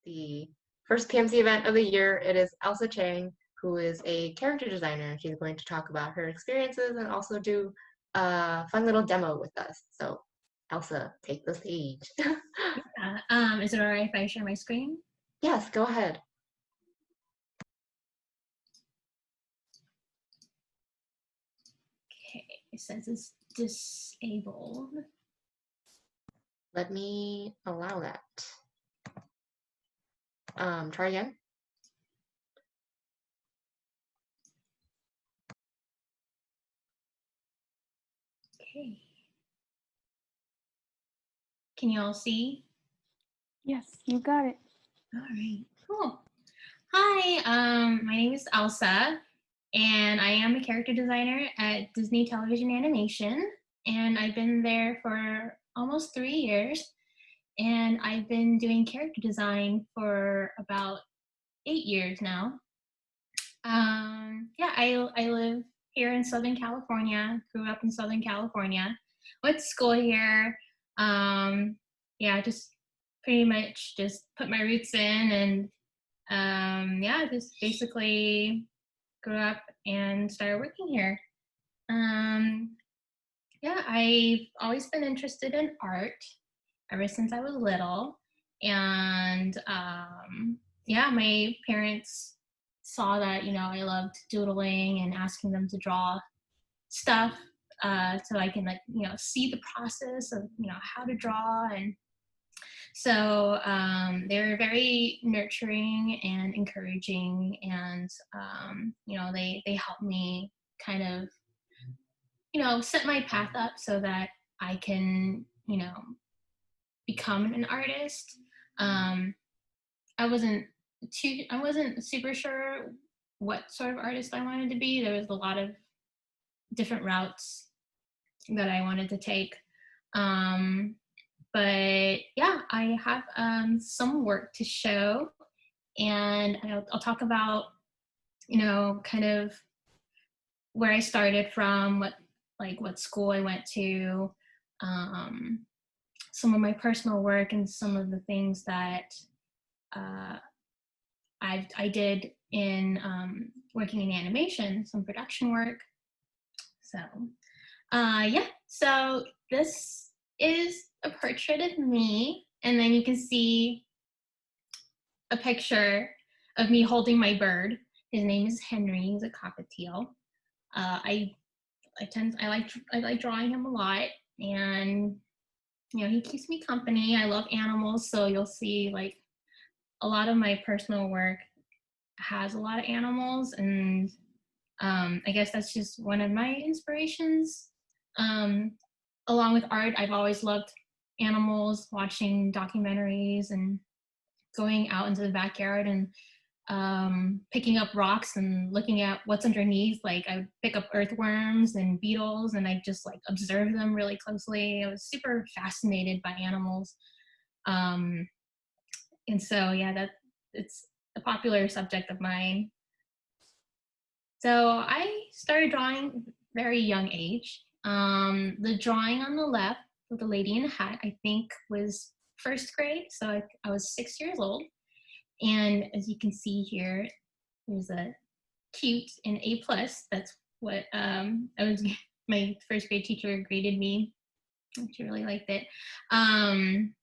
the first PMC event of the year. It is Elsa Chang, who is a character designer. She's going to talk about her experiences and also do a fun little demo with us. So Elsa, take the stage. Yeah. Is it all right if I share my screen? Yes, go ahead. Okay, it says it's disabled. Let me allow that. Try again. Okay. Can you all see? Yes, you got it. All right, cool. Hi, my name is Elsa, and I am a character designer at Disney Television Animation, and I've been there for almost 3 years, and I've been doing character design for about 8 years now. Yeah, I live here in Southern California, grew up in Southern California, went to school here. Yeah, just pretty much just put my roots in and yeah, just basically grew up and started working here. Yeah, I've always been interested in art ever since I was little. And yeah, my parents saw that, I loved doodling and asking them to draw stuff so I can see the process of, how to draw. And so they were very nurturing and encouraging, and they helped me kind of set my path up so that I can become an artist. I wasn't super sure what sort of artist I wanted to be. There was a lot of different routes that I wanted to take. But yeah, I have some work to show, and I'll talk about, kind of where I started from, what school I went to, some of my personal work, and some of the things that I did in working in animation, some production work. So yeah, so this is a portrait of me, and then you can see a picture of me holding my bird. His name is Henry. He's a cockatiel. I like drawing him a lot, and he keeps me company. I love animals, so you'll see like a lot of my personal work has a lot of animals, and I guess that's just one of my inspirations. Along with art, I've always loved animals, watching documentaries and going out into the backyard and picking up rocks and looking at what's underneath. Like I would pick up earthworms and beetles, and I just like observe them really closely. I was super fascinated by animals. And so yeah, it's a popular subject of mine. So I started drawing very young age. The drawing on the left with the lady in a hat, I think was first grade. So I was 6 years old. And as you can see here, there's a cute and A+. That's what my first grade teacher graded me. She really liked it. And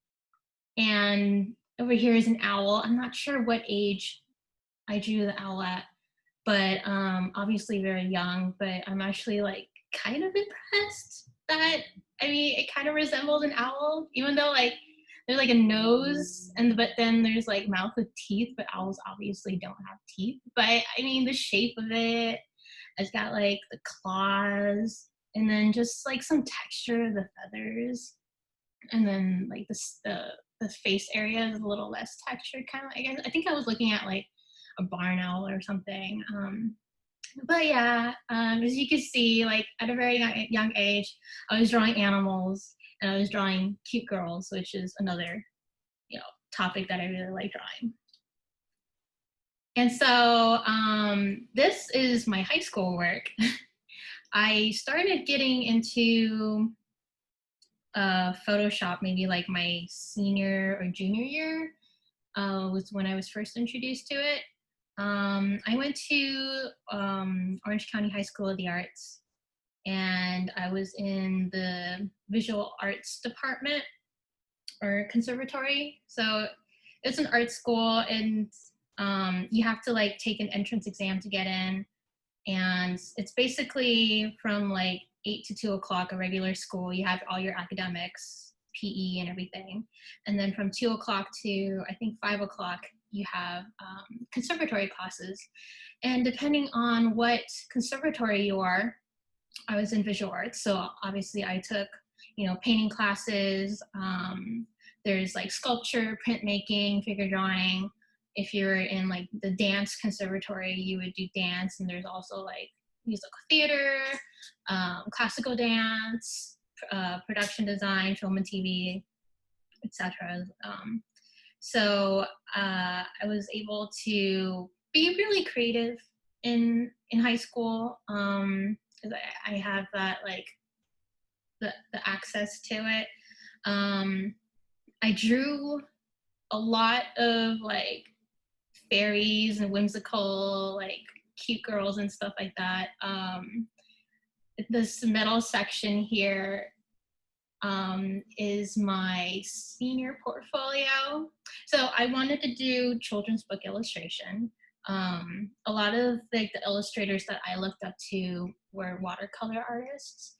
over here is an owl. I'm not sure what age I drew the owl at, but obviously very young. But I'm actually like kind of impressed that, it kind of resembled an owl, even though like there's like a nose, but then there's like mouth with teeth, but owls obviously don't have teeth. But the shape of it's got like the claws, and then just like some texture of the feathers, and then like the face area is a little less textured, kind of like, I think I was looking at like a barn owl or something. But yeah, as you can see, like at a very young age, I was drawing animals, and I was drawing cute girls, which is another, topic that I really like drawing. And so this is my high school work. I started getting into Photoshop maybe like my senior or junior year. was when I was first introduced to it. I went to Orange County High School of the Arts, and I was in the visual arts department or conservatory. So it's an art school, and you have to like take an entrance exam to get in. And it's basically from like 8 to 2 o'clock, a regular school. You have all your academics, PE and everything. And then from 2 o'clock to I think 5 o'clock, you have conservatory classes. And depending on what conservatory you are, I was in visual arts. So obviously I took, painting classes. There's like sculpture, printmaking, figure drawing. If you're in like the dance conservatory, you would do dance. And there's also like musical theater, classical dance, production design, film and TV, etc. So I was able to be really creative in high school, because I have that like the access to it. I drew a lot of like fairies and whimsical like cute girls and stuff like that. This middle section here is my senior portfolio. So I wanted to do children's book illustration. A lot of like the illustrators that I looked up to were watercolor artists.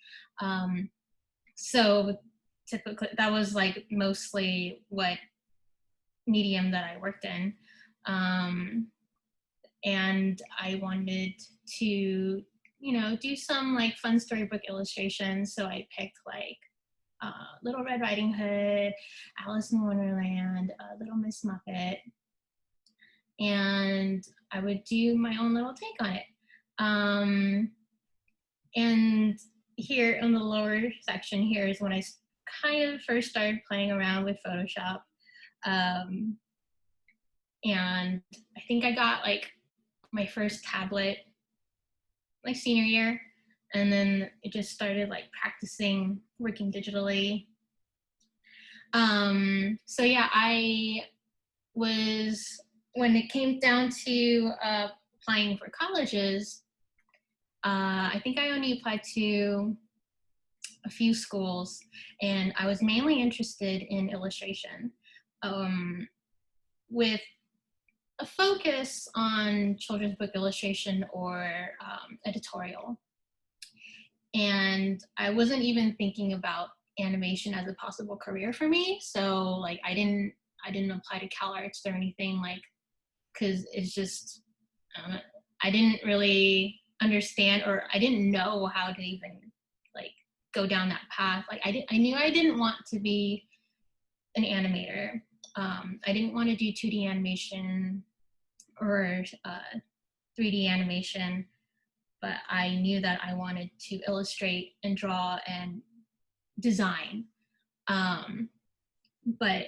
So typically that was like mostly what medium that I worked in. And I wanted to, do some like fun storybook illustrations. So I picked like Little Red Riding Hood, Alice in Wonderland, Little Miss Muppet, and I would do my own little take on it. And here in the lower section here is when I kind of first started playing around with Photoshop. And I think I got like my first tablet like senior year, and then it just started like practicing working digitally. So yeah, I was, when it came down to applying for colleges, I think I only applied to a few schools, and I was mainly interested in illustration, with a focus on children's book illustration or editorial. And I wasn't even thinking about animation as a possible career for me. So like I didn't apply to CalArts or anything, like, because it's just I didn't really understand, or I didn't know how to even like go down that path. Like I knew I didn't want to be an animator. I didn't want to do 2D animation or 3D animation, but I knew that I wanted to illustrate and draw and design. But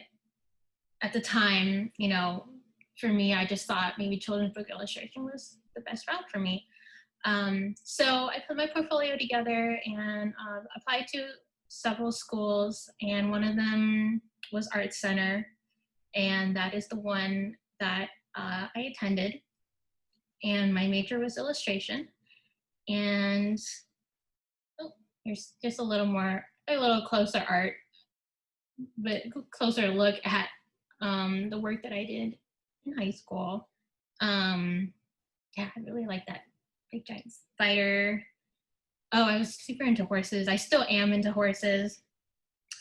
at the time, for me, I just thought maybe children's book illustration was the best route for me. So I put my portfolio together and applied to several schools, and one of them was Art Center, and that is the one that I attended. And my major was illustration. And here's just a little closer art, but closer look at the work that I did in high school. Yeah, I really like that big giant spider. Oh, I was super into horses. I still am into horses.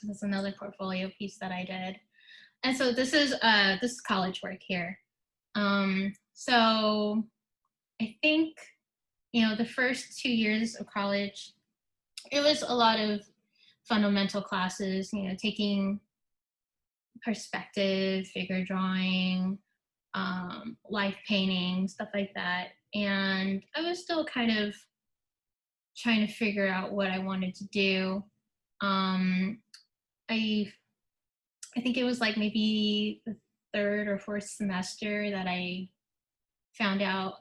That's another portfolio piece that I did. And so this is college work here. So I think, the first 2 years of college, it was a lot of fundamental classes, taking perspective, figure drawing, life painting, stuff like that. And I was still kind of trying to figure out what I wanted to do. I think it was like maybe the third or fourth semester that I found out,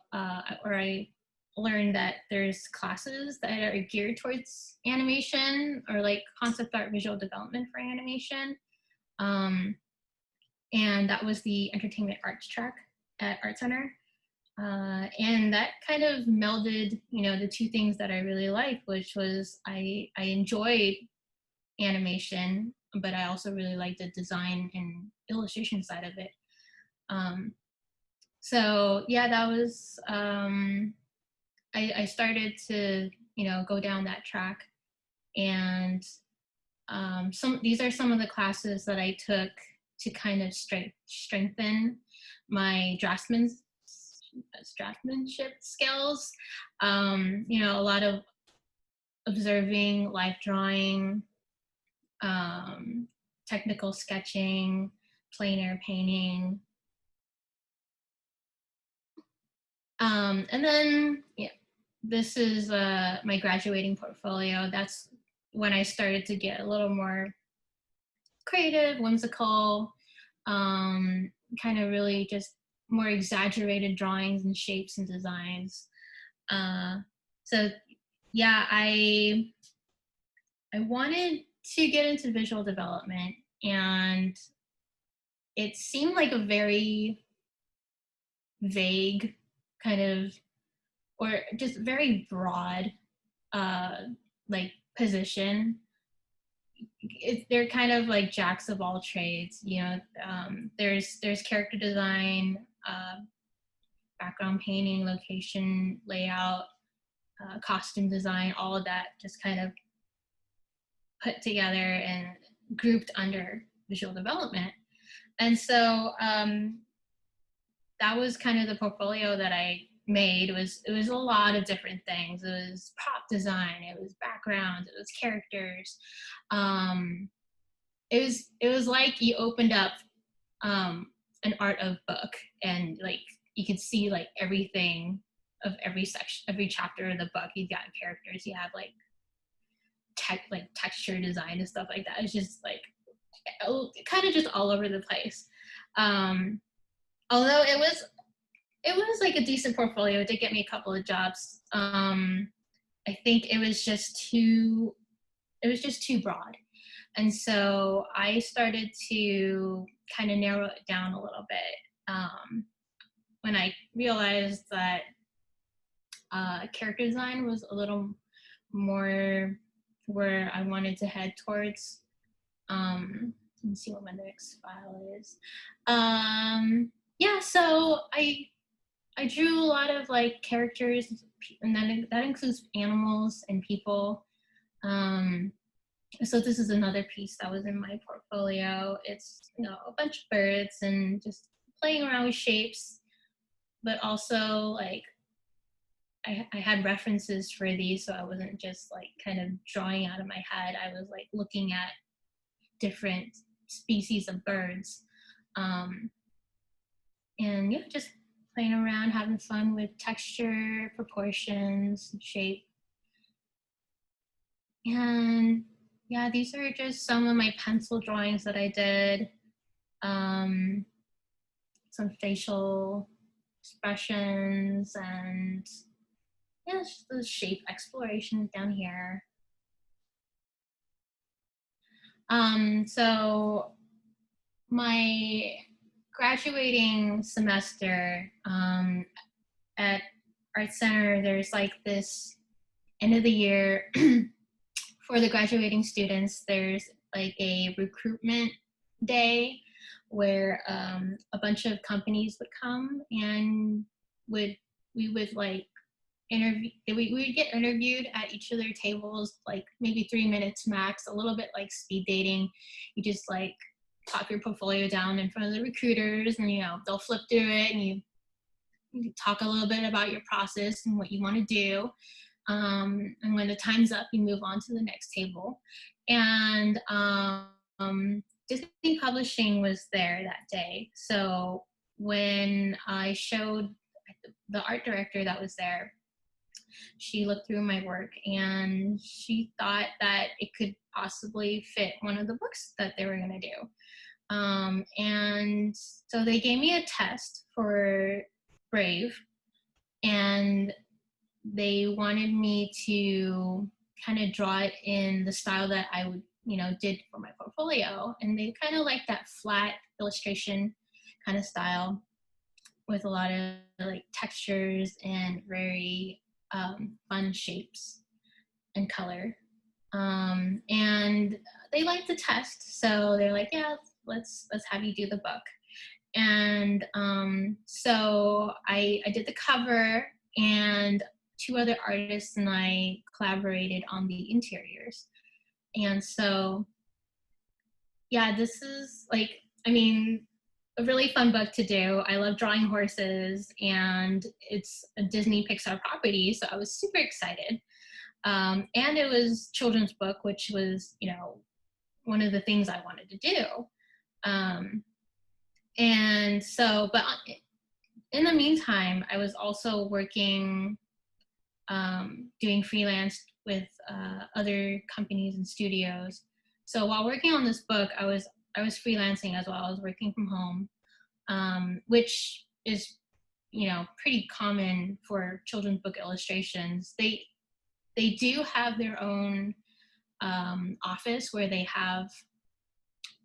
or I learned that there's classes that are geared towards animation, or like concept art visual development for animation. and that was the entertainment arts track at Art Center. And that kind of melded, the two things that I really liked, which was I enjoyed animation, but I also really liked the design and illustration side of it. So yeah, that was, I started to, go down that track. And these are some of the classes that I took to kind of strengthen my draftsmanship skills. A lot of observing, life drawing, technical sketching, plein air painting. And then, this is my graduating portfolio. That's when I started to get a little more creative, whimsical, kind of really just more exaggerated drawings and shapes and designs. So yeah, I wanted to get into visual development, and it seemed like a very vague kind of, or just very broad, like position. They're kind of like jacks of all trades, there's character design, background painting, location layout, costume design, all of that just kind of put together and grouped under visual development. And so that was kind of the portfolio that I made. It was a lot of different things. It was prop design, it was background, it was characters. It was like you opened up an art of book, and like you could see like everything of every section, every chapter of the book. You got characters, you have like texture design and stuff like that. It's just like kind of just all over the place. Although it was like a decent portfolio. It did get me a couple of jobs. I think it was just too broad. And so I started to kind of narrow it down a little bit when I realized that character design was a little more where I wanted to head towards. Let me see what my next file is. Yeah, so I drew a lot of like characters, and that includes animals and people. So this is another piece that was in my portfolio. It's a bunch of birds and just playing around with shapes, but also like I had references for these, so I wasn't just like kind of drawing out of my head. I was like looking at different species of birds, and yeah, just playing around, having fun with texture, proportions, shape. And yeah, these are just some of my pencil drawings that I did. Some facial expressions, and yeah, just the shape exploration down here. So my graduating semester at Art Center, there's like this end of the year for the graduating students. There's like a recruitment day where a bunch of companies would come, and we would like we would get interviewed at each of their tables, like maybe 3 minutes max, a little bit like speed dating. You just like pop your portfolio down in front of the recruiters, and they'll flip through it, and you talk a little bit about your process and what you want to do. And when the time's up, you move on to the next table. And Disney Publishing was there that day. So when I showed the art director that was there, she looked through my work and she thought that it could possibly fit one of the books that they were going to do. And so they gave me a test for Brave, and they wanted me to kind of draw it in the style that I would, did for my portfolio. And they kind of like that flat illustration kind of style with a lot of like textures and very fun shapes and color. And they like the test, so they're like, yeah, let's have you do the book. And so I did the cover, and 2 other artists and I collaborated on the interiors. And so, yeah, this is like, I mean, a really fun book to do. I love drawing horses, and it's a Disney Pixar property, so I was super excited. And it was children's book, which was, you know, one of the things I wanted to do. And so, but in the meantime, I was also working, doing freelance with other companies and studios. So while working on this book, I was freelancing as well. I was working from home, which is, you know, pretty common for children's book illustrations. They do have their own office where they have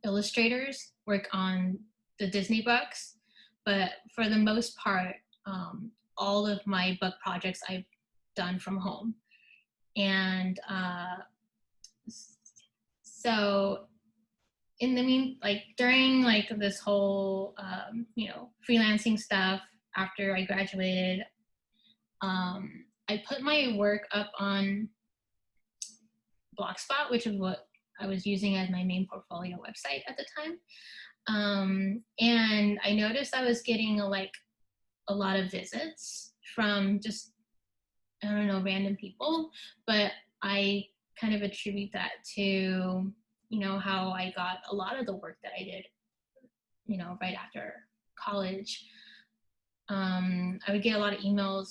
illustrators work on the Disney books, but for the most part, all of my book projects I've done from home. And so in the during like this whole you know, freelancing stuff after I graduated, I put my work up on Blogspot, which is what I was using as my main portfolio website at the time. And I noticed I was getting a lot of visits from just, I don't know, random people, but I kind of attribute that to, you know, how I got a lot of the work that I did, you know, right after college. I would get a lot of emails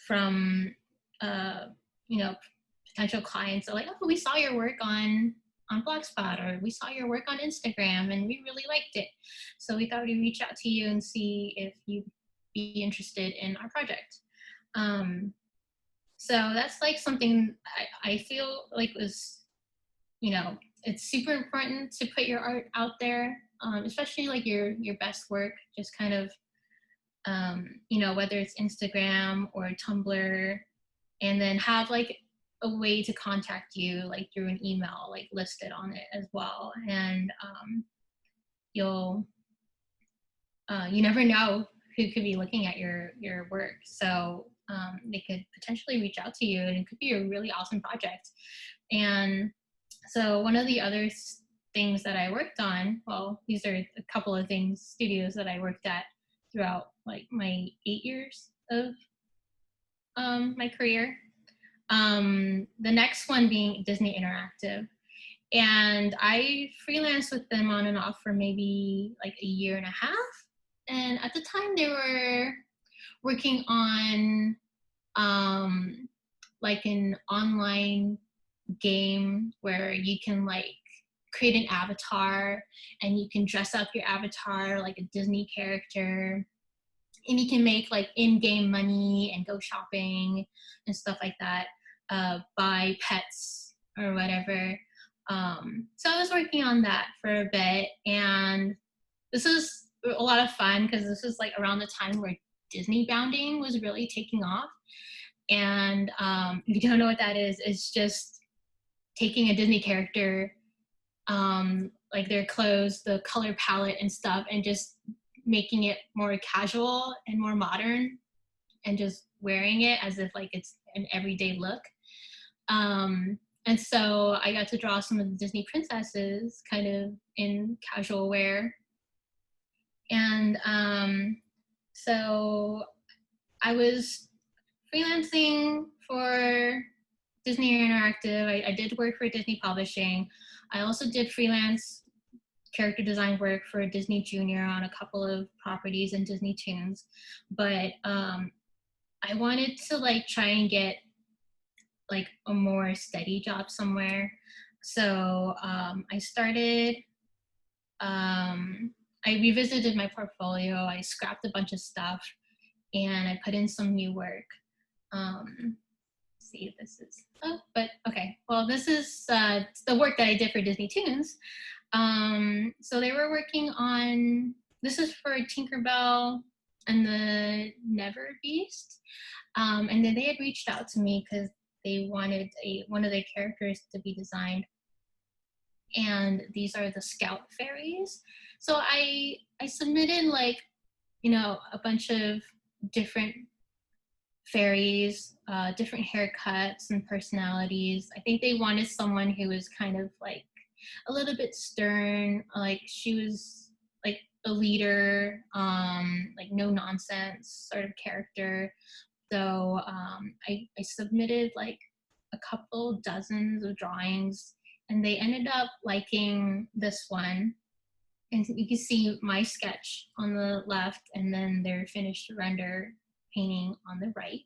from, you know, potential clients. They're like, oh, we saw your work on Blogspot, or we saw your work on Instagram and we really liked it. So we thought we'd reach out to you and see if you'd be interested in our project. So that's like something I feel like was, you know, it's super important to put your art out there, especially like your best work, just kind of, you know, whether it's Instagram or Tumblr, and then have like a way to contact you like through an email, like listed on it as well. And you'll, you never know who could be looking at your work. So they could potentially reach out to you, and it could be a really awesome project. And so one of the other things that I worked on, well, these are a couple of studios that I worked at throughout like my 8 years of my career. The next one being Disney Interactive. And I freelanced with them on and off for maybe like a year and a half. And at the time they were working on like an online game where you can like create an avatar and you can dress up your avatar like a Disney character, and you can make like in-game money and go shopping and stuff like that, buy pets or whatever. So I was working on that for a bit, and this was a lot of fun because this was like around the time where Disney bounding was really taking off. And if you don't know what that is, it's just taking a Disney character, like their clothes, the color palette and stuff, and just making it more casual and more modern, and just wearing it as if like it's an everyday look. And so I got to draw some of the Disney princesses kind of in casual wear. And so I was freelancing for Disney Interactive. I did work for Disney Publishing. I also did freelance character design work for Disney Junior on a couple of properties and Disney Toons. But I wanted to like try and get like a more steady job somewhere. So I started, I revisited my portfolio. I scrapped a bunch of stuff and I put in some new work. See if this is, oh, but okay. Well, this is the work that I did for Disney Toons. So they were working on, this is for Tinkerbell and the Never Beast. And then they had reached out to me because they wanted one of their characters to be designed. And these are the Scout Fairies. So I submitted like, a bunch of different fairies, different haircuts and personalities. I think they wanted someone who was kind of like a little bit stern, like she was like a leader, like no nonsense sort of character. So I submitted like a couple dozens of drawings, and they ended up liking this one. And you can see my sketch on the left, and then their finished render painting on the right.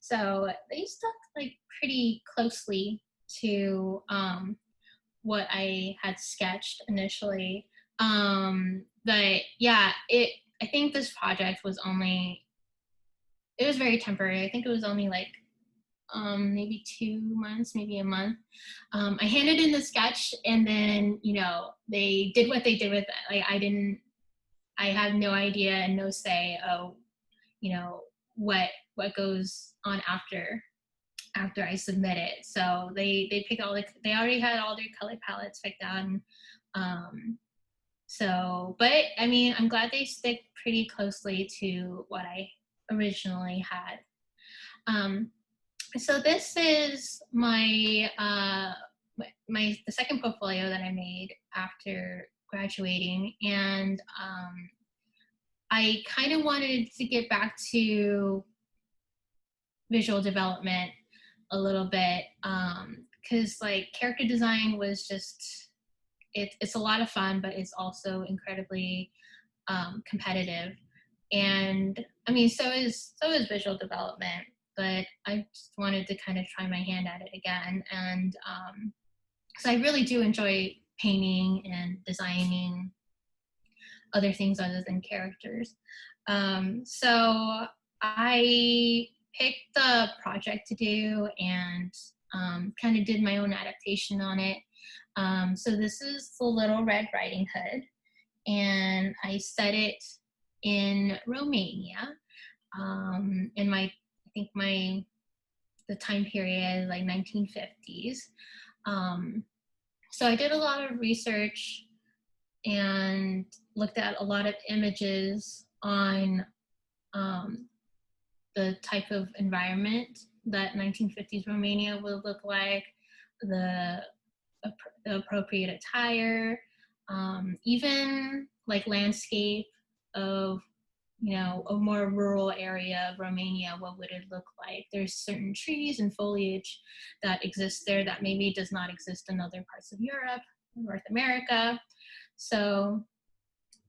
So they stuck like pretty closely to what I had sketched initially. But yeah, I think this project was it was very temporary. I think it was only like maybe 2 months, maybe a month. I handed in the sketch, and then they did what they did with it. Like I had no idea and no say of what goes on after I submit it. So they pick they already had all their color palettes picked out. And, but I mean, I'm glad they stick pretty closely to what I originally had. So this is my the second portfolio that I made after graduating, and I kind of wanted to get back to visual development a little bit, because like character design was just it's a lot of fun, but it's also incredibly competitive. And I mean, so is visual development, but I just wanted to kind of try my hand at it again. And so I really do enjoy painting and designing other things other than characters. So I picked the project to do and kind of did my own adaptation on it. So this is the Little Red Riding Hood, and I set it in Romania. In the time period like 1950s. So I did a lot of research and looked at a lot of images on the type of environment that 1950s Romania would look like, the appropriate attire, even like landscape of a more rural area of Romania. What would it look like? There's certain trees and foliage that exist there that maybe does not exist in other parts of Europe, North America. So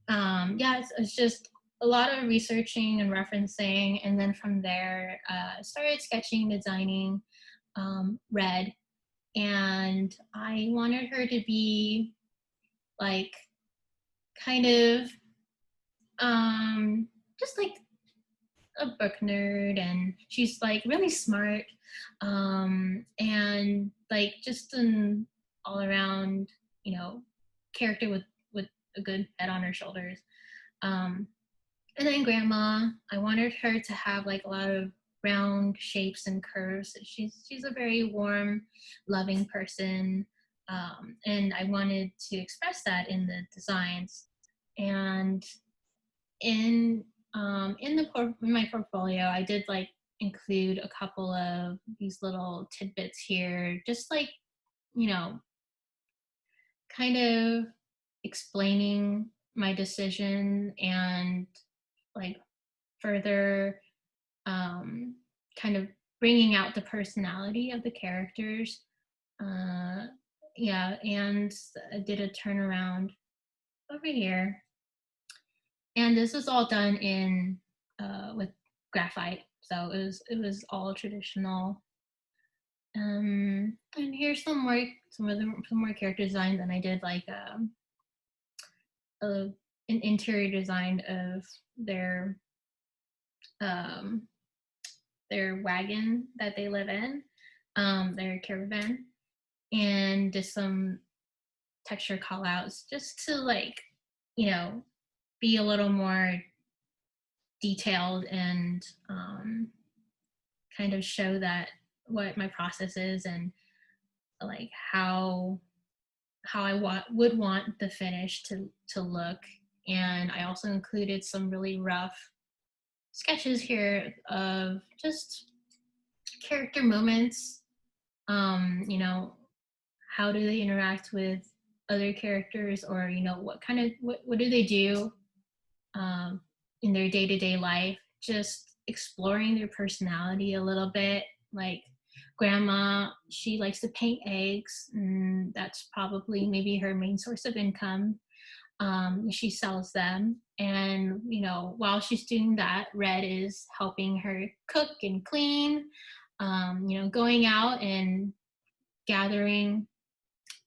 yeah, it's just a lot of researching and referencing, and then from there I started sketching, designing Red, and I wanted her to be like kind of just like a book nerd, and she's like really smart, and like just an all around character with a good head on her shoulders. And then grandma, I wanted her to have like a lot of round shapes and curves. She's a very warm, loving person, and I wanted to express that in the designs. And in my portfolio, I did like include a couple of these little tidbits here, just like kind of explaining my decision and like further kind of bringing out the personality of the characters. Yeah, and I did a turnaround over here. And this was all done in with graphite, so it was all traditional. And here's some more character designs, and I did like an interior design of their wagon that they live in, their caravan, and just some texture call outs just to like, be a little more detailed and kind of show that what my process is and like how I would want the finish to look. And I also included some really rough sketches here of just character moments. How do they interact with other characters, or what do they do in their day-to-day life, just exploring their personality a little bit. Like grandma, she likes to paint eggs, and that's probably maybe her main source of income. She sells them, and while she's doing that, Red is helping her cook and clean, going out and gathering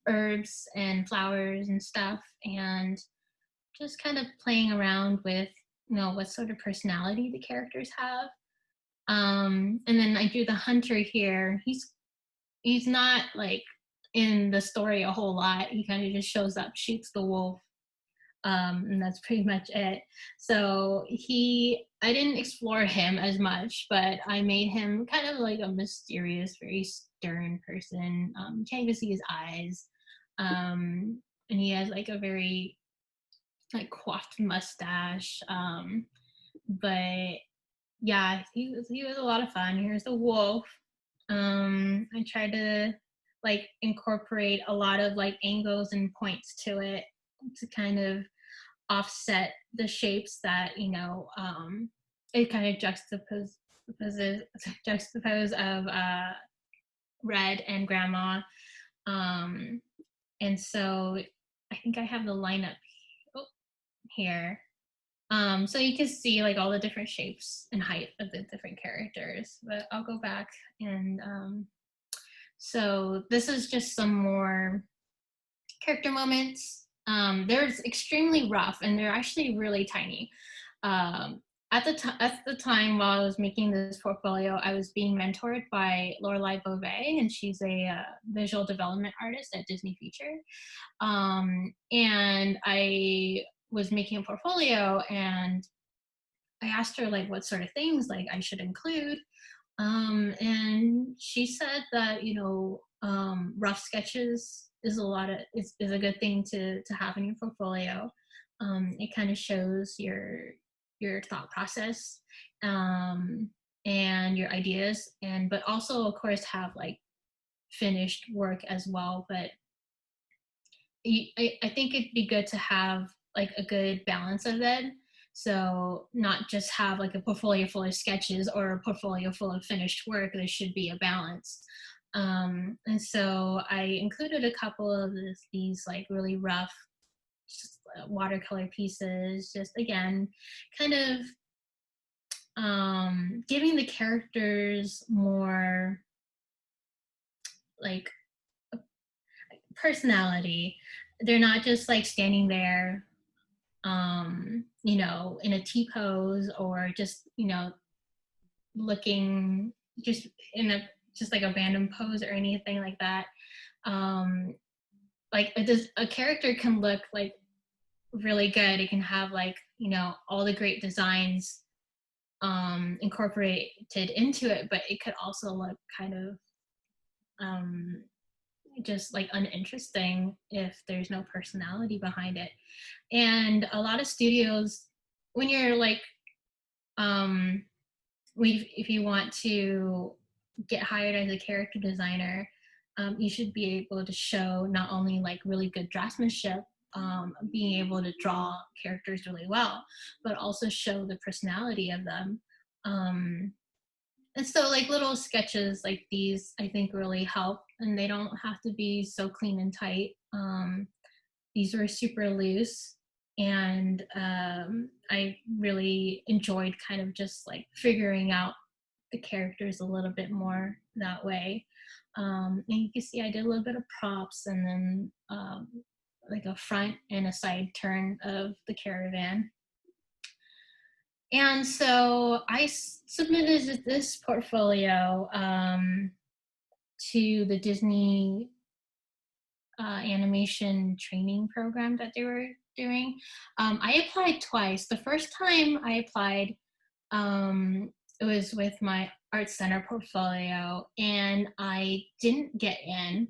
herbs and flowers and stuff, and just kind of playing around with what sort of personality the characters have. And then I drew the hunter here. He's not like in the story a whole lot. He kind of just shows up, shoots the wolf, and that's pretty much it. So I didn't explore him as much, but I made him kind of like a mysterious, very stern person. You can't even see his eyes. And he has like a very like coiffed mustache. But yeah, he was a lot of fun. Here's the wolf. I tried to like incorporate a lot of like angles and points to it to kind of offset the shapes that it kind of juxtapose of Red and grandma. And so I think I have the lineup here. So you can see like all the different shapes and height of the different characters, but I'll go back and so this is just some more character moments. They're extremely rough and they're actually really tiny. At the time while I was making this portfolio, I was being mentored by Lorelei Beauvais, and she's a visual development artist at Disney Feature. And I was making a portfolio, and I asked her like what sort of things like I should include. And she said that rough sketches is a good thing to have in your portfolio. It kind of shows your thought process and your ideas, but also of course have like finished work as well. But I think it'd be good to have like a good balance of it. So not just have like a portfolio full of sketches or a portfolio full of finished work. There should be a balance. And so I included a couple of these like really rough just watercolor pieces, just again, kind of giving the characters more like personality. They're not just like standing there in a T pose, or just looking just in just like a random pose or anything like that. Like a character can look like really good. It can have like all the great designs incorporated into it, but it could also look kind of just like uninteresting if there's no personality behind it. And a lot of studios, when you're like if you want to get hired as a character designer, you should be able to show not only like really good draftsmanship, being able to draw characters really well, but also show the personality of them. And so like little sketches like these, I think really help, and they don't have to be so clean and tight. These were super loose, and I really enjoyed kind of just like figuring out the characters a little bit more that way. And you can see I did a little bit of props, and then like a front and a side turn of the caravan. And so I submitted this portfolio to the Disney animation training program that they were doing. I applied twice. The first time I applied, it was with my art center portfolio, and I didn't get in.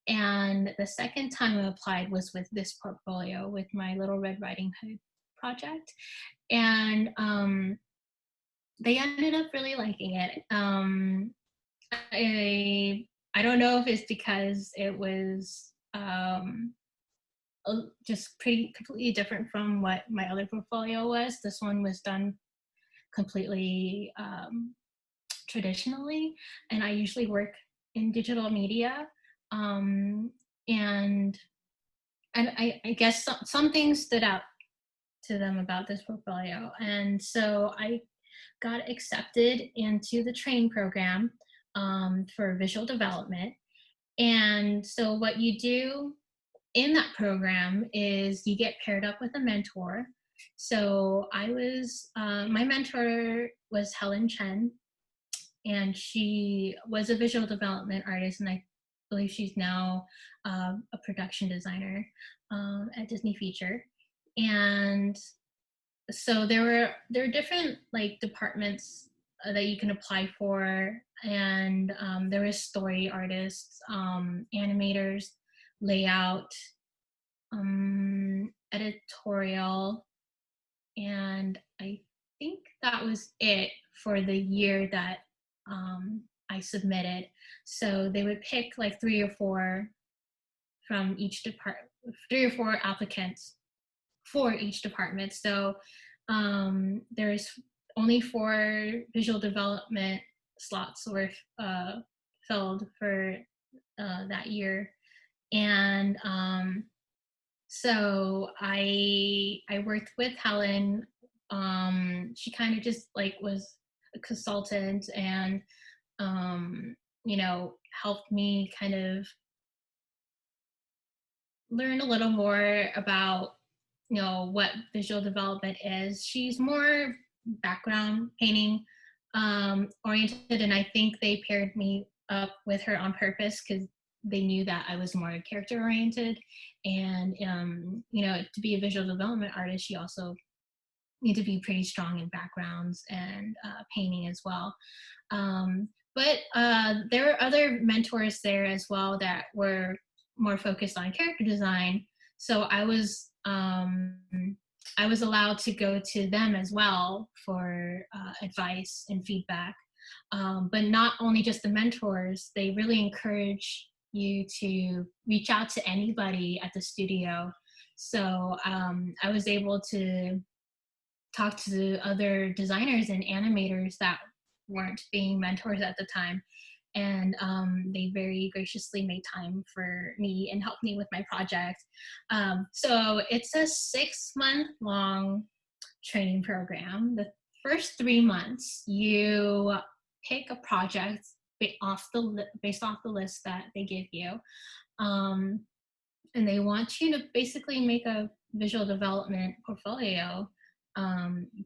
And the second time I applied was with this portfolio, with my Little Red Riding Hood project. And they ended up really liking it. I don't know if it's because it was just pretty completely different from what my other portfolio was. This one was done completely traditionally, and I usually work in digital media. And I guess some things stood out to them about this portfolio. And so I got accepted into the training program for visual development. And so what you do in that program is you get paired up with a mentor. So I was, my mentor was Helen Chen, and she was a visual development artist, and I believe she's now a production designer at Disney Feature. And so there are different like departments that you can apply for, and there is story artists, animators, layout, editorial, and I think that was it for the year that I submitted. So they would pick like 3 or 4 from each department, 3 or 4 applicants for each department. So there's only 4 visual development slots were filled for that year. And so I worked with Helen. She kind of just like was a consultant, and helped me kind of learn a little more about what visual development is. She's more background painting oriented, and I think they paired me up with her on purpose because they knew that I was more character oriented. And to be a visual development artist, you also need to be pretty strong in backgrounds and painting as well. But there were other mentors there as well that were more focused on character design. So I was allowed to go to them as well for advice and feedback. But not only just the mentors, they really encourage you to reach out to anybody at the studio. So I was able to talk to other designers and animators that weren't being mentors at the time. And they very graciously made time for me and helped me with my project. So it's a 6-month-long training program. The first 3 months, you pick a project based off the list that they give you. And they want you to basically make a visual development portfolio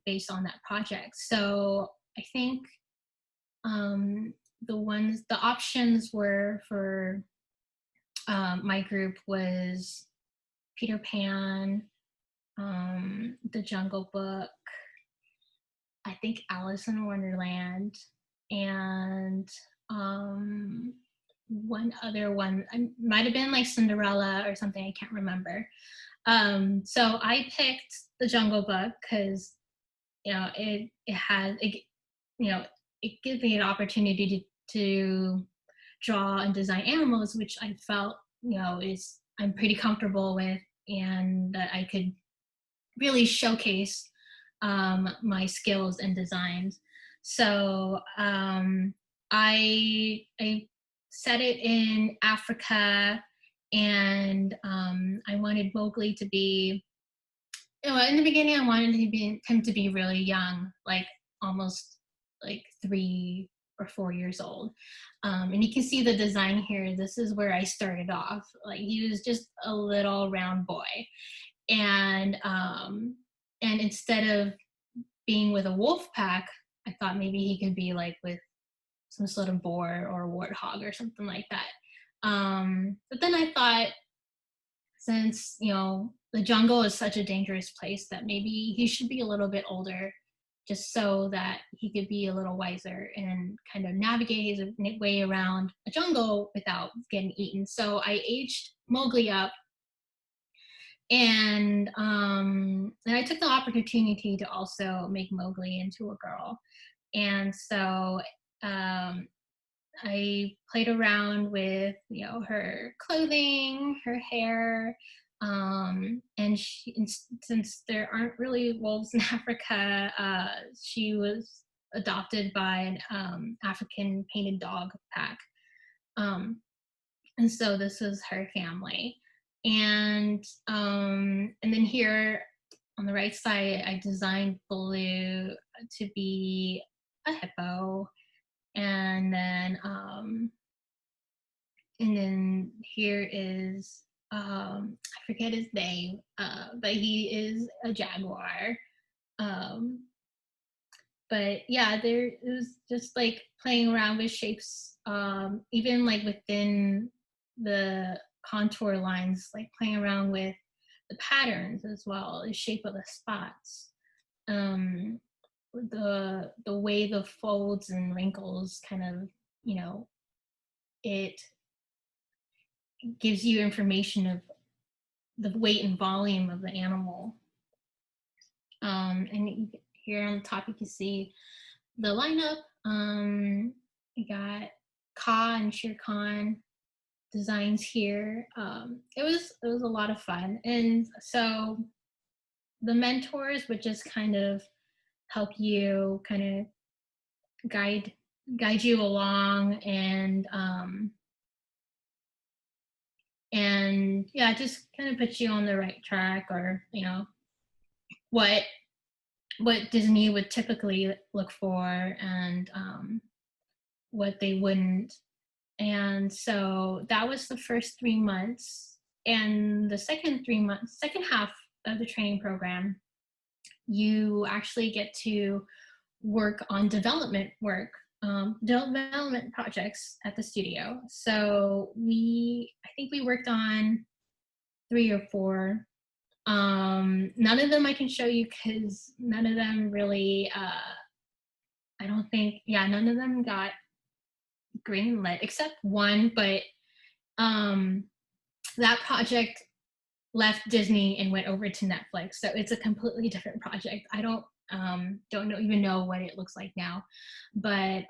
based on that project. So I think the options were for my group was Peter Pan, The Jungle Book, I think Alice in Wonderland, and one other one. It might have been like Cinderella or something, I can't remember. So I picked The Jungle Book because it gives me an opportunity to draw and design animals, which I felt I'm pretty comfortable with, and that I could really showcase my skills and designs. So I set it in Africa, and I wanted Mowgli to be, in the beginning I wanted him to be really young, like almost like 3 or 4 years old. And you can see the design here. This is where I started off. Like he was just a little round boy. And instead of being with a wolf pack, I thought maybe he could be like with some sort of boar or warthog or something like that. But then I thought, since, you know, the jungle is such a dangerous place that maybe he should be a little bit older just so that he could be a little wiser and kind of navigate his way around a jungle without getting eaten. So I aged Mowgli up, and I took the opportunity to also make Mowgli into a girl. And so I played around with, you know, her clothing, her hair, and since there aren't really wolves in Africa, she was adopted by an African painted dog pack, and so this is her family, and then here on the right side, I designed Baloo to be a hippo, and then here is I forget his name, but he is a jaguar. But yeah, there it was just like playing around with shapes, even like within the contour lines, like playing around with the patterns as well, the shape of the spots, the way the folds and wrinkles kind of, you know, it gives you information of the weight and volume of the animal. And here on the top you can see the lineup. We got Ka and Shere Khan designs here. It was a lot of fun, and so the mentors would just kind of help you, kind of guide you along, and yeah, just kind of put you on the right track, or you know what Disney would typically look for, and what they wouldn't. And so that was the first 3 months. And the second half of the training program, you actually get to work on development projects at the studio. So I think we worked on 3 or 4. None of them I can show you because none of them really, none of them got greenlit except one, but that project left Disney and went over to Netflix, so it's a completely different project. I don't even know what it looks like now, but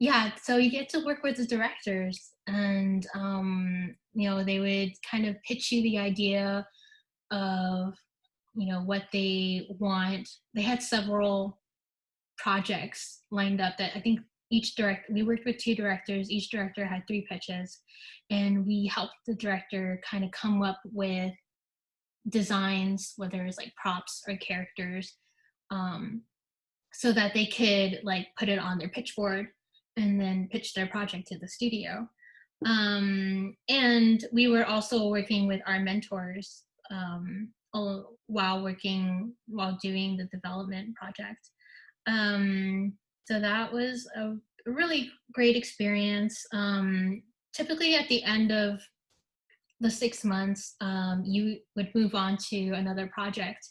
yeah, so you get to work with the directors, and you know, they would kind of pitch you the idea of, you know, what they want. They had several projects lined up that I think we worked with 2 directors. Each director had 3 pitches, and we helped the director kind of come up with designs, whether it's like props or characters, so that they could like put it on their pitch board and then pitch their project to the studio. And we were also working with our mentors while doing the development project. So that was a really great experience. Typically at the end of the 6 months, you would move on to another project,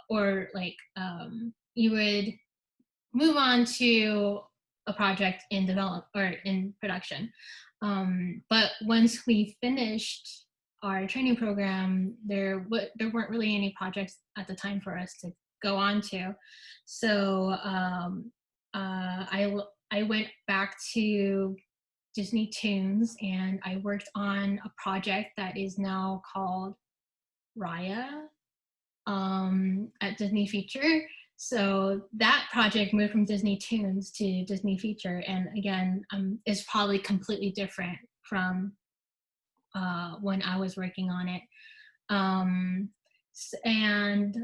or like you would move on to a project in develop or in production. But once we finished our training program, there weren't really any projects at the time for us to go on to. So I went back to Disney Toons, and I worked on a project that is now called Raya at Disney Feature. So that project moved from Disney Toons to Disney Feature, and again, is probably completely different from when I was working on it. And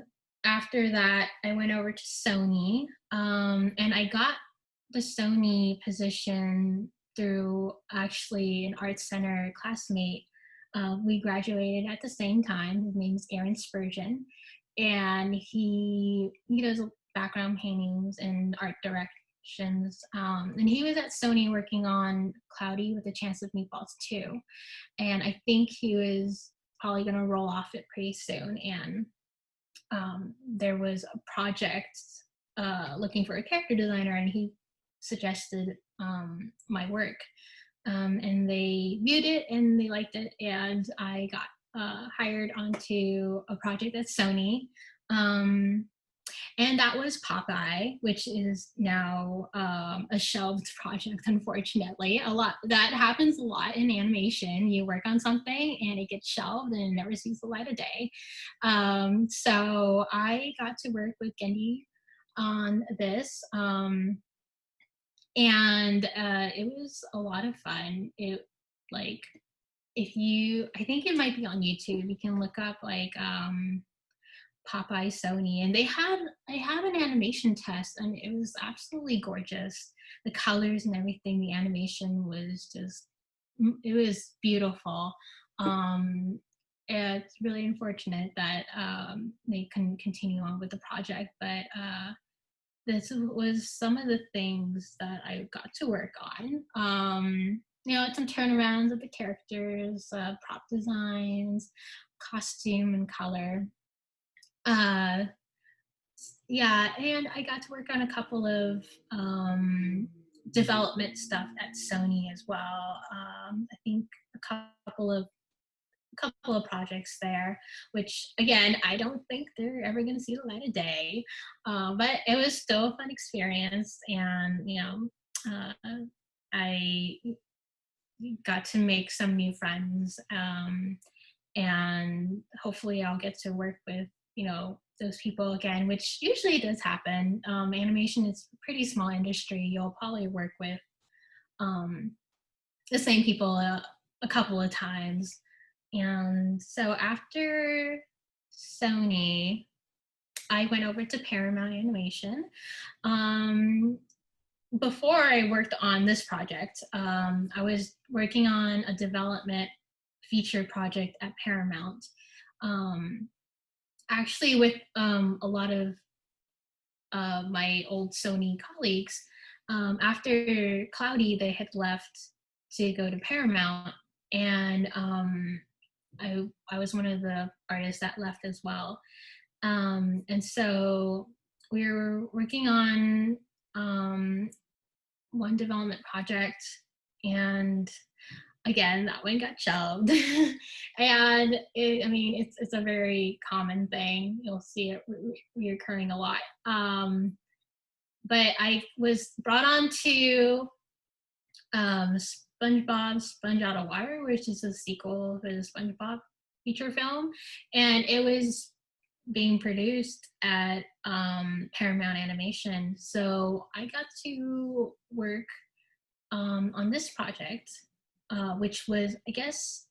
after that, I went over to Sony, and I got the Sony position through actually an Art Center classmate. We graduated at the same time. His name's Aaron Spurgeon, and he does background paintings and art productions. And he was at Sony working on Cloudy with a Chance of Meatballs 2. And I think he was probably going to roll off it pretty soon. And there was a project looking for a character designer, and he suggested my work. And they viewed it and they liked it, and I got hired onto a project at Sony. And that was Popeye, which is now a shelved project, unfortunately. A lot that happens a lot in animation. You work on something and it gets shelved and never sees the light of day. So I got to work with Gendy on this, and it was a lot of fun. It like I think it might be on YouTube. You can look up like Popeye Sony, and I had an animation test, and it was absolutely gorgeous. The colors and everything, the animation was just, it was beautiful. It's really unfortunate that they couldn't continue on with the project, but this was some of the things that I got to work on. Some turnarounds of the characters, prop designs, costume and color. Yeah, and I got to work on a couple of development stuff at Sony as well. I think a couple of projects there, which again, I don't think they're ever going to see the light of day, but it was still a fun experience, and I got to make some new friends, and hopefully I'll get to work with those people again, which usually does happen. Animation is a pretty small industry. You'll probably work with the same people a couple of times. And so after Sony, I went over to Paramount Animation. Before I worked on this project, I was working on a development feature project at Paramount. Actually with a lot of my old Sony colleagues. After Cloudy, they had left to go to Paramount, and I was one of the artists that left as well. And so we were working on one development project, and again, that one got shelved. And it's a very common thing. You'll see it reoccurring a lot. But I was brought on to SpongeBob Sponge Out of Water, which is a sequel to the SpongeBob feature film. And it was being produced at Paramount Animation. So I got to work on this project, which was, I guess,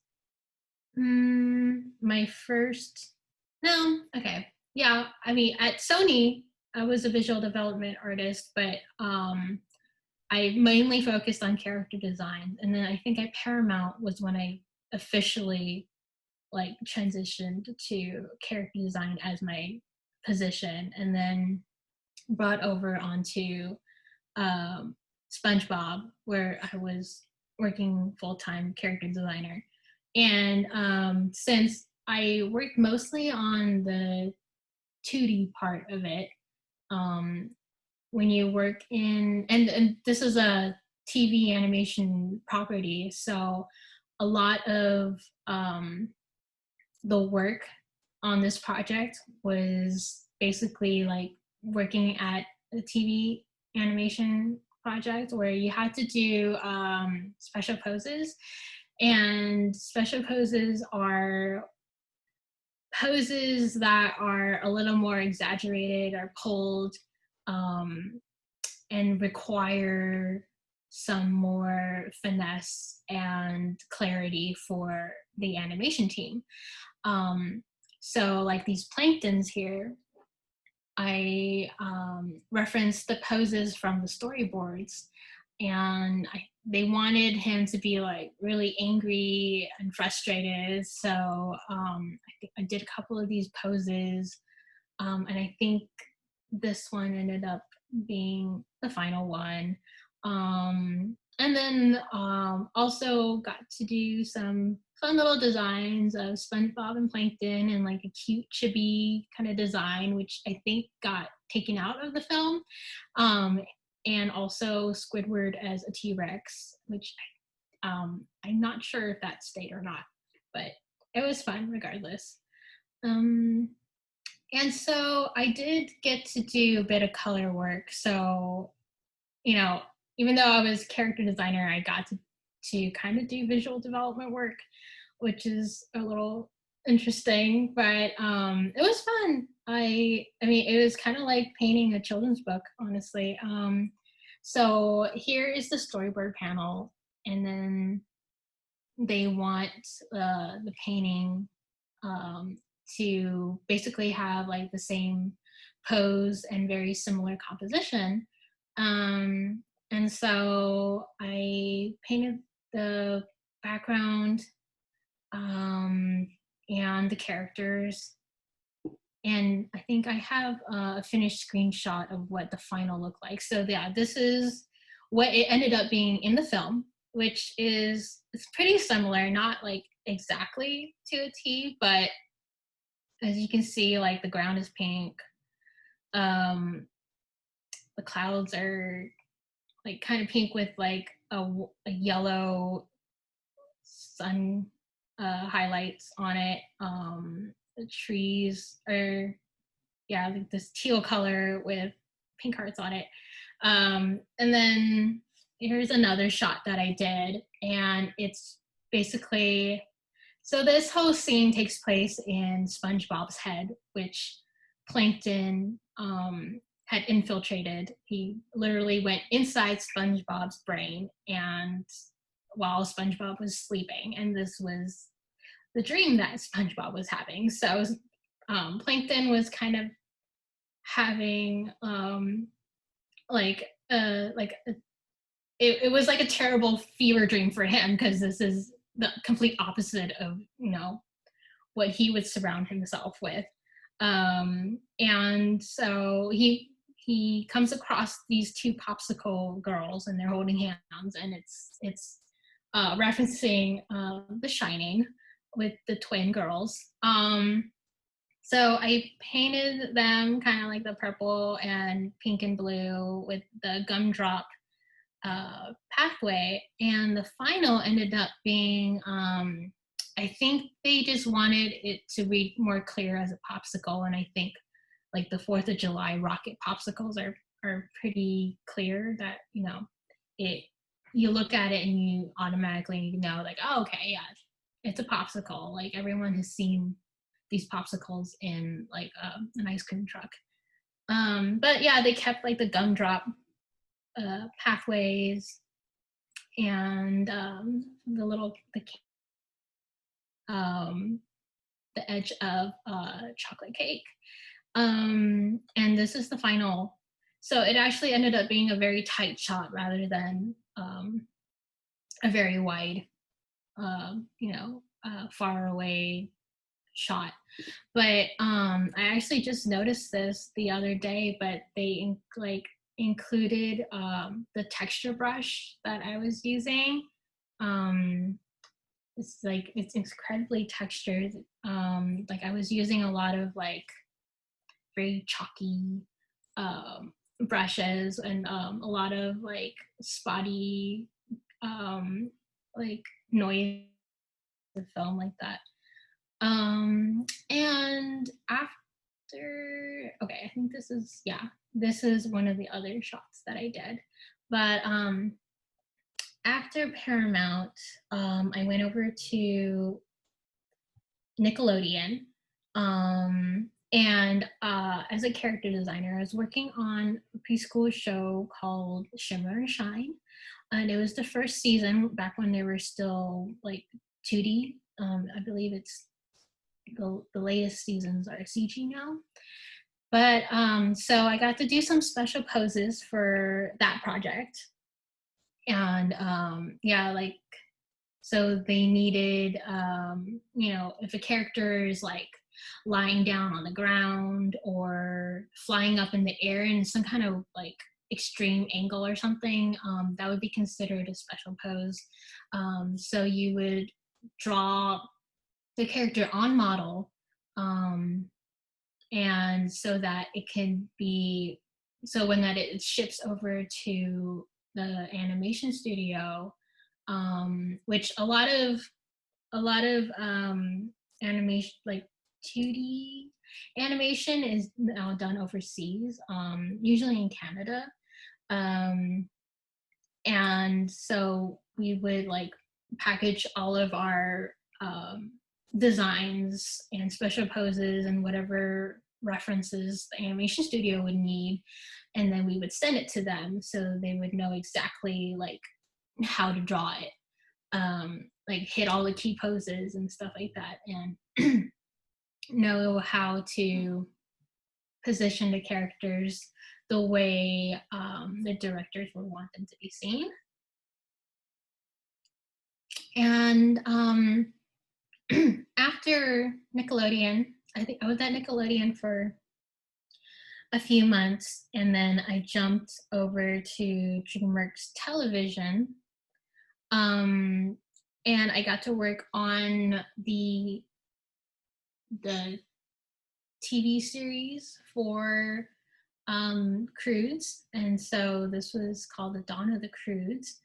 my first, no, okay. Yeah, at Sony, I was a visual development artist, but I mainly focused on character design. And then I think at Paramount was when I officially transitioned to character design as my position, and then brought over onto SpongeBob, where I was working full-time character designer. And since I worked mostly on the 2D part of it, when you work in, and this is a TV animation property, so a lot of the work on this project was basically working at a TV animation project where you had to do special poses, and special poses are poses that are a little more exaggerated or pulled, and require some more finesse and clarity for the animation team. So these planktons here, I referenced the poses from the storyboards, and they wanted him to be really angry and frustrated. So I did a couple of these poses, and I think this one ended up being the final one. And then also got to do some fun little designs of SpongeBob and Plankton and like a cute chibi kind of design, which I think got taken out of the film. And also Squidward as a T-Rex, which I'm not sure if that stayed or not, but it was fun regardless. And so I did get to do a bit of color work. So, you know, even though I was character designer, I got to kind of do visual development work, which is a little interesting, but it was fun. I mean, it was kind of like painting a children's book, honestly. So here is the storyboard panel, and then they want the painting to basically have like the same pose and very similar composition. And so I painted the background and the characters. And I think I have a finished screenshot of what the final looked like. So yeah, this is what it ended up being in the film, which is it's pretty similar, not like exactly to a T, but as you can see, like the ground is pink. The clouds are like kind of pink with like a yellow sun highlights on it. The trees are, yeah, like this teal color with pink hearts on it. And then here's another shot that I did, and it's basically, so this whole scene takes place in SpongeBob's head, which Plankton had infiltrated. He literally went inside SpongeBob's brain, and while SpongeBob was sleeping, and this was the dream that SpongeBob was having. So Plankton was kind of having it was like a terrible fever dream for him, because this is the complete opposite of, you know, what he would surround himself with. And so he comes across these two popsicle girls, and they're holding hands, and it's referencing The Shining with the twin girls. So I painted them kind of like the purple and pink and blue with the gumdrop pathway, and the final ended up being I think they just wanted it to read more clear as a popsicle, and I think like the 4th of July rocket popsicles are pretty clear, that, you know, you look at it and you automatically know like, oh, okay, yeah, it's a popsicle. Like everyone has seen these popsicles in like an ice cream truck. But yeah, they kept like the gumdrop pathways and the edge of chocolate cake. And this is the final. So it actually ended up being a very tight shot rather than a very wide, far away shot. But I actually just noticed this the other day, but they included the texture brush that I was using. It's incredibly textured. Like I was using a lot of like very chalky brushes, and a lot of like spotty like noise of film like that. And after, okay, I think this is one of the other shots that I did. But after Paramount, I went over to Nickelodeon. And as a character designer, I was working on a preschool show called Shimmer and Shine. And it was the first season back when they were still like 2D. I believe it's the latest seasons are CG now. But so I got to do some special poses for that project. And so they needed, if a character is like lying down on the ground or flying up in the air in some kind of like extreme angle or something, that would be considered a special pose. So you would draw the character on model, and so that it can be, so when that it ships over to the animation studio, which a lot of animation, like 2D animation, is now done overseas, usually in Canada. And so we would like package all of our designs and special poses and whatever references the animation studio would need, and then we would send it to them so they would know exactly like how to draw it, like hit all the key poses and stuff like that, and know how to position the characters the way the directors would want them to be seen. And after Nickelodeon, I think I was at Nickelodeon for a few months, and then I jumped over to Dreamworks Television, and I got to work on the TV series for Crudes, and so this was called The Dawn of the Crudes.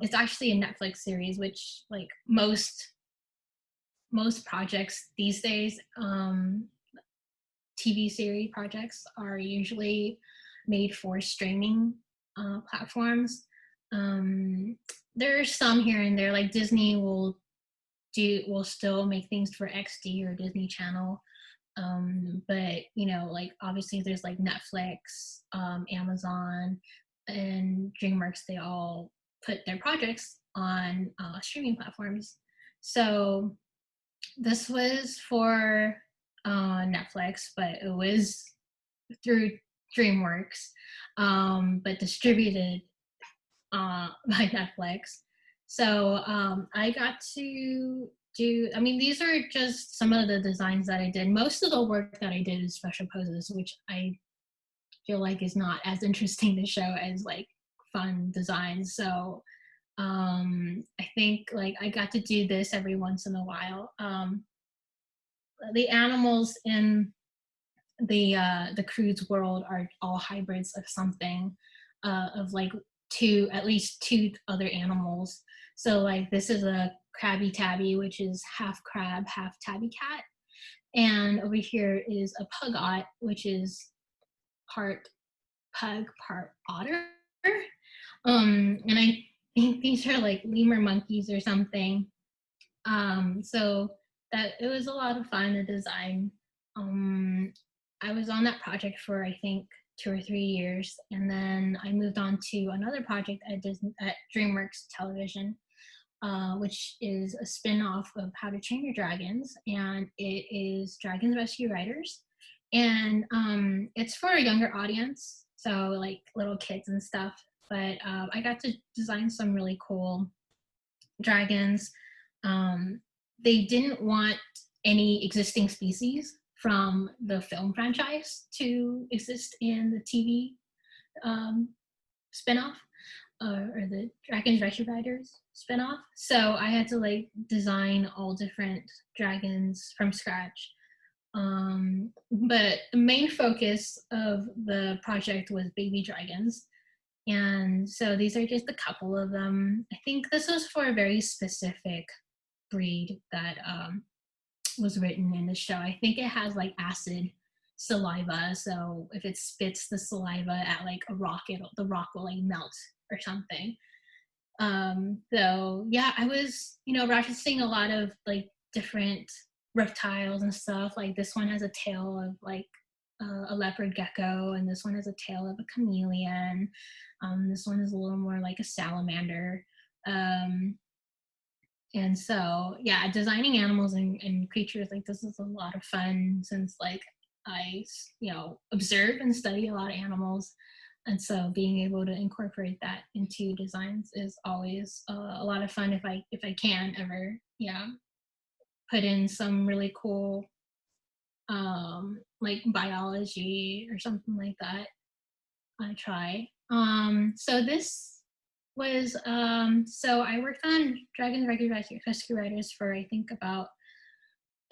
It's actually a Netflix series, which like most projects these days, TV series projects are usually made for streaming platforms. There are some here and there, like Disney will still make things for XD or Disney Channel. But you know, like obviously there's like Netflix, Amazon, and DreamWorks. They all put their projects on streaming platforms. So this was for Netflix, but it was through DreamWorks, but distributed by Netflix. So I got to do, I mean, these are just some of the designs that I did. Most of the work that I did is special poses, which I feel like is not as interesting to show as like fun designs. So I think like I got to do this every once in a while. The animals in the Crudes world are all hybrids of something, of like at least two other animals. So like this is a Krabby Tabby, which is half crab, half tabby cat. And over here is a Pugot, which is part pug, part otter. And I think these are like lemur monkeys or something. So that it was a lot of fun to design. I was on that project for I think 2 or 3 years, and then I moved on to another project at Dreamworks Television, which is a spin-off of How to Train Your Dragons, and it is Dragons Rescue Riders, and it's for a younger audience, so like little kids and stuff. But I got to design some really cool dragons. They didn't want any existing species from the film franchise to exist in the TV spinoff, or the Dragons Rescue Riders spinoff. So I had to like design all different dragons from scratch. But the main focus of the project was baby dragons. And so these are just a couple of them. I think this was for a very specific breed that was written in the show. I think it has like acid saliva, so if it spits the saliva at like a rock, the rock will like melt or something. So yeah, I was, you know, referencing a lot of like different reptiles and stuff. Like this one has a tail of like a leopard gecko, and this one has a tail of a chameleon. This one is a little more like a salamander. And so yeah, designing animals and creatures like this is a lot of fun, since like I, you know, observe and study a lot of animals, and so being able to incorporate that into designs is always a lot of fun if I can ever, yeah, put in some really cool like biology or something like that. I try. So this was, so I worked on Dragons Rescue Riders for I think about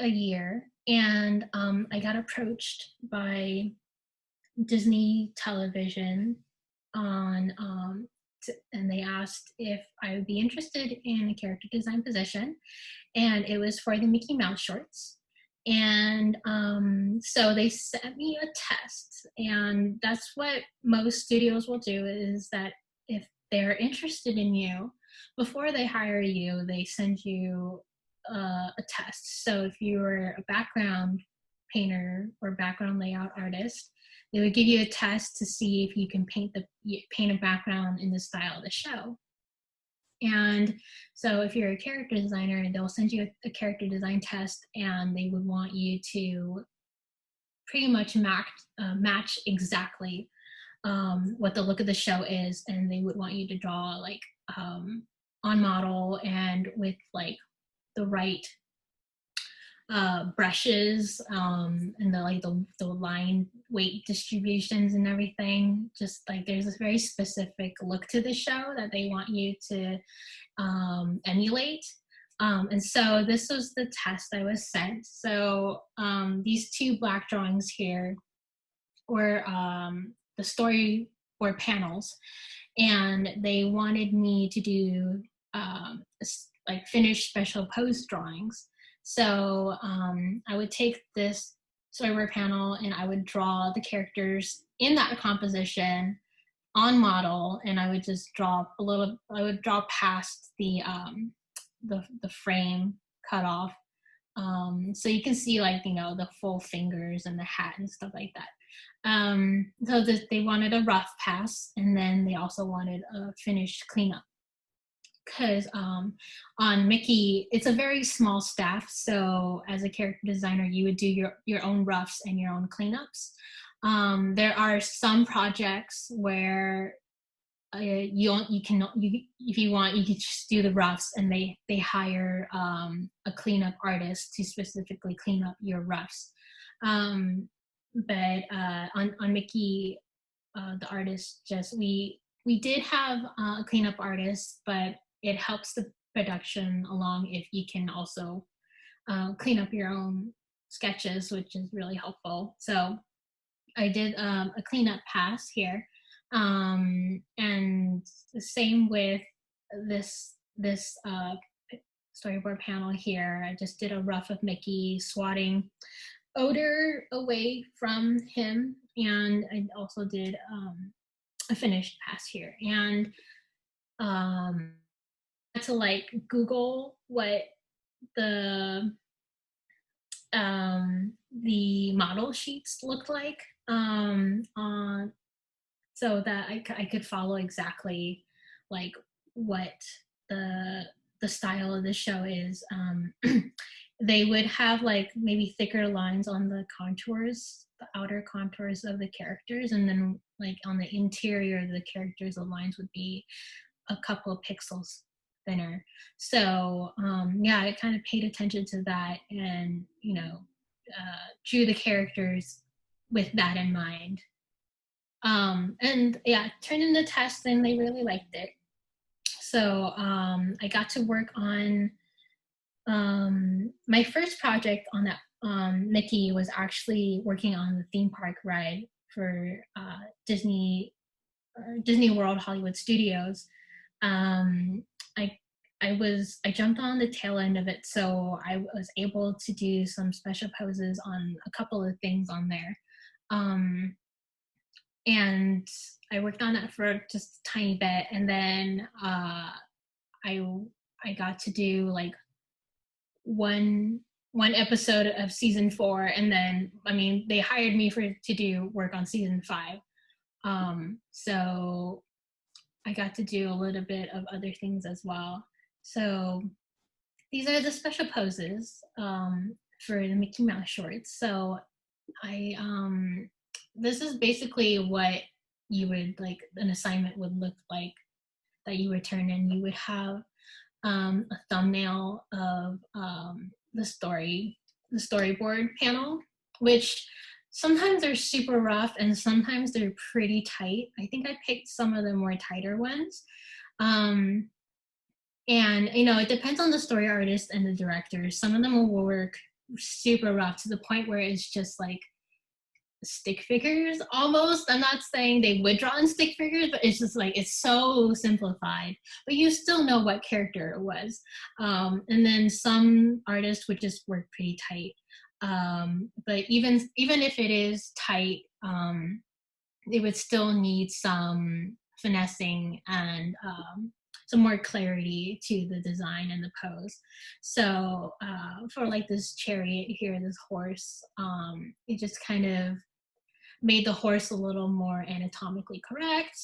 a year, and I got approached by Disney Television on, and they asked if I would be interested in a character design position, and it was for the Mickey Mouse shorts. And so they sent me a test, and that's what most studios will do, is that if they're interested in you, before they hire you, they send you a test. So if you were a background painter or background layout artist, they would give you a test to see if you can paint a background in the style of the show. And so if you're a character designer, they'll send you a character design test, and they would want you to pretty much match exactly what the look of the show is, and they would want you to draw like on model and with like the right brushes and the line weight distributions and everything. Just like there's a very specific look to the show that they want you to emulate. And so this was the test I was sent. So these two black drawings here were the storyboard panels, and they wanted me to do like finished special pose drawings. So I would take this storyboard panel and I would draw the characters in that composition on model, and I would just draw I would draw past the frame cut off. So you can see like, the full fingers and the hat and stuff like that. So they wanted a rough pass, and then they also wanted a finished cleanup. Because on Mickey, it's a very small staff, so as a character designer, you would do your own roughs and your own cleanups. There are some projects where if you want, you can just do the roughs, and they hire a cleanup artist to specifically clean up your roughs. But on Mickey, the artist we did have a cleanup artist, but it helps the production along if you can also clean up your own sketches, which is really helpful. So I did a cleanup pass here, and the same with this storyboard panel here. I just did a rough of Mickey swatting odor away from him, and I also did a finished pass here. And to like Google what the model sheets looked like, so that I could follow exactly like what the style of the show is. They would have like maybe thicker lines on the contours, the outer contours of the characters, and then like on the interior of the characters, the lines would be a couple of pixels thinner. So yeah, I kind of paid attention to that, and drew the characters with that in mind. And yeah, turned in the test, and they really liked it. So I got to work on my first project on that Mickey was actually working on the theme park ride for Disney World Hollywood Studios. I jumped on the tail end of it, so I was able to do some special poses on a couple of things on there. And I worked on that for just a tiny bit, and then I got to do like one episode of season 4, and then they hired me to do work on season 5. So I got to do a little bit of other things as well. So these are the special poses for the Mickey Mouse shorts. So this is basically what you would like an assignment would look like that you would turn in. You would have a thumbnail of the storyboard panel, which sometimes they're super rough and sometimes they're pretty tight. I think I picked some of the more tighter ones. And, you know, it depends on the story artist and the director. Some of them will work super rough to the point where it's just like stick figures almost. I'm not saying they would draw in stick figures, but it's just like, it's so simplified, but you still know what character it was. And then some artists would just work pretty tight. But even if it is tight, they would still need some finessing and some more clarity to the design and the pose. So for like this chariot here, this horse, it just kind of made the horse a little more anatomically correct,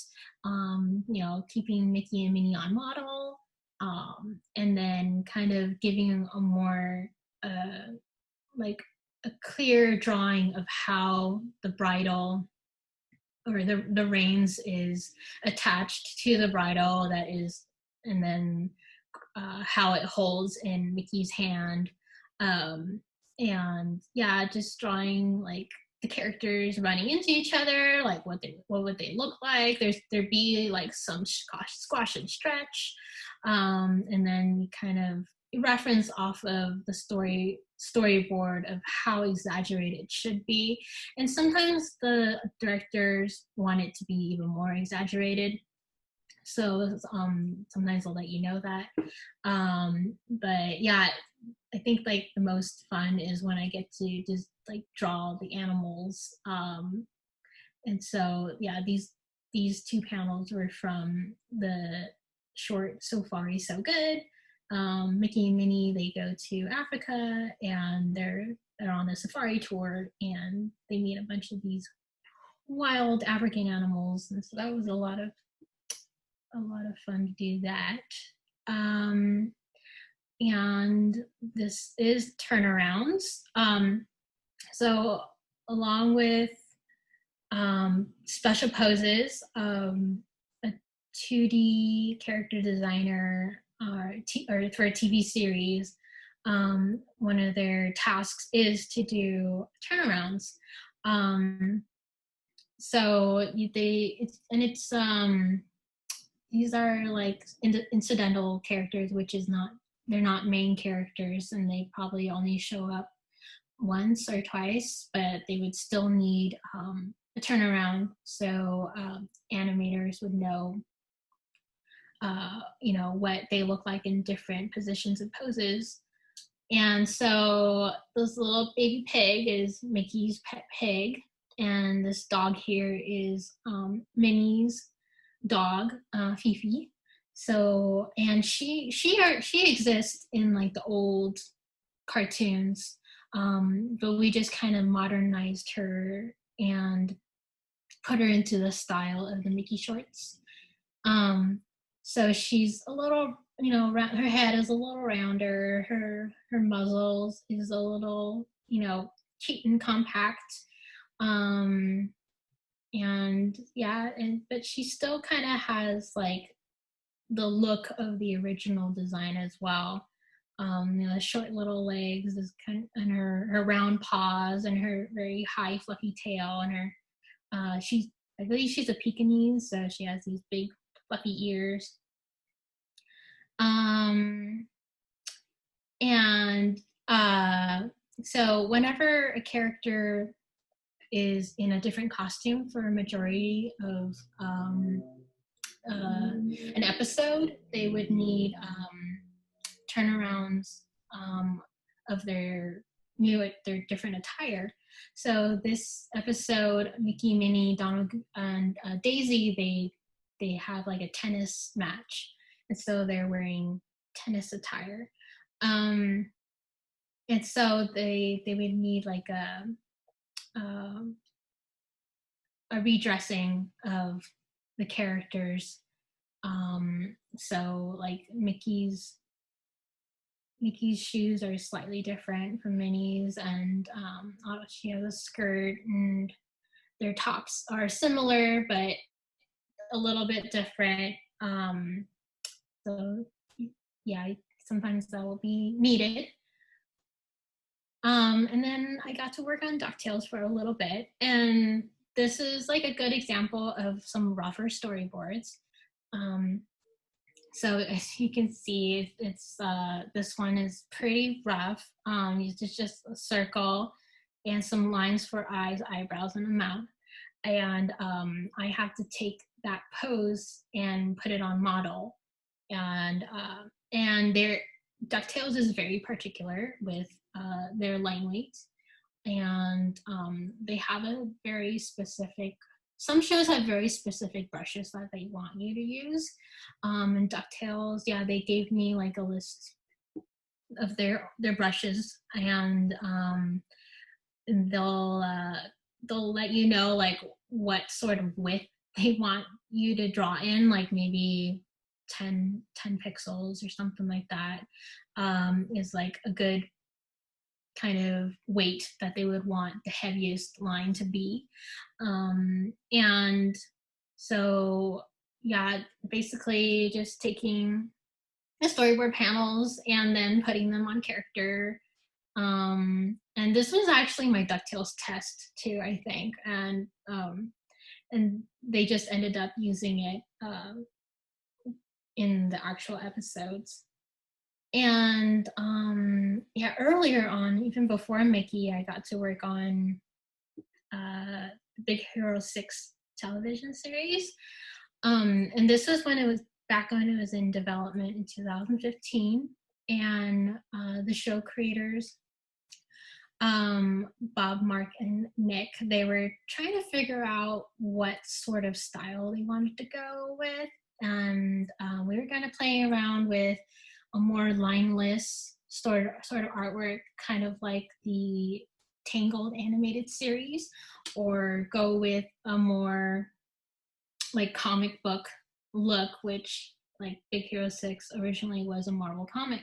you know, keeping Mickey and Minnie on model, and then kind of giving a more like a clear drawing of how the bridle or the reins is attached to the bridle, that is, and then how it holds in Mickey's hand. And yeah, just drawing like the characters running into each other, like what would they look like. There'd be like some squash and stretch, and then kind of reference off of the storyboard of how exaggerated it should be. And sometimes the directors want it to be even more exaggerated, so sometimes I'll let you know that. But yeah, I think like the most fun is when I get to just like draw the animals. And so yeah, these two panels were from the short So Far He's So Good. Mickey and Minnie, they go to Africa and they're on a safari tour and they meet a bunch of these wild African animals, and so that was a lot of fun to do that. And this is turnarounds. So along with special poses, a 2D character designer or for a TV series, one of their tasks is to do turnarounds. So these are like incidental characters, which is they're not main characters, and they probably only show up once or twice, but they would still need a turnaround, so animators would know you know, what they look like in different positions and poses. And so this little baby pig is Mickey's pet pig, and this dog here is Minnie's dog, Fifi. So, and she exists in like the old cartoons, but we just kind of modernized her and put her into the style of the Mickey shorts. So she's a little, you know, her head is a little rounder, her muzzle is a little, you know, cute and compact. And yeah, but she still kind of has like the look of the original design as well. You know, short little legs is kind of, and her round paws and her very high fluffy tail, and her I believe she's a Pekingese, so she has these big fluffy ears. And so whenever a character is in a different costume for a majority of an episode, they would need turnarounds of their different attire. So this episode, Mickey, Minnie, Donald, and Daisy, they have like a tennis match, and so they're wearing tennis attire. And so they would need like a redressing of the characters. So like Mickey's shoes are slightly different from Minnie's, and she has a skirt, and their tops are similar but a little bit different. So yeah, sometimes that will be needed. And then I got to work on DuckTales for a little bit. And this is like a good example of some rougher storyboards. So as you can see, it's this one is pretty rough. It's just a circle and some lines for eyes, eyebrows, and a mouth. And I have to take that pose and put it on model. And their DuckTales is very particular with their line weight, and they have a very specific. Some shows have very specific brushes that they want you to use. And DuckTales, yeah, they gave me like a list of their brushes, and they'll let you know like what sort of width they want you to draw in, like maybe 10 pixels or something like that is like a good kind of weight that they would want the heaviest line to be. And so, yeah, basically just taking the storyboard panels and then putting them on character. And this was actually my DuckTales test too, I think. And they just ended up using it in the actual episodes. And yeah, earlier on, even before Mickey, I got to work on Big Hero 6 television series. And this was when it was back when it was in development in 2015. And the show creators, Bob, Mark, and Nick, they were trying to figure out what sort of style they wanted to go with. And we were kind of playing around with a more lineless sort of artwork, kind of like the Tangled animated series, or go with a more like comic book look, which like Big Hero 6 originally was a Marvel comic.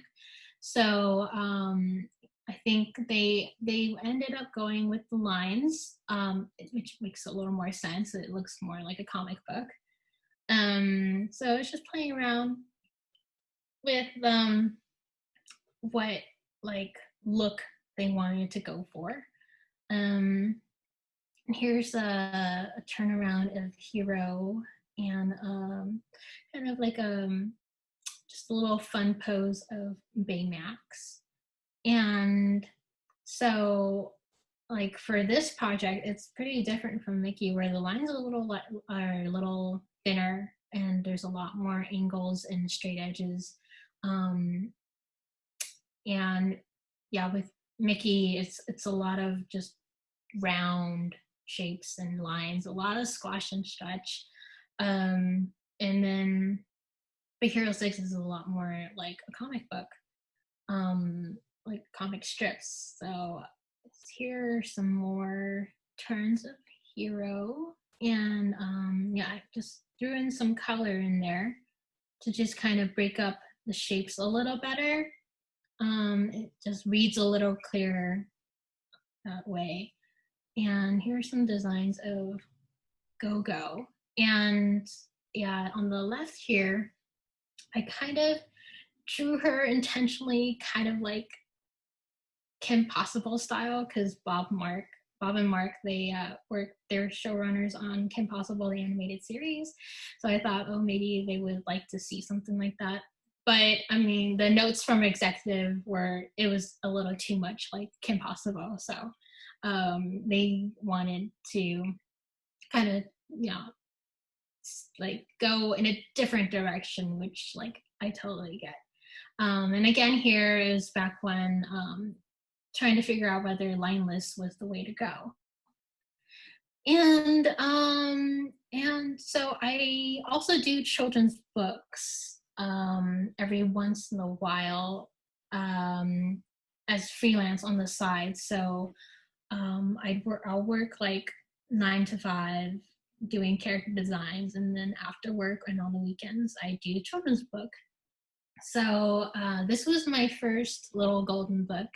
So I think they ended up going with the lines, which makes a little more sense. It looks more like a comic book. So it's just playing around with what like look they wanted to go for. And here's a turnaround of Hero, and kind of like just a little fun pose of Baymax. And so like for this project, it's pretty different from Mickey, where the lines are a little thinner and there's a lot more angles and straight edges. And yeah, with Mickey, it's a lot of just round shapes and lines, a lot of squash and stretch. And then Big Hero 6 is a lot more like a comic book, like comic strips. So here are some more turns of Hero. And yeah, I just threw in some color in there to just kind of break up the shapes a little better. It just reads a little clearer that way. And here are some designs of Go-Go. And yeah, on the left here, I kind of drew her intentionally kind of like Kim Possible style, because Bob and Mark, they're showrunners on Kim Possible, the animated series. So I thought, oh, maybe they would like to see something like that. But I mean, the notes from executive it was a little too much like Kim Possible. So they wanted to kind of, like go in a different direction, which like I totally get. And again, here is back when trying to figure out whether lineless was the way to go. And so I also do children's books every once in a while as freelance on the side. So I'll work like 9 to 5 doing character designs, and then after work and on the weekends I do children's book. So this was my first little golden book,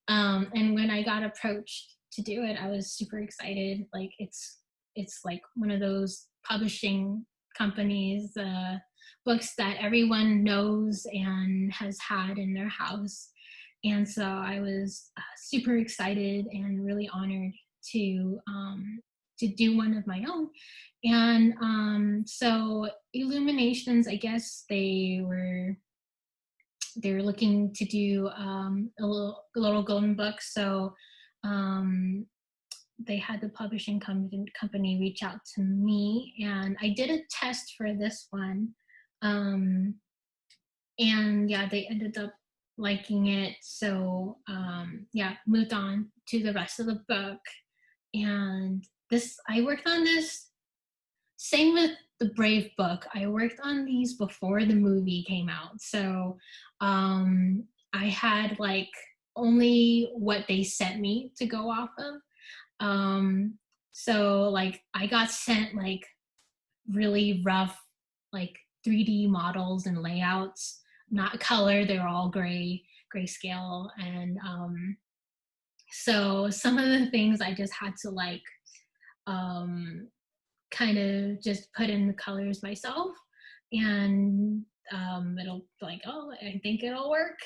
and when I got approached to do it, I was super excited. Like it's like one of those publishing companies books that everyone knows and has had in their house. And so I was super excited and really honored to do one of my own. And so Illuminations, I guess they're looking to do a little golden book. So they had the publishing company reach out to me, and I did a test for this one. And yeah, they ended up liking it. So yeah, moved on to the rest of the book. And I worked on this, same with the Brave book. I worked on these before the movie came out. So I had like only what they sent me to go off of. So like I got sent like really rough like 3D models and layouts, not color, they're all grayscale. And so some of the things I just had to like kind of just put in the colors myself, and it'll like, oh, I think it'll work.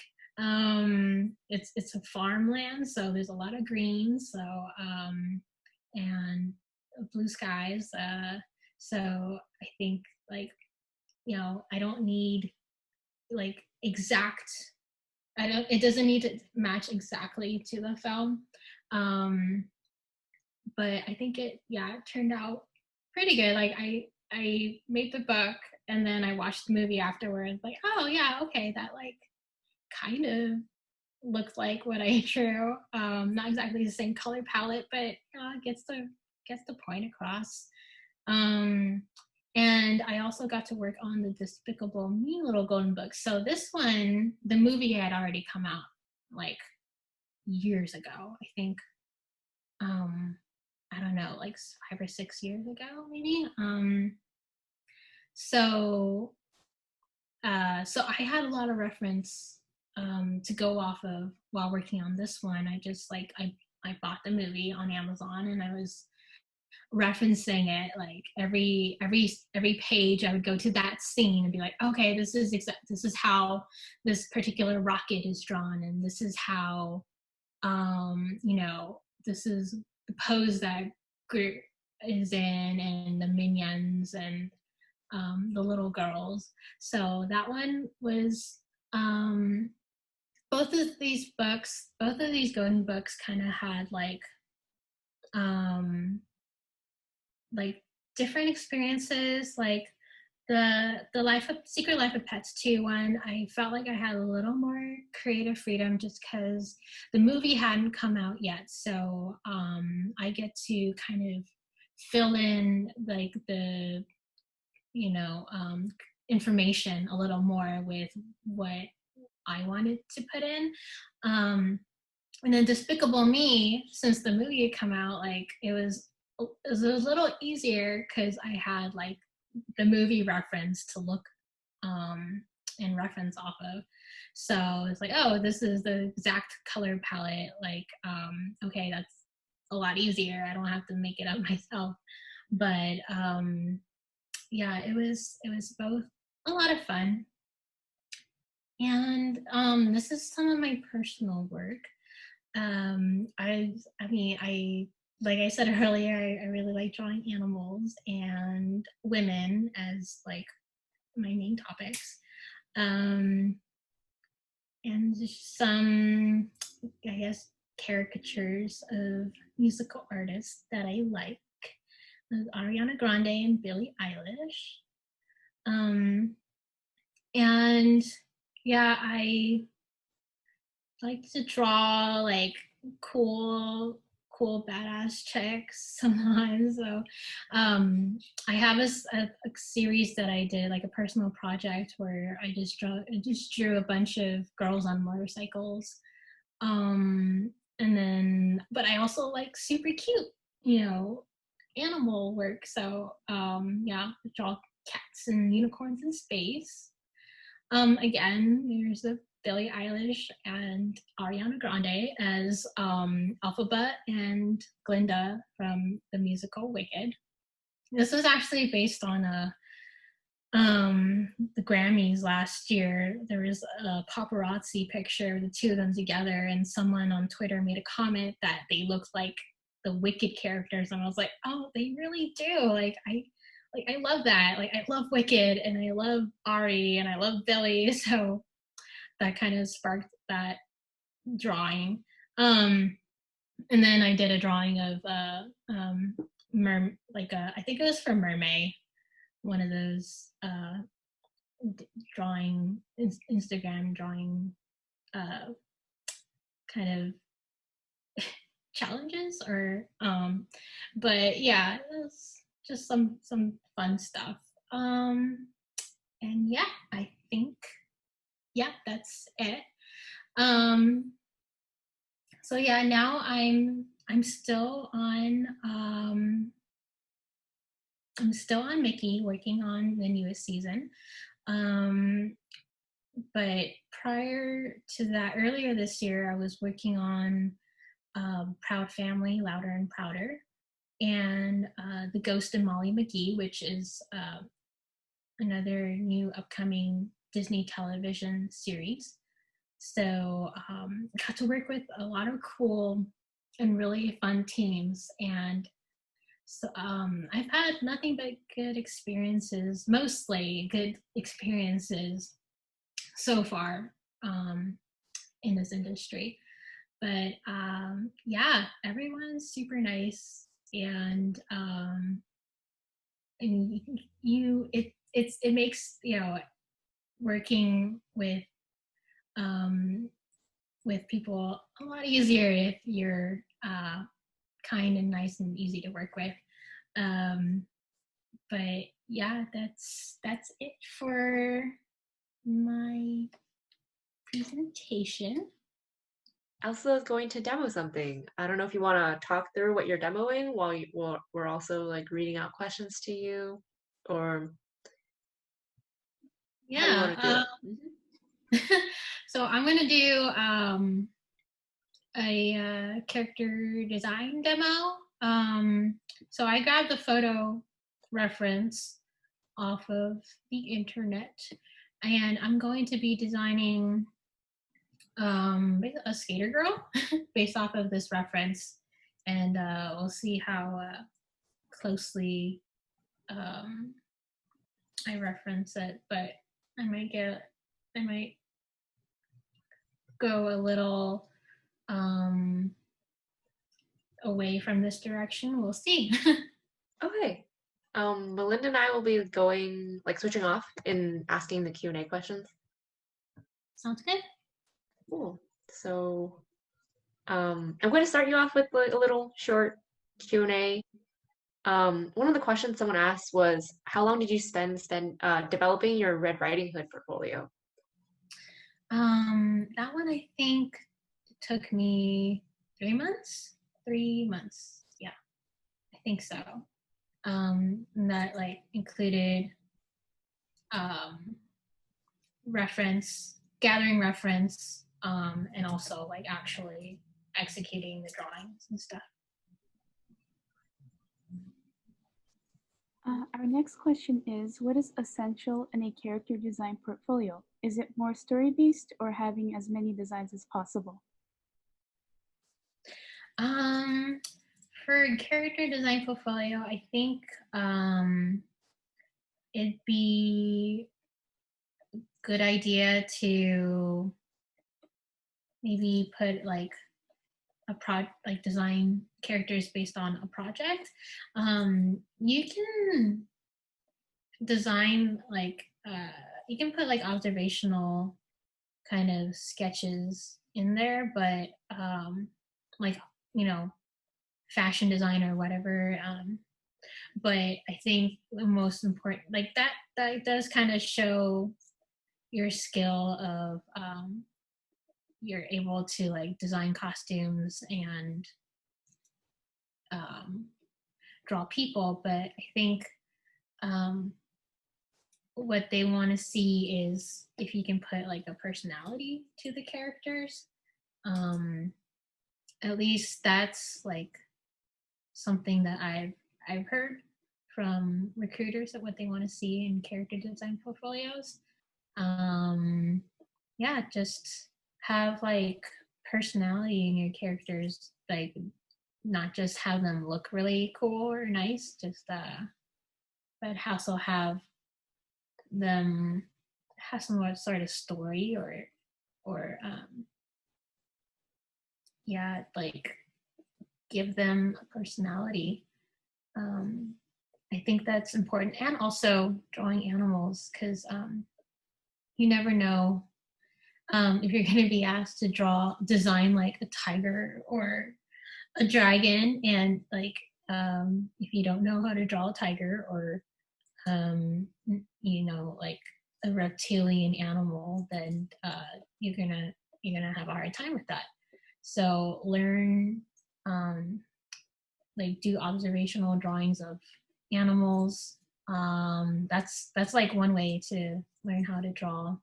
It's a farmland, so there's a lot of green, so and blue skies. So I think like, you know, I don't need like exact. It doesn't need to match exactly to the film. But I think it turned out pretty good. Like I made the book and then I watched the movie afterwards. Like, oh yeah, okay, that like kind of looks like what I drew. Not exactly the same color palette, but gets the point across. And I also got to work on the Despicable Me Little Golden Book. So this one, the movie had already come out like years ago. I think I don't know, like 5 or 6 years ago, maybe. So I had a lot of reference to go off of while working on this one. I just like I bought the movie on Amazon and I was referencing it like every page. I would go to that scene and be like, okay, this is how this particular rocket is drawn, and this is how you know, this is the pose that Groot is in, and the minions and the little girls. So that one was both of these golden books kind of had like different experiences. Like the Secret Life of Pets 2 one, I felt like I had a little more creative freedom just because the movie hadn't come out yet. So I get to kind of fill in like the, you know, information a little more with what I wanted to put in. And then Despicable Me, since the movie had come out, like it was a little easier because I had like the movie reference to look and reference off of. So it's like, oh, this is the exact color palette. Like, okay, that's a lot easier. I don't have to make it up myself. But yeah, it was both a lot of fun. And this is some of my personal work. I mean, like I said earlier, I really like drawing animals and women as like my main topics. And just some, I guess, caricatures of musical artists that I like. Ariana Grande and Billie Eilish. And yeah, I like to draw like cool badass chicks sometimes. So I have a series that I did, like a personal project where I just drew a bunch of girls on motorcycles. And then, but I also like super cute, you know, animal work. So yeah, draw cats and unicorns in space. Again, there's the Billie Eilish and Ariana Grande as Alphabet and Glinda from the musical Wicked. This was actually based on a the Grammys last year, there was a paparazzi picture of the two of them together, and someone on Twitter made a comment that they looked like the Wicked characters, and I was like, oh, they really do. I love that. Like, I love Wicked, and I love Ari, and I love Billy, so that kind of sparked that drawing. And then I did a drawing of I think it was for Mermaid, one of those Instagram drawing kind of challenges, or but yeah, it was just some fun stuff. And yeah, I think that's it. So yeah, now I'm still on Mickey, working on the newest season. But prior to that, earlier this year, I was working on Proud Family, Louder and Prouder, and The Ghost of Molly McGee, which is another new upcoming Disney television series. So got to work with a lot of cool and really fun teams, and so I've had nothing but good experiences, mostly good experiences so far in this industry. But yeah, everyone's super nice, and it makes, you know, working with people a lot easier if you're kind and nice and easy to work with. But yeah, that's it for my presentation. Elsa is going to demo something. I don't know if you want to talk through what you're demoing while we're also like reading out questions to you, or how do you want to do it? So I'm going to do a character design demo. So I grabbed the photo reference off of the internet, and I'm going to be designing a skater girl based off of this reference, and we'll see how closely I reference it, but I might go a little away from this direction. We'll see. Okay. Melinda and I will be going, like, switching off and asking the Q&A questions. Sounds good. Cool. So I'm going to start you off with a little short Q&A. One of the questions someone asked was, how long did you spend developing your Red Riding Hood portfolio? That one, I think it took me 3 months. 3 months. Yeah, I think so. That like included gathering reference, and also like actually executing the drawings and stuff. Our next question is, what is essential in a character design portfolio? Is it more story-based or having as many designs as possible? For character design portfolio, I think it'd be a good idea to maybe put like design characters based on a project. You can design you can put like observational kind of sketches in there, but like, you know, fashion design or whatever. But I think the most important, like that does kind of show your skill of you're able to like design costumes and draw people. But I think what they want to see is if you can put like a personality to the characters. At least that's like something that I've heard from recruiters of what they want to see in character design portfolios. Yeah, just have like personality in your characters, like not just have them look really cool or nice, just but also have them have some sort of story or yeah, like give them a personality. I think that's important, and also drawing animals, because you never know if you're going to be asked to design like a tiger or a dragon, and like if you don't know how to draw a tiger or you know, like a reptilian animal, then you're gonna have a hard time with that. So learn, like do observational drawings of animals. That's like one way to learn how to draw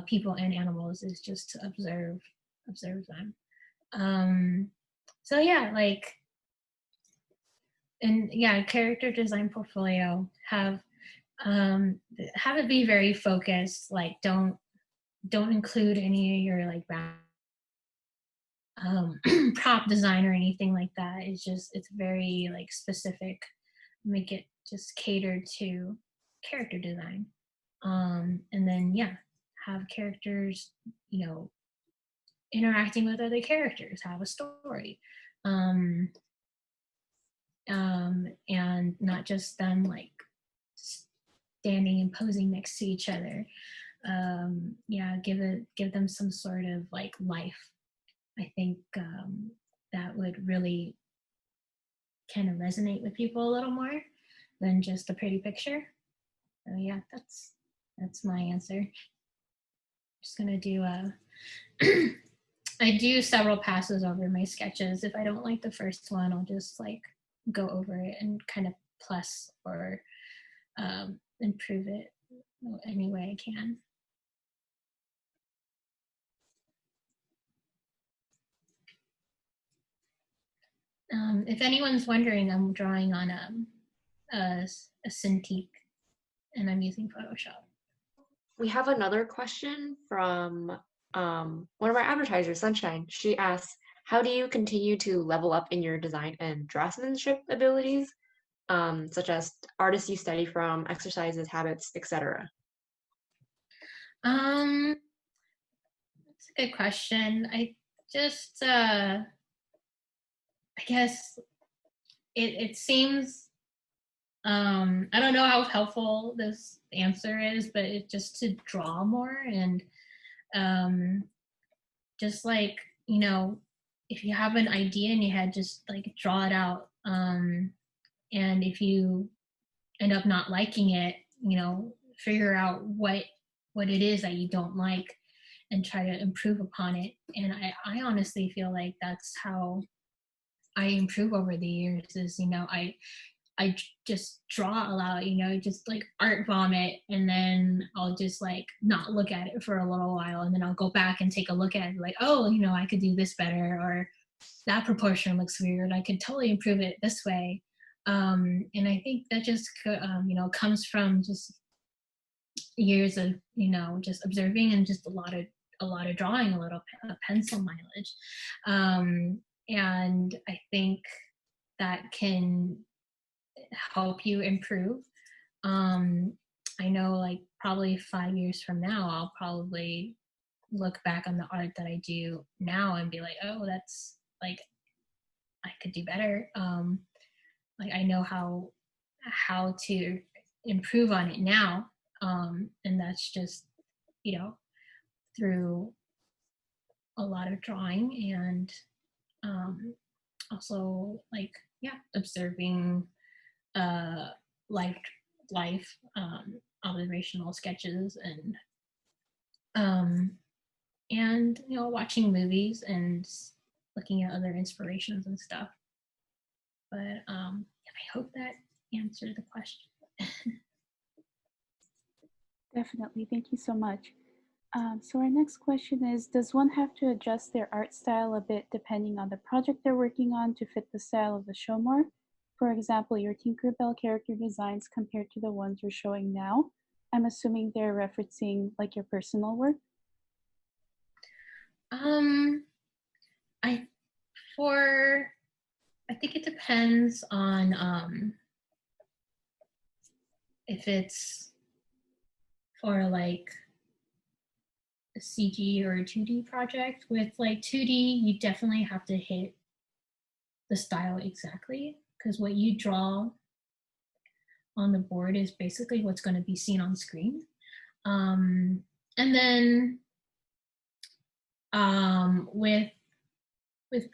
people and animals, is just to observe them. So yeah, like, and yeah, character design portfolio, have it be very focused. Like don't include any of your like prop design or anything like that. It's very like specific. Make it just cater to character design. And then yeah, have characters, you know, interacting with other characters, have a story. And not just them like standing and posing next to each other. Yeah, give them some sort of like life. I think that would really kind of resonate with people a little more than just a pretty picture. So yeah, that's my answer. Just gonna do I do several passes over my sketches. If I don't like the first one, I'll just like go over it and kind of plus or improve it any way I can. If anyone's wondering, I'm drawing on a Cintiq, and I'm using Photoshop. We have another question from one of our advertisers, Sunshine. She asks, how do you continue to level up in your design and draftsmanship abilities, such as artists you study from, exercises, habits, etc.? That's a good question. I just, I guess it seems, I don't know how helpful this answer is, but it's just to draw more and just like, you know, if you have an idea in your head, just like draw it out. And if you end up not liking it, you know, figure out what it is that you don't like and try to improve upon it. And I honestly feel like that's how I improve over the years, is, you know, I just draw a lot, you know, just like art vomit, and then I'll just like not look at it for a little while, and then I'll go back and take a look at it, like, oh, you know, I could do this better, or that proportion looks weird, I could totally improve it this way. And I think that just you know, comes from just years of, you know, just observing and just a lot of drawing, a little pencil mileage. And I think that can help you improve. I know, like, probably 5 years from now, I'll probably look back on the art that I do now and be like, oh, that's like, I could do better. Like, I know how to improve on it now. And that's just, you know, through a lot of drawing and also like, yeah, observing life observational sketches and you know, watching movies and looking at other inspirations and stuff. But I hope that answered the question. Definitely. Thank you so much. So our next question is, does one have to adjust their art style a bit depending on the project they're working on to fit the style of the show more? For example, your Tinkerbell character designs compared to the ones you're showing now. I'm assuming they're referencing like your personal work. I think it depends on if it's for like a CG or a 2D project. With like 2D, you definitely have to hit the style exactly, because what you draw on the board is basically what's going to be seen on screen. And then with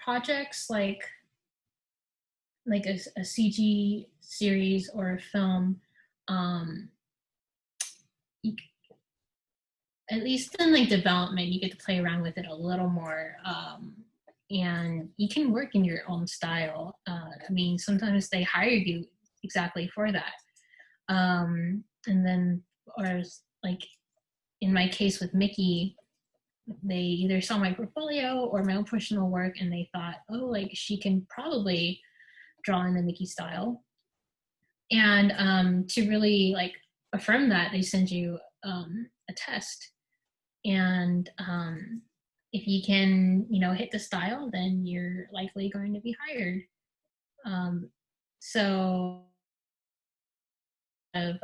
projects like a CG series or a film, at least in like development, you get to play around with it a little more, and you can work in your own style. I mean, sometimes they hire you exactly for that, and then, or like in my case with Mickey, they either saw my portfolio or my own personal work, and they thought, oh, like she can probably draw in the Mickey style. And to really like affirm that, they send you a test. And if you can, hit the style, then you're likely going to be hired. So of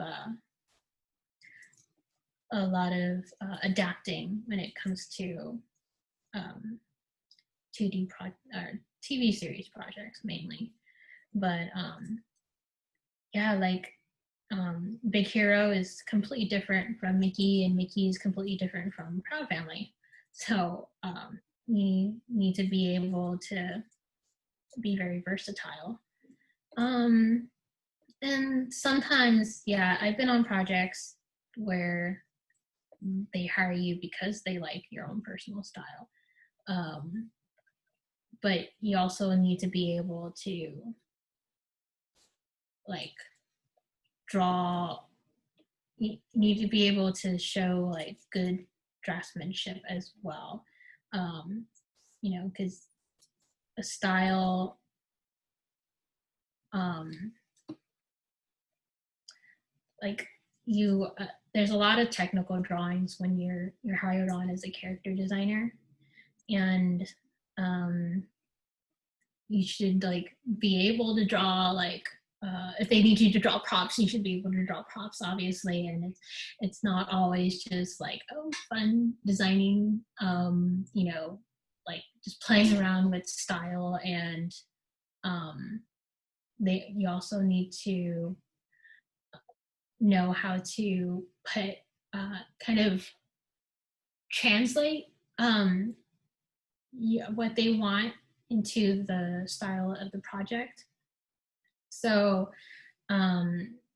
a lot of adapting when it comes to 2D or TV series projects mainly. But yeah, like Big Hero is completely different from Mickey, and Mickey is completely different from Proud Family. So we need to be able to be very versatile. And sometimes, yeah, I've been on projects where they hire you because they like your own personal style. But you also need to be able to like draw, you need to be able to show like good draftsmanship as well. Because a style, like you, there's a lot of technical drawings when you're hired on as a character designer, and you should like be able to draw like if they need you to draw props, you should be able to draw props, obviously. And it's not always just like, oh, fun designing, like just playing around with style. And you also need to know how to put kind of translate what they want into the style of the project. So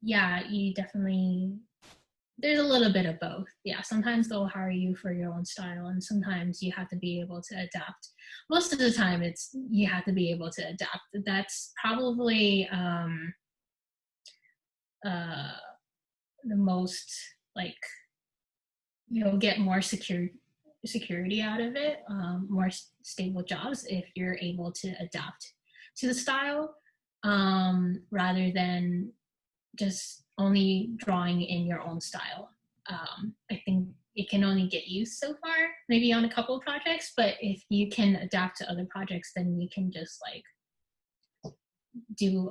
yeah, you definitely, there's a little bit of both. Yeah, sometimes they'll hire you for your own style, and sometimes you have to be able to adapt. Most of the time it's you have to be able to adapt. That's probably the most, like, you'll get more security out of it, more stable jobs if you're able to adapt to the style, rather than just only drawing in your own style. I think it can only get you so far, maybe on a couple of projects, but if you can adapt to other projects, then you can just like do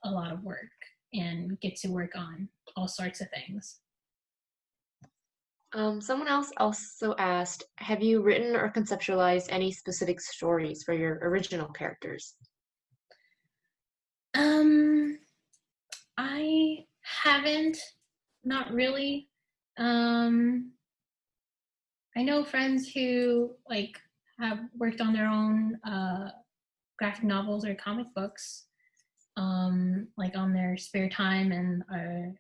a lot of work and get to work on all sorts of things. Someone else also asked, have you written or conceptualized any specific stories for your original characters? I haven't, not really. I know friends who like have worked on their own graphic novels or comic books, like on their spare time, and are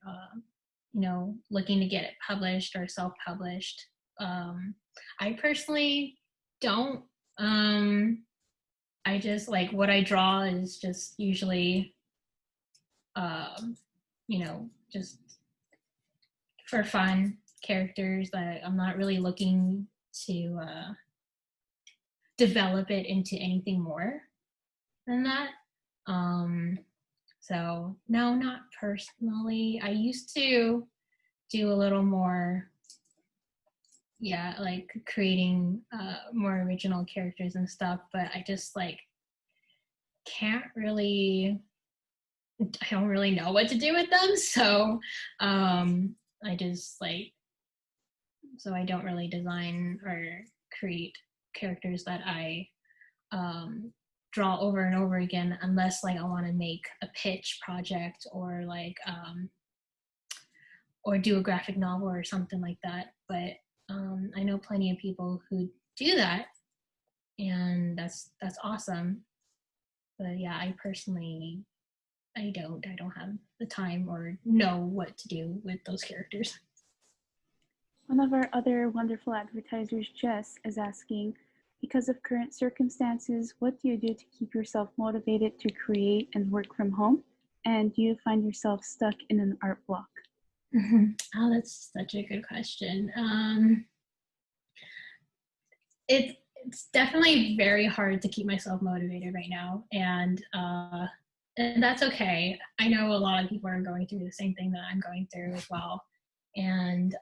looking to get it published or self-published. I personally don't. I just like what I draw is just usually just for fun characters that I'm not really looking to develop it into anything more than that. So no, not personally. I used to do a little more, yeah, like creating more original characters and stuff, but I just like can't really, I don't really know what to do with them. So I just like, so I don't really design or create characters that I draw over and over again, unless like I want to make a pitch project or like or do a graphic novel or something like that. But I know plenty of people who do that, and that's awesome. But yeah, I personally, I don't have the time or know what to do with those characters. One of our other wonderful advertisers, Jess, is asking, because of current circumstances, what do you do to keep yourself motivated to create and work from home? And do you find yourself stuck in an art block? Oh, that's such a good question. It's definitely very hard to keep myself motivated right now, and that's okay. I know a lot of people are going through the same thing that I'm going through as well, and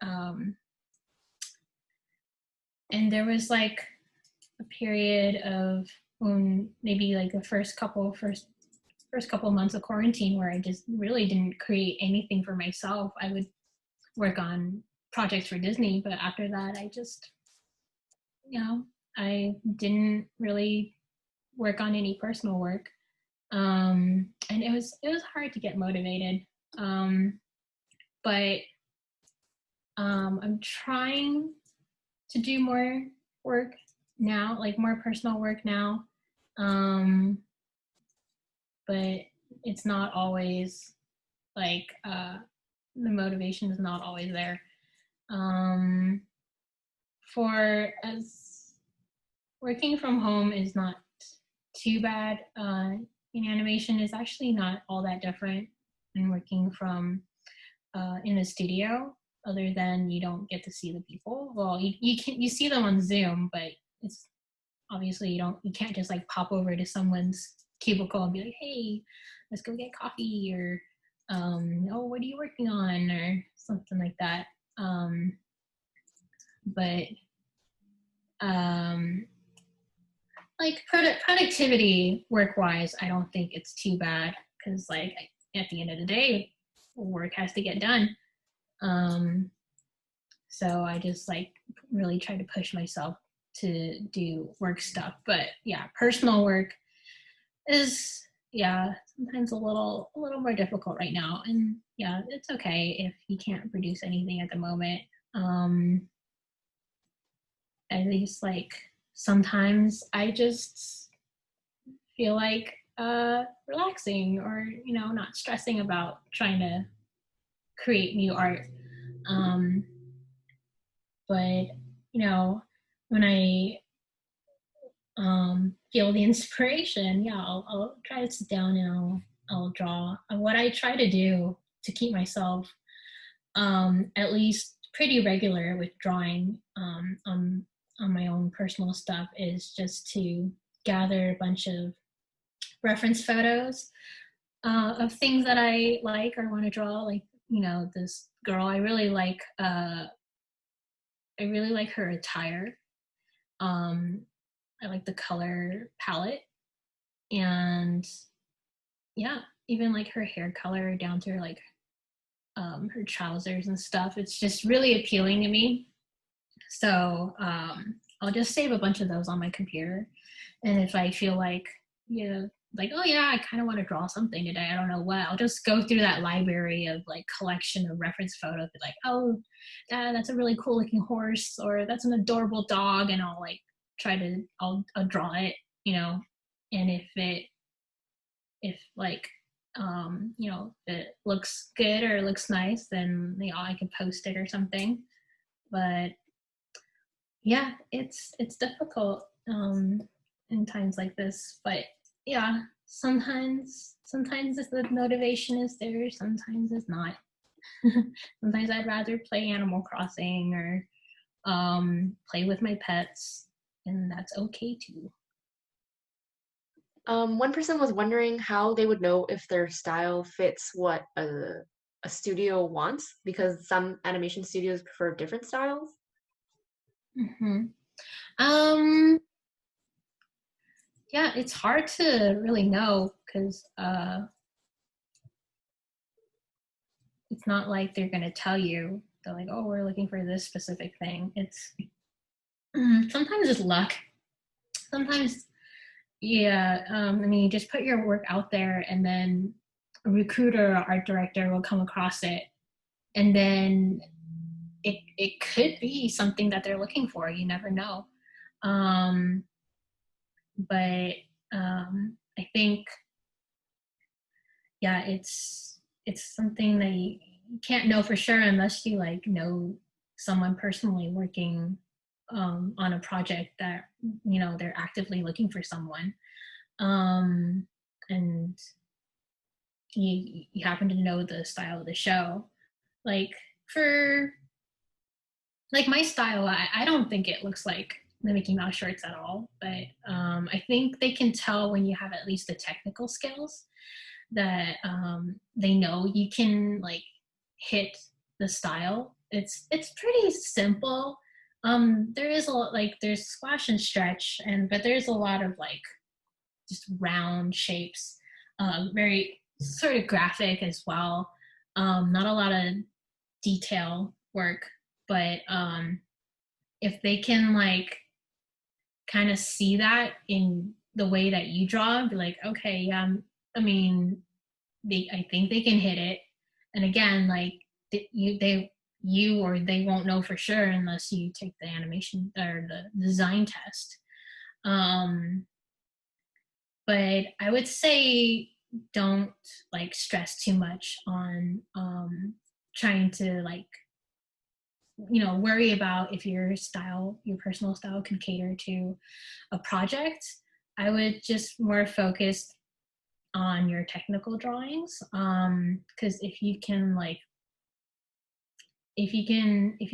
there was like a period of when maybe like the first couple months of quarantine where I just really didn't create anything for myself. I would work on projects for Disney, but after that I just, I didn't really work on any personal work, and it was hard to get motivated, but I'm trying to do more work now, like more personal work now, but it's not always like the motivation is not always there. For as working from home is not too bad. In animation is actually not all that different than working from in a studio, other than you don't get to see the people. Well, you see them on Zoom, but it's obviously you can't just like pop over to someone's cubicle and be like, hey, let's go get coffee, or oh, what are you working on, or something like that. But like productivity work-wise, I don't think it's too bad, because like at the end of the day, work has to get done. So I just like really try to push myself to do work stuff. But yeah, personal work is sometimes a little more difficult right now, and yeah, it's okay if you can't produce anything at the moment. At least like sometimes I just feel like relaxing, or not stressing about trying to create new art. But when I feel the inspiration, I'll try to sit down and I'll draw. And what I try to do to keep myself at least pretty regular with drawing on my own personal stuff is just to gather a bunch of reference photos of things that I like or want to draw. Like, this girl, I really like her attire. I like the color palette, and yeah, even like her hair color down to her, like her trousers and stuff. It's just really appealing to me. So I'll just save a bunch of those on my computer, and if I feel like like, oh yeah, I kind of want to draw something today, I don't know what, I'll just go through that library of like collection of reference photos, like, oh, that's a really cool looking horse, or that's an adorable dog, and I'll like I'll draw it, and if like if it looks good or looks nice, then I can post it or something. But yeah, it's difficult in times like this. But yeah, sometimes the motivation is there, sometimes it's not. Sometimes I'd rather play Animal Crossing or play with my pets, and that's okay too. One person was wondering how they would know if their style fits what a studio wants, because some animation studios prefer different styles. Mm-hmm. Yeah, it's hard to really know because it's not like they're going to tell you. They're like, oh, we're looking for this specific thing. It's sometimes it's luck. Sometimes, yeah. I mean, you just put your work out there, and then a recruiter or art director will come across it, and then it could be something that they're looking for. You never know. But I think, yeah, it's something that you can't know for sure unless you like know someone personally working on a project that they're actively looking for someone, and you happen to know the style of the show. Like for like my style, I don't think it looks like the Mickey Mouse shorts at all, but I think they can tell when you have at least the technical skills that they know you can like hit the style. It's pretty simple. There is a lot, like there's squash and stretch, but there's a lot of like just round shapes, very sort of graphic as well. Not a lot of detail work, but if they can like kind of see that in the way that you draw, be like, okay, yeah, I mean, I think they can hit it. And again, like you or they won't know for sure unless you take the animation or the design test. But I would say don't like stress too much on trying to like worry about if your personal style can cater to a project. I would just more focus on your technical drawings, because if you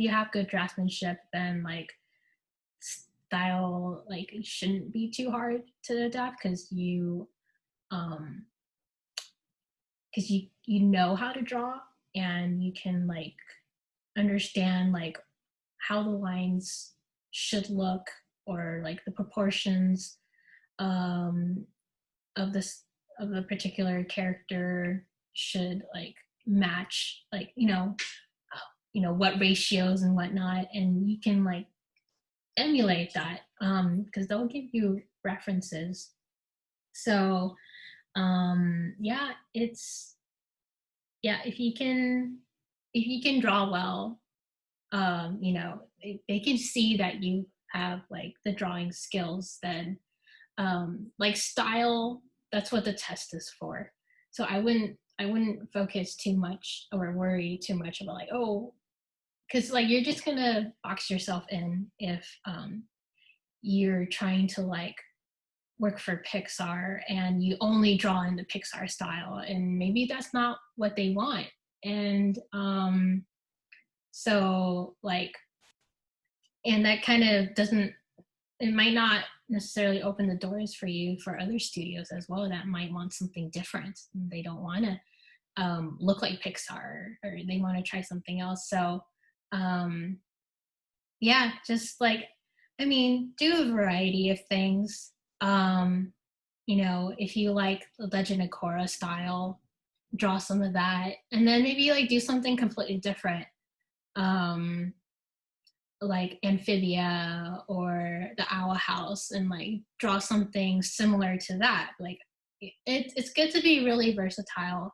have good draftsmanship, then like style like it shouldn't be too hard to adapt because you know how to draw, and you can like understand like how the lines should look, or like the proportions um of this of the particular character should like match, like what ratios and whatnot, and you can like emulate that because they'll give you references. So yeah, it's yeah, if you can draw well, they can see that you have like the drawing skills. Then like style, that's what the test is for. So I wouldn't focus too much or worry too much about like, oh, because like you're just gonna box yourself in if you're trying to like work for Pixar and you only draw in the Pixar style, and maybe that's not what they want. And so like, and that kind of doesn't, it might not necessarily open the doors for you for other studios as well that might want something different. They don't want to look like Pixar, or they want to try something else. So yeah, just like, I mean, do a variety of things. If you like the Legend of Korra style, draw some of that, and then maybe like do something completely different. Like Amphibia or the Owl House, and like draw something similar to that. Like it's good to be really versatile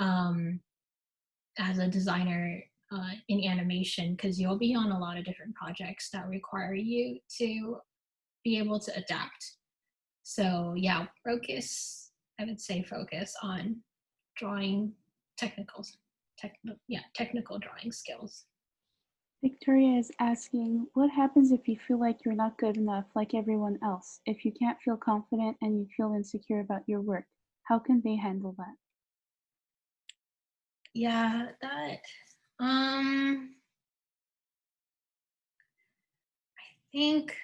as a designer in animation, because you'll be on a lot of different projects that require you to be able to adapt. So yeah, I would say focus on drawing technical drawing skills. Victoria is asking, what happens if you feel like you're not good enough like everyone else? If you can't feel confident and you feel insecure about your work, how can they handle that? Yeah, that I think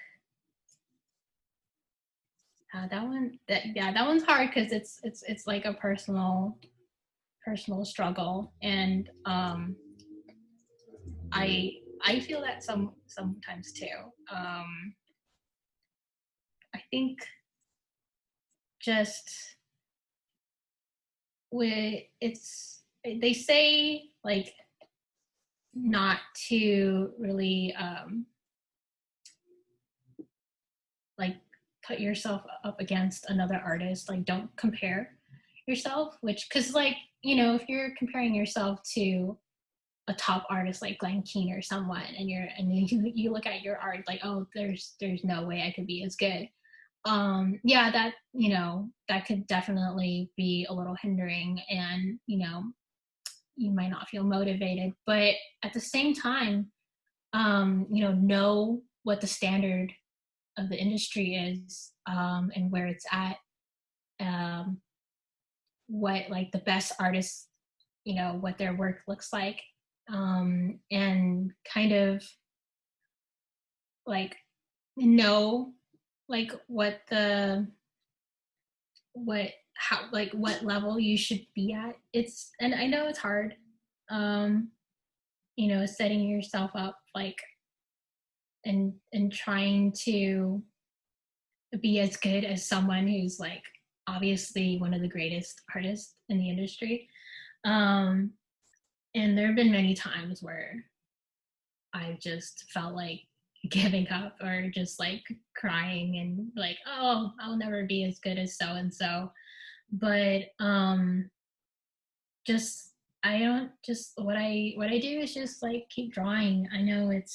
that one's hard because it's like a personal struggle, and I feel that sometimes too. I think just they say like not to really like put yourself up against another artist, like don't compare yourself, which because like if you're comparing yourself to a top artist like Glenn Keane or someone, and you look at your art like, oh, there's no way I could be as good. Yeah, that that could definitely be a little hindering, and you might not feel motivated, but at the same time, know what the standard of the industry is, and where it's at, what like the best artists, what their work looks like, and kind of like know like what level you should be at. And I know it's hard, setting yourself up like and trying to be as good as someone who's like obviously one of the greatest artists in the industry. And there have been many times where I just felt like giving up or just like crying and like, oh, I'll never be as good as so and so. But just I don't just what I do is just like keep drawing. I know it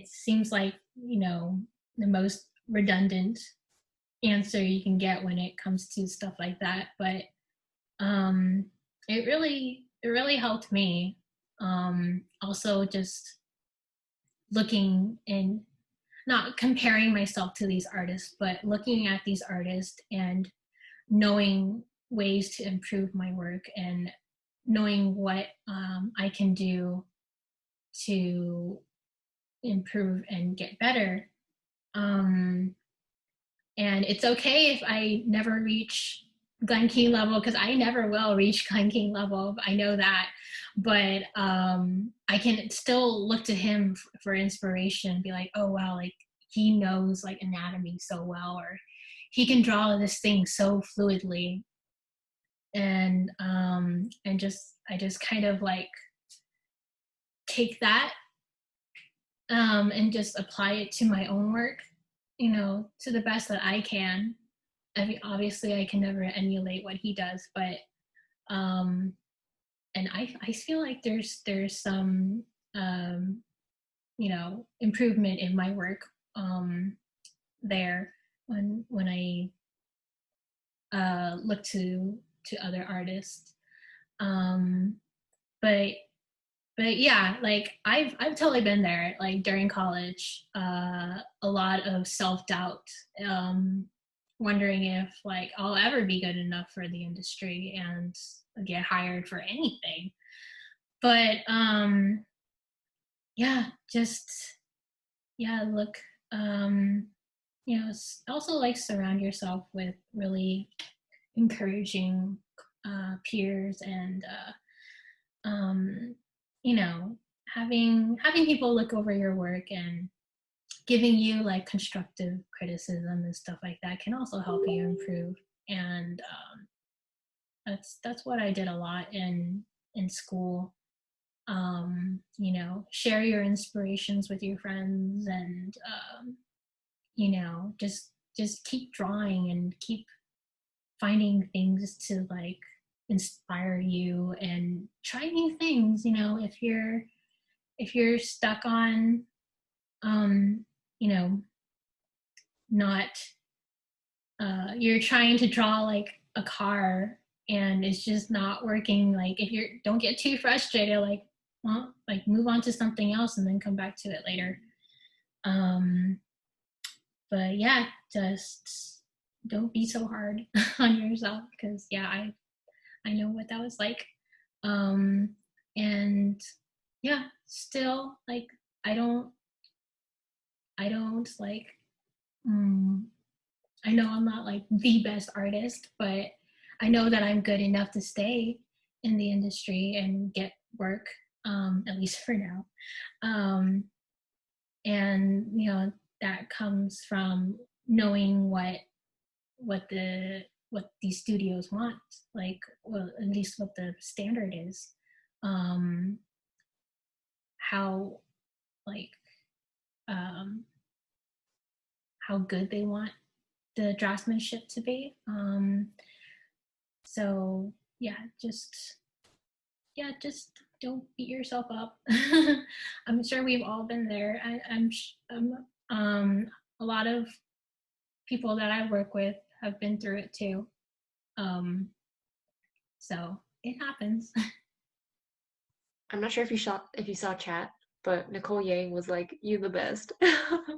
seems like the most redundant answer you can get when it comes to stuff like that, but it really helped me. Also just looking and not comparing myself to these artists, but looking at these artists and knowing ways to improve my work and knowing what I can do to improve and get better. And it's okay if I never reach Glenn Keane level, because I never will reach Glenn Keane level. I know that. But I can still look to him for inspiration, be like, oh, wow, like he knows like anatomy so well, or he can draw this thing so fluidly. And I just kind of like take that and just apply it to my own work, to the best that I can. I mean, obviously I can never emulate what he does, but and I feel like there's some improvement in my work there when I look to other artists. But yeah, like I've totally been there. Like during college, a lot of self-doubt, wondering if like I'll ever be good enough for the industry and get hired for anything. But look, also like surround yourself with really encouraging peers, and having people look over your work and giving you like constructive criticism and stuff like that can also help you improve. And that's what I did a lot in school. Share your inspirations with your friends, and just keep drawing and keep finding things to like inspire you and try new things. If you're stuck on not you're trying to draw like a car and it's just not working, like if you don't get too frustrated, like move on to something else and then come back to it later. But yeah, just don't be so hard on yourself, because I know what that was like. And yeah, still like I don't like I know I'm not like the best artist, but I know that I'm good enough to stay in the industry and get work, at least for now. And you know, that comes from knowing what these studios want, like, well, at least what the standard is, how like how good they want the draftsmanship to be. So just don't beat yourself up. I'm sure we've all been there. A lot of people that I work with have been through it too. So it happens. I'm not sure if you saw chat, but Nicole Yang was like, "You the best,"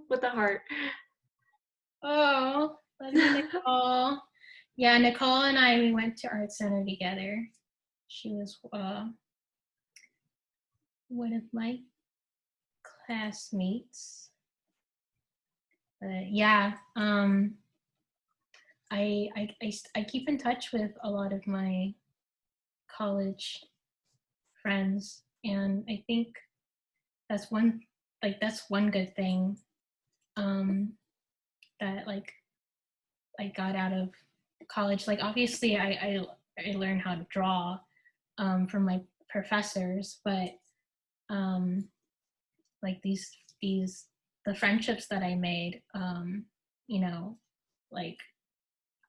with the heart. Oh, love you, Nicole. Yeah, Nicole and I, we went to Art Center together. She was one of my classmates. But yeah, I keep in touch with a lot of my college friends, and I think that's one good thing that like I got out of college. Like obviously I learned how to draw from my professors, but like the friendships that I made, you know, like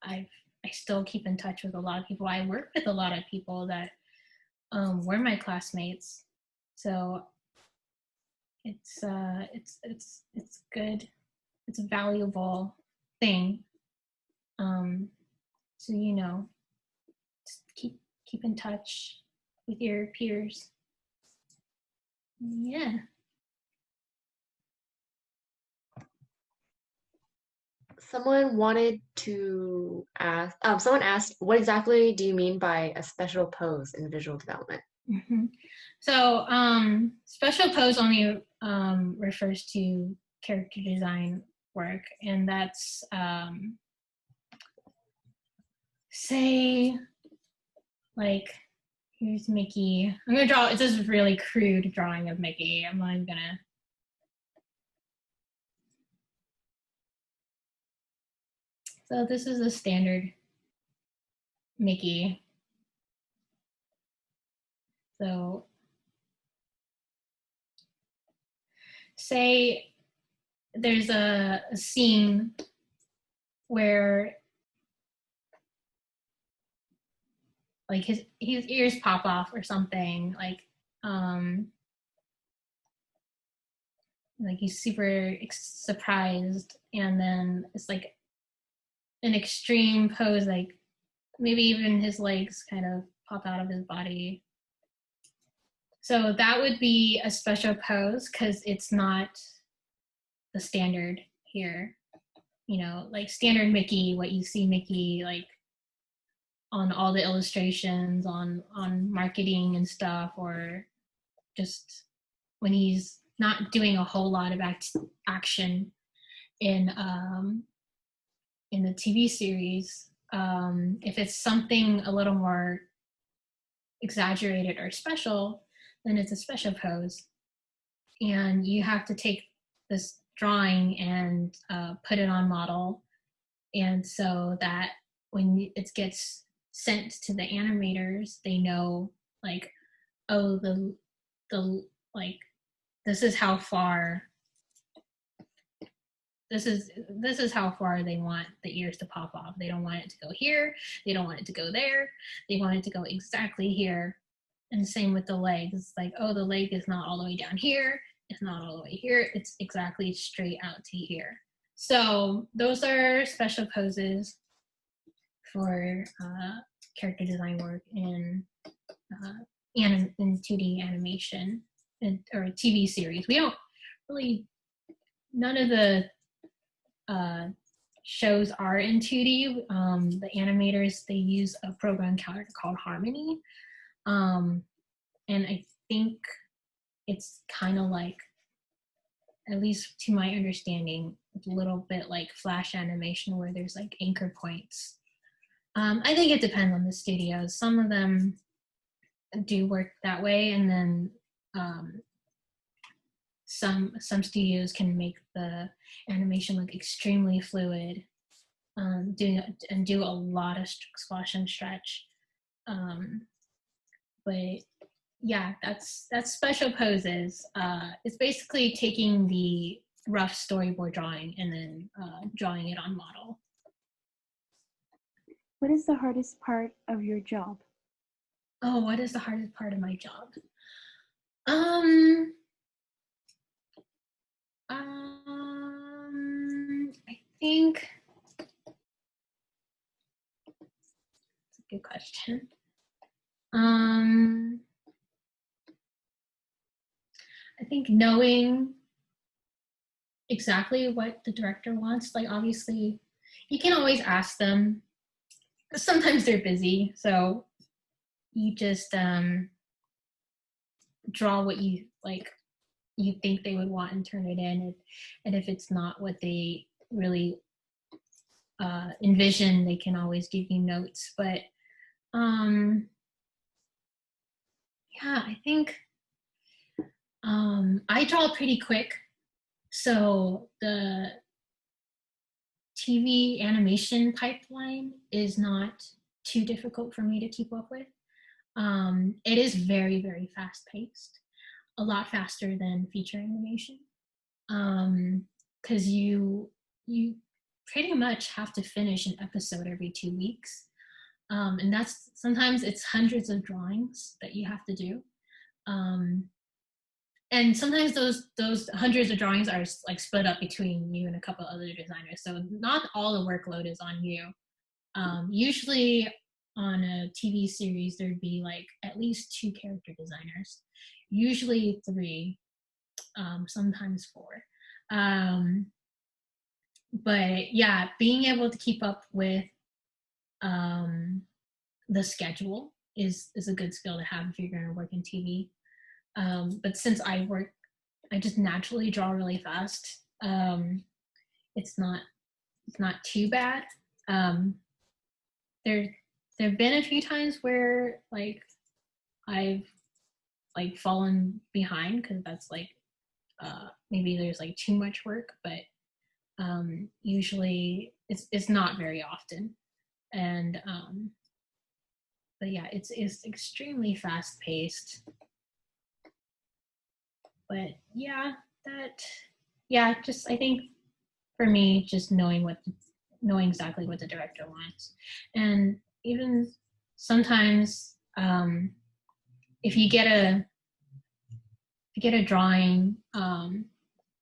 I still keep in touch with a lot of people. I work with a lot of people that were my classmates, so it's good. It's a valuable thing. So you know, just keep in touch with your peers. Yeah. Someone asked, what exactly do you mean by a special pose in visual development? Mm-hmm. So special pose only refers to character design work, and that's say like here's Mickey. I'm gonna draw. It's this really crude drawing of Mickey. I'm not even gonna. So this is a standard Mickey. So say there's a scene where like his ears pop off or something, like he's super surprised, and then it's like an extreme pose, like maybe even his legs kind of pop out of his body. So that would be a special pose because it's not the standard here. You know, like standard Mickey, what you see Mickey like on all the illustrations on marketing and stuff, or just when he's not doing a whole lot of action in the TV series. If it's something a little more exaggerated or special, then it's a special pose. And you have to take this drawing and put it on model. And so that when it gets sent to the animators, they know like, oh, the like, this is how far this is how far they want the ears to pop off. They don't want it to go here. They don't want it to go there. They want it to go exactly here. And same with the legs. It's like, oh, the leg is not all the way down here. It's not all the way here. It's exactly straight out to here. So those are special poses for character design work in 2D animation or TV series. We don't really, none of the shows are in 2D. The animators, they use a program called Harmony. And I think it's kind of like at least to my understanding, it's a little bit like Flash animation where there's like anchor points. I think it depends on the studios. Some of them do work that way, and then some studios can make the animation look extremely fluid, do a lot of squash and stretch. But yeah, that's special poses. It's basically taking the rough storyboard drawing and then drawing it on model. What is the hardest part of your job? Oh, what is the hardest part of my job? I think it's a good question. I think knowing exactly what the director wants, like obviously you can always ask them, but sometimes they're busy, so you just draw what you think they would want and turn it in, and if it's not what they really envision, they can always give you notes. But yeah, I think I draw pretty quick, so the TV animation pipeline is not too difficult for me to keep up with. It is very, very fast paced, a lot faster than feature animation, because you pretty much have to finish an episode every 2 weeks, and that's sometimes it's hundreds of drawings that you have to do, and sometimes those hundreds of drawings are like split up between you and a couple other designers, so not all the workload is on you. Usually on a TV series, there'd be like at least 2 character designers, usually 3, sometimes 4. But yeah, being able to keep up with the schedule is a good skill to have if you're going to work in TV. But since I just naturally draw really fast. It's not too bad. There've been a few times where like I've like fallen behind because that's like maybe there's like too much work, but usually it's not very often. And but yeah, it's extremely fast paced. But yeah, just I think for me, just knowing exactly what the director wants, and even sometimes if you get a drawing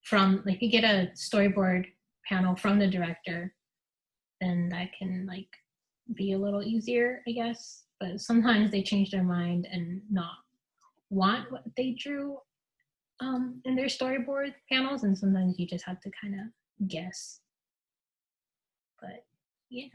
from like you get a storyboard panel from the director, then that can like be a little easier, I guess. But sometimes they change their mind and not want what they drew in their storyboard panels, and sometimes you just have to kind of guess. But yeah.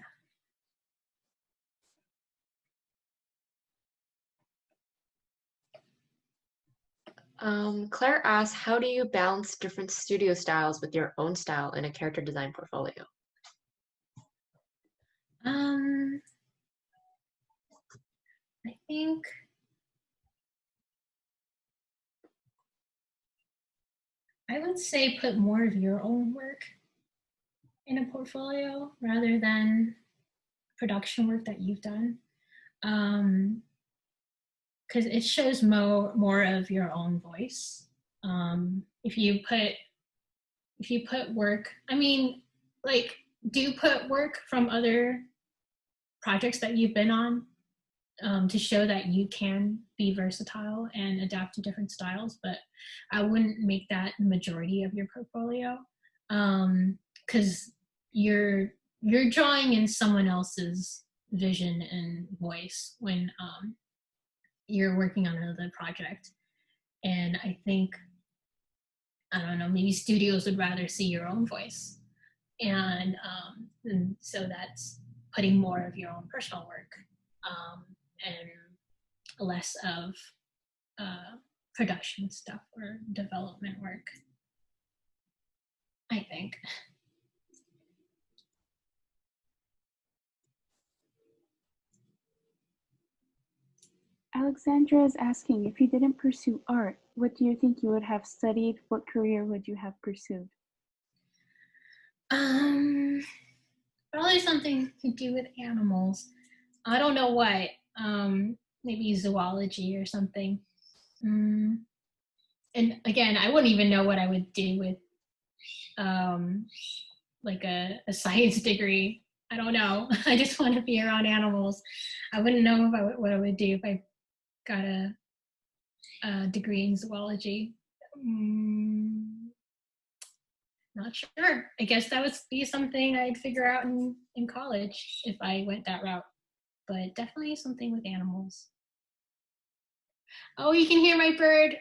Claire asks, how do you balance different studio styles with your own style in a character design portfolio? I think I would say put more of your own work in a portfolio rather than production work that you've done, because it shows more of your own voice. If you put work, I mean, like, do put work from other projects that you've been on, to show that you can be versatile and adapt to different styles, but I wouldn't make that the majority of your portfolio, because you're drawing in someone else's vision and voice when you're working on another project. And I think, I don't know, maybe studios would rather see your own voice, and so that's putting more of your own personal work, and less of production stuff or development work. I think. Alexandra is asking, if you didn't pursue art, what do you think you would have studied? What career would you have pursued? Probably something to do with animals. I don't know what. Maybe zoology or something. And again, I wouldn't even know what I would do with like a science degree. I don't know. I just want to be around animals. I wouldn't know what I would do if I got a degree in zoology. Not sure. I guess that would be something I'd figure out in college if I went that route. But definitely something with animals. Oh, you can hear my bird.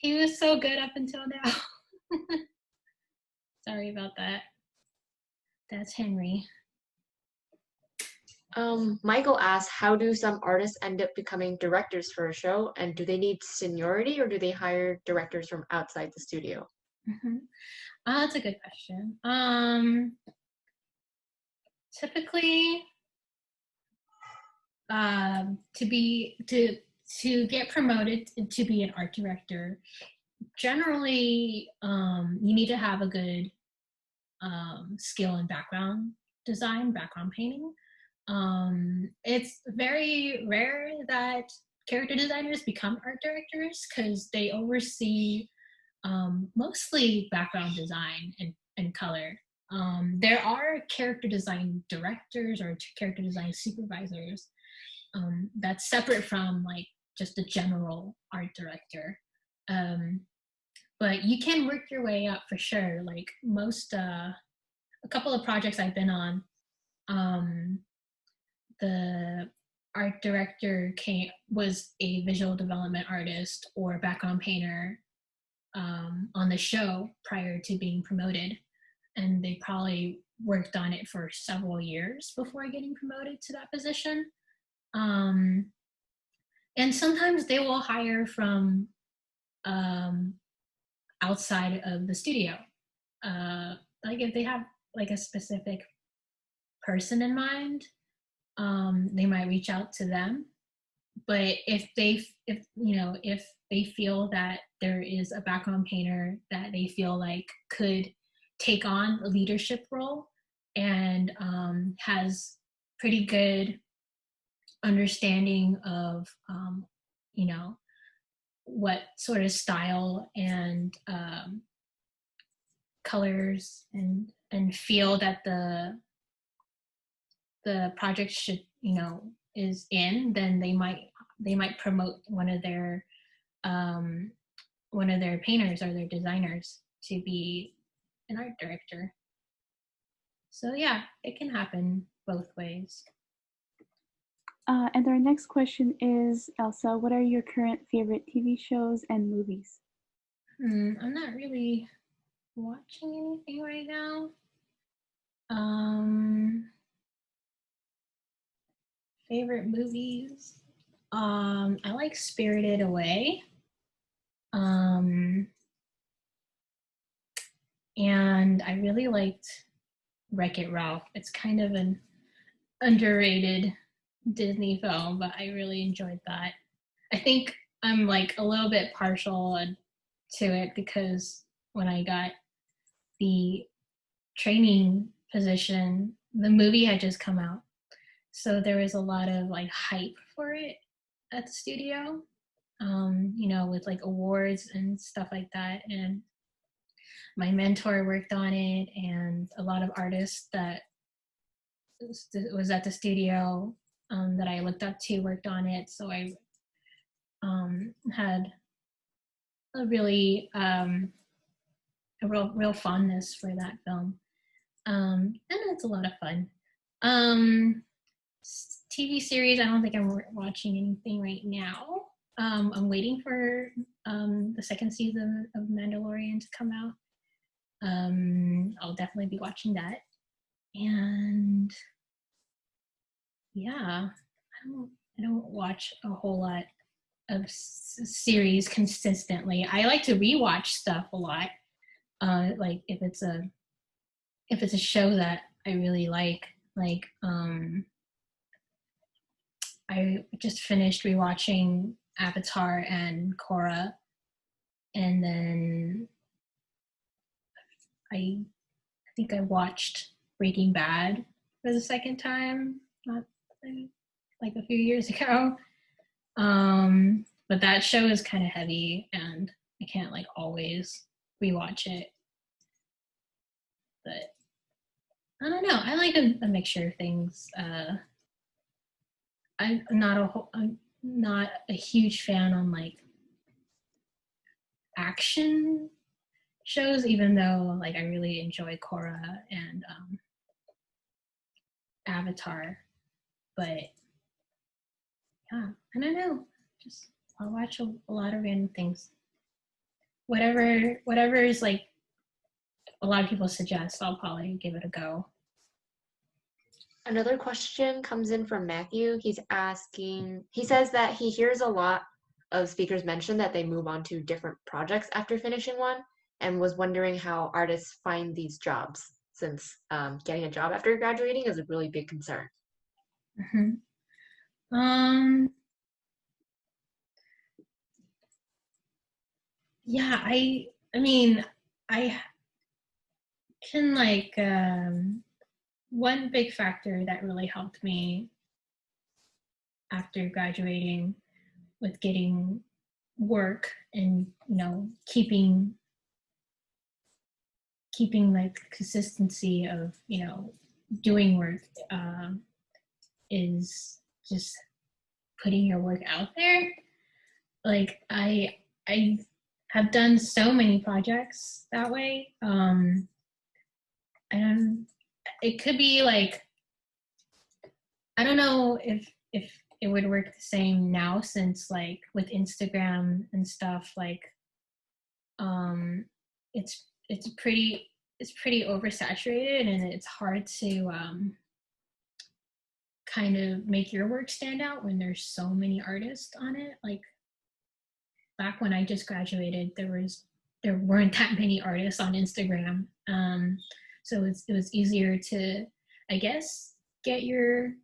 He was so good up until now. Sorry about that. That's Henry. Michael asks, how do some artists end up becoming directors for a show? And do they need seniority or do they hire directors from outside the studio? Mm-hmm. That's a good question. Typically, to get promoted to be an art director, generally you need to have a good skill in background design, background painting. It's very rare that character designers become art directors because they oversee mostly background design and color. There are character design directors or character design supervisors that's separate from like just a general art director. But you can work your way up for sure. Like a couple of projects I've been on, the art director was a visual development artist or background painter on the show prior to being promoted, and they probably worked on it for several years before getting promoted to that position. And sometimes they will hire from outside of the studio. Like if they have like a specific person in mind, they might reach out to them. But if they feel that there is a background painter that they feel like could take on a leadership role and has pretty good understanding of what sort of style and colors and feel that the project should is in, then they might promote one of their painters or their designers to be an art director. So yeah, it can happen both ways. And our next question is, Elsa, what are your current favorite TV shows and movies? I'm not really watching anything right now. Favorite movies? I like Spirited Away. And I really liked Wreck-It Ralph. It's kind of an underrated Disney film, but I really enjoyed that. I think I'm like a little bit partial to it because when I got the training position, the movie had just come out. So there was a lot of like hype for it at the studio, with like awards and stuff like that. And my mentor worked on it, and a lot of artists that was at the studio that I looked up to worked on it. So I had a really a real fondness for that film, and it's a lot of fun. TV series, I don't think I'm watching anything right now. I'm waiting for the second season of Mandalorian to come out. I'll definitely be watching that. And yeah, I don't watch a whole lot of series consistently. I like to rewatch stuff a lot. like if it's a show that I really like I just finished rewatching Avatar and Korra, and then I think I watched Breaking Bad for the second time, not like a few years ago. But that show is kind of heavy, and I can't like always rewatch it. But I don't know. I like a mixture of things. I'm not a huge fan on like action shows, even though like I really enjoy Korra and Avatar. But yeah, I don't know. Just I'll watch a lot of random things. Whatever is like a lot of people suggest, I'll probably give it a go. Another question comes in from Matthew. He says that he hears a lot of speakers mention that they move on to different projects after finishing one, and was wondering how artists find these jobs, since getting a job after graduating is a really big concern. Mm-hmm. Yeah, I mean, I can like one big factor that really helped me after graduating with getting work and keeping like consistency of doing work is just putting your work out there. Like I have done so many projects that way. And it could be like, I don't know if it would work the same now, since like with Instagram and stuff, like it's pretty oversaturated, and it's hard to kind of make your work stand out when there's so many artists on it. Like back when I just graduated, there weren't that many artists on Instagram, so it was easier to, I guess, get your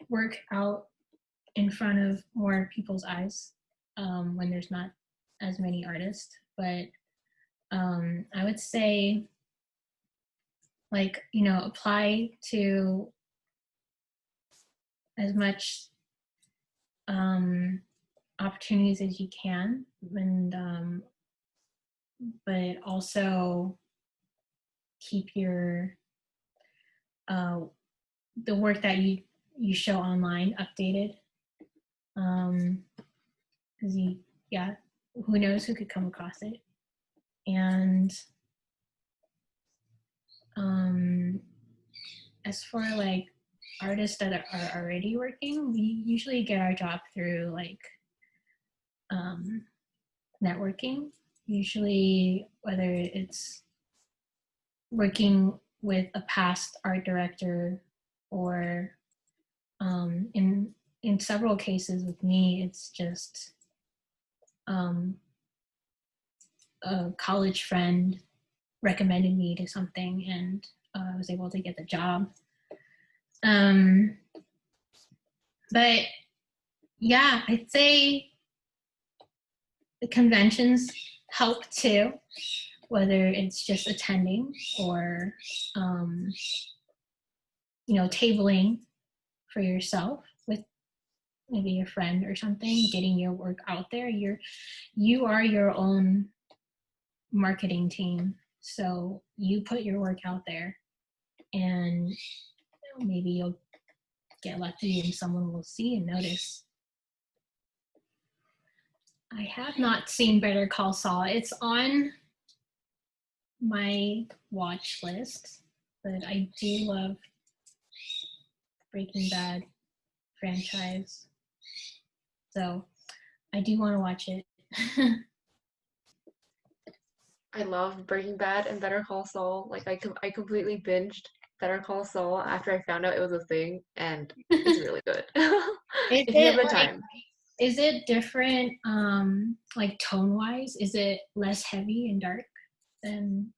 work out in front of more people's eyes when there's not as many artists. But I would say, like, apply to as much opportunities as you can, and but also keep your the work that you show online updated, because who knows who could come across it. And as for like artists that are already working, we usually get our job through like networking, usually, whether it's working with a past art director, or in several cases with me, it's just a college friend recommended me to something, and I was able to get the job. But yeah, I'd say the conventions help too, whether it's just attending or tabling for yourself with maybe your friend or something, getting your work out there. You are your own marketing team, so you put your work out there, and maybe you'll get lucky and someone will see and notice. I have not seen Better Call Saul. It's on my watch list, but I do love Breaking Bad franchise, so I do want to watch it. I love Breaking Bad and Better Call Saul. Like I completely binged Better Call Saul after I found out it was a thing, and it's really good. If you have the time. Is it different, like tone-wise? Is it less heavy and dark? than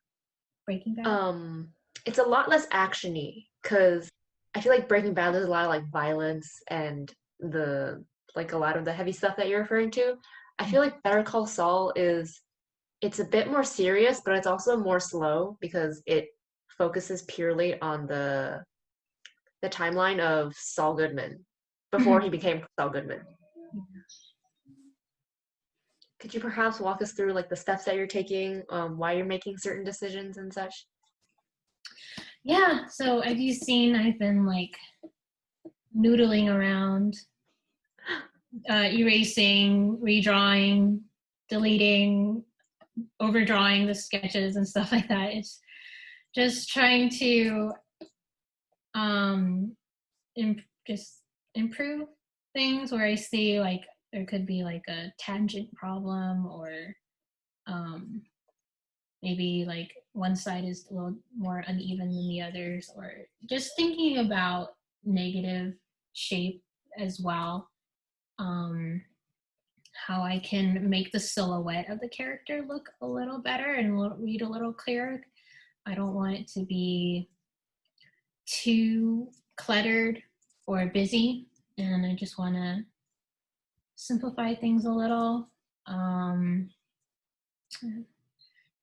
Breaking Bad? It's a lot less actiony because I feel like Breaking Bad there's a lot of like violence and the like a lot of the heavy stuff that you're referring to. I feel like Better Call Saul is it's a bit more serious, but it's also more slow because it focuses purely on the timeline of Saul Goodman before he became Saul Goodman. Could you perhaps walk us through like the steps that you're taking, why you're making certain decisions and such? Yeah, so as you've seen, I've been like noodling around, erasing, redrawing, deleting, overdrawing the sketches and stuff like that. It's just trying to just improve things where I see like there could be like a tangent problem, or maybe like one side is a little more uneven than the others, or just thinking about negative shape as well. How I can make the silhouette of the character look a little better and read a little clearer. I don't want it to be too cluttered or busy, and I just want to simplify things a little.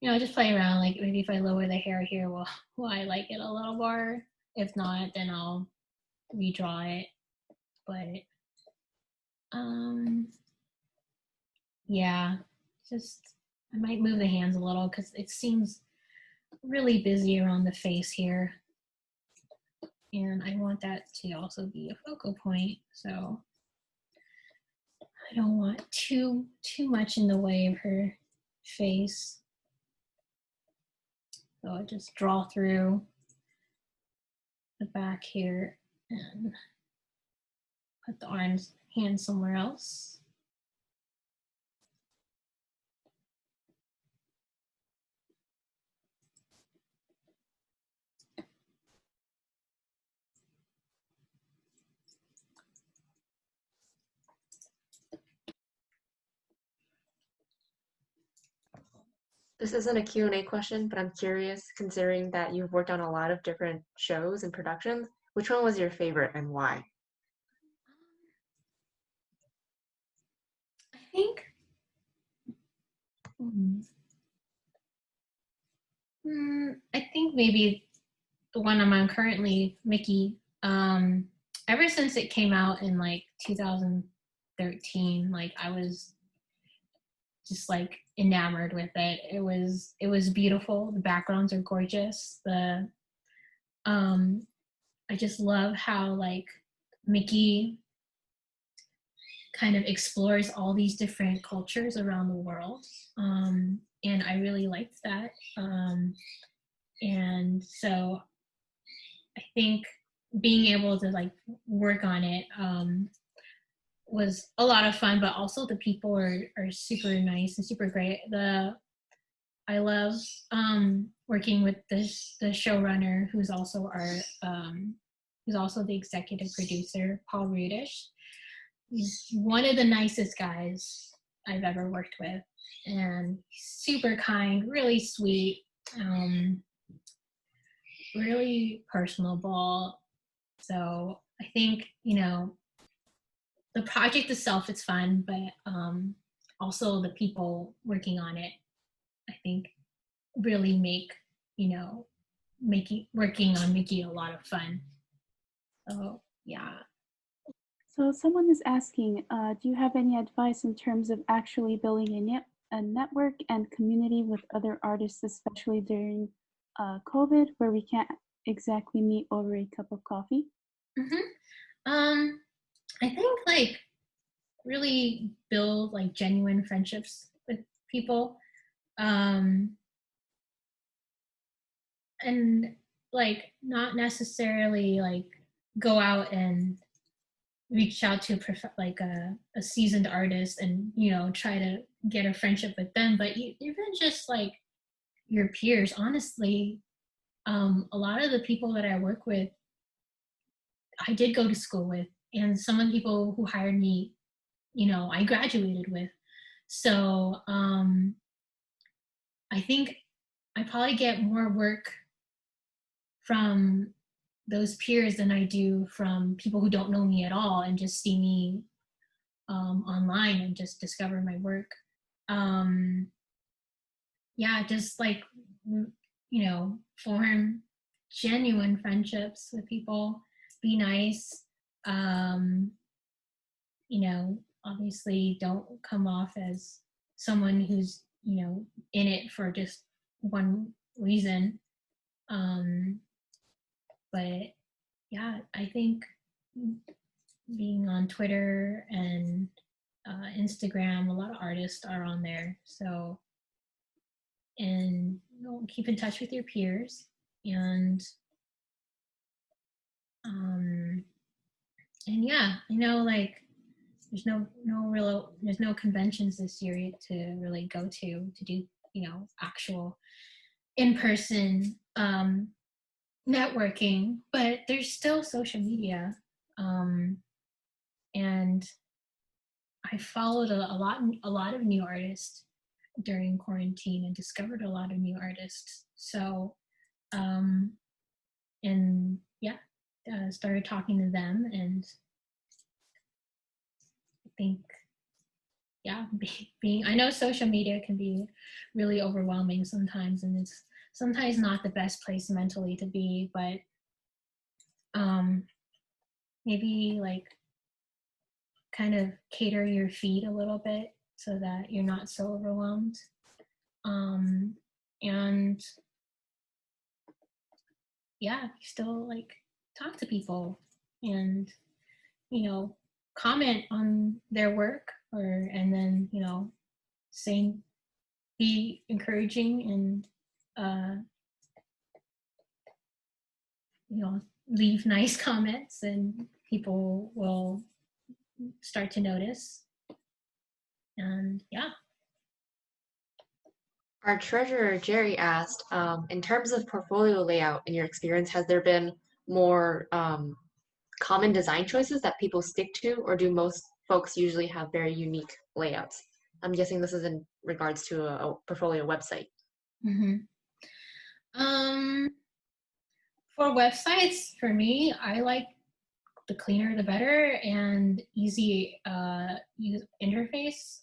Just play around. Like maybe if I lower the hair here, will I like it a little more? If not, then I'll redraw it. But yeah, just I might move the hands a little because it seems really busy around the face here, and I want that to also be a focal point. So I don't want too much in the way of her face. So I just draw through the back here and put the hand somewhere else. This isn't a Q&A question, but I'm curious, considering that you've worked on a lot of different shows and productions, which one was your favorite and why? I think I think maybe the one I'm on currently, Mickey. Ever since it came out in like 2013, like I was just like enamored with it. It was beautiful. The backgrounds are gorgeous. I just love how like Mickey kind of explores all these different cultures around the world. And I really liked that. And so I think being able to like work on it was a lot of fun, but also the people are super nice and super great. I love working with the showrunner, who's also the executive producer, Paul Rudish. He's one of the nicest guys I've ever worked with, and super kind, really sweet, really personable. So I think, the project itself is fun, but also the people working on it, I think, really make, working on Mickey a lot of fun. So yeah. So someone is asking, do you have any advice in terms of actually building a network and community with other artists, especially during COVID, where we can't exactly meet over a cup of coffee? I think like really build like genuine friendships with people, and like not necessarily like go out and reach out to like a seasoned artist and try to get a friendship with them, but even just like your peers. Honestly, a lot of the people that I work with, I did go to school with, and some of the people who hired me, I graduated with. So I think I probably get more work from those peers than I do from people who don't know me at all and just see me online and just discover my work. Yeah, just like, form genuine friendships with people, be nice. Obviously don't come off as someone who's, in it for just one reason. But yeah, I think being on Twitter and Instagram, a lot of artists are on there. So, and keep in touch with your peers, and yeah, like there's no conventions this year to really go to do actual in-person networking, but there's still social media, and I followed a lot of new artists during quarantine and discovered a lot of new artists. So, and yeah, started talking to them, and I think, yeah, I know social media can be really overwhelming sometimes, and it's sometimes not the best place mentally to be, but maybe like kind of cater your feed a little bit so that you're not so overwhelmed. And yeah, still like talk to people and, comment on their work, and then, be encouraging and, leave nice comments, and people will start to notice. And yeah. Our treasurer, Jerry, asked, in terms of portfolio layout, in your experience, has there been more common design choices that people stick to, or do most folks usually have very unique layouts? I'm guessing this is in regards to a portfolio website. Mm-hmm. For websites, for me, I like the cleaner the better, and easy use interface.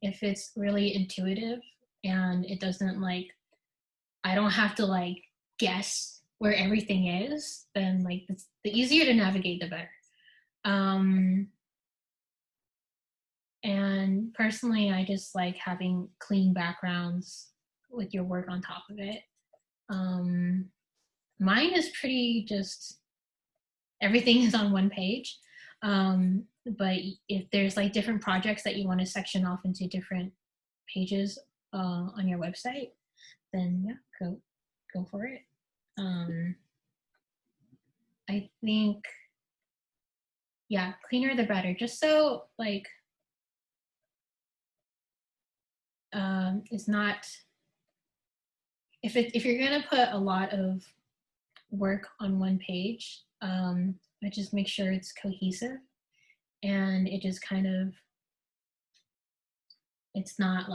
If it's really intuitive and it doesn't I don't have to guess where everything is, then the easier to navigate the better. And personally, I just like having clean backgrounds with your work on top of it. Mine is pretty just everything is on one page. But if there's different projects that you want to section off into different pages on your website, then yeah, go for it. I think, yeah, cleaner the better. Just so it's not, if you're gonna put a lot of work on one page, I just make sure it's cohesive, and it just kind of, it's not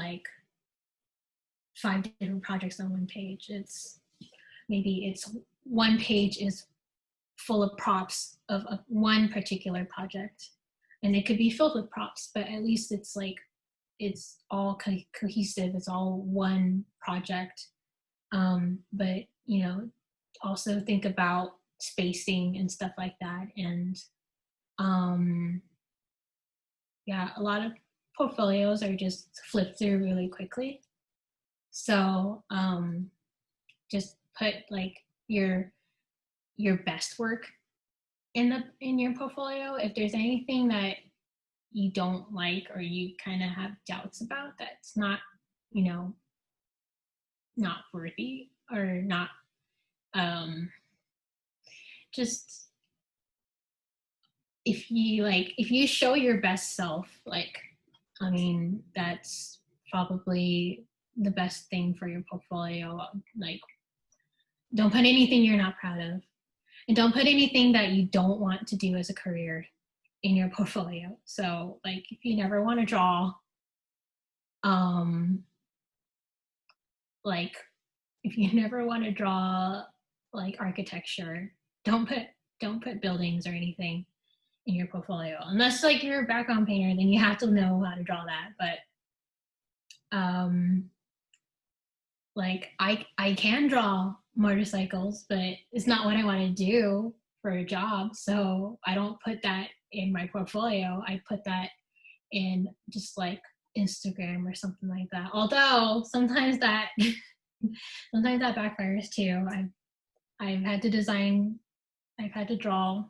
5 different projects on one page. It's one page is full of props of one particular project, and it could be filled with props, but at least it's it's all cohesive. It's all one project. But also think about spacing and stuff like that. And yeah, a lot of portfolios are just flipped through really quickly. So just put your best work in your portfolio. If there's anything that you don't like or you kind of have doubts about, that's not not worthy, or not just, if you show your best self, I mean, that's probably the best thing for your portfolio. Don't put anything you're not proud of, and don't put anything that you don't want to do as a career in your portfolio. So if you never want to draw, if you never want to draw like architecture, don't put buildings or anything in your portfolio. Unless like you're a background painter, then you have to know how to draw that. But like I can draw motorcycles, but it's not what I want to do for a job. So I don't put that in my portfolio. I put that in just like Instagram or something like that. Although sometimes that sometimes that backfires too. I've had to draw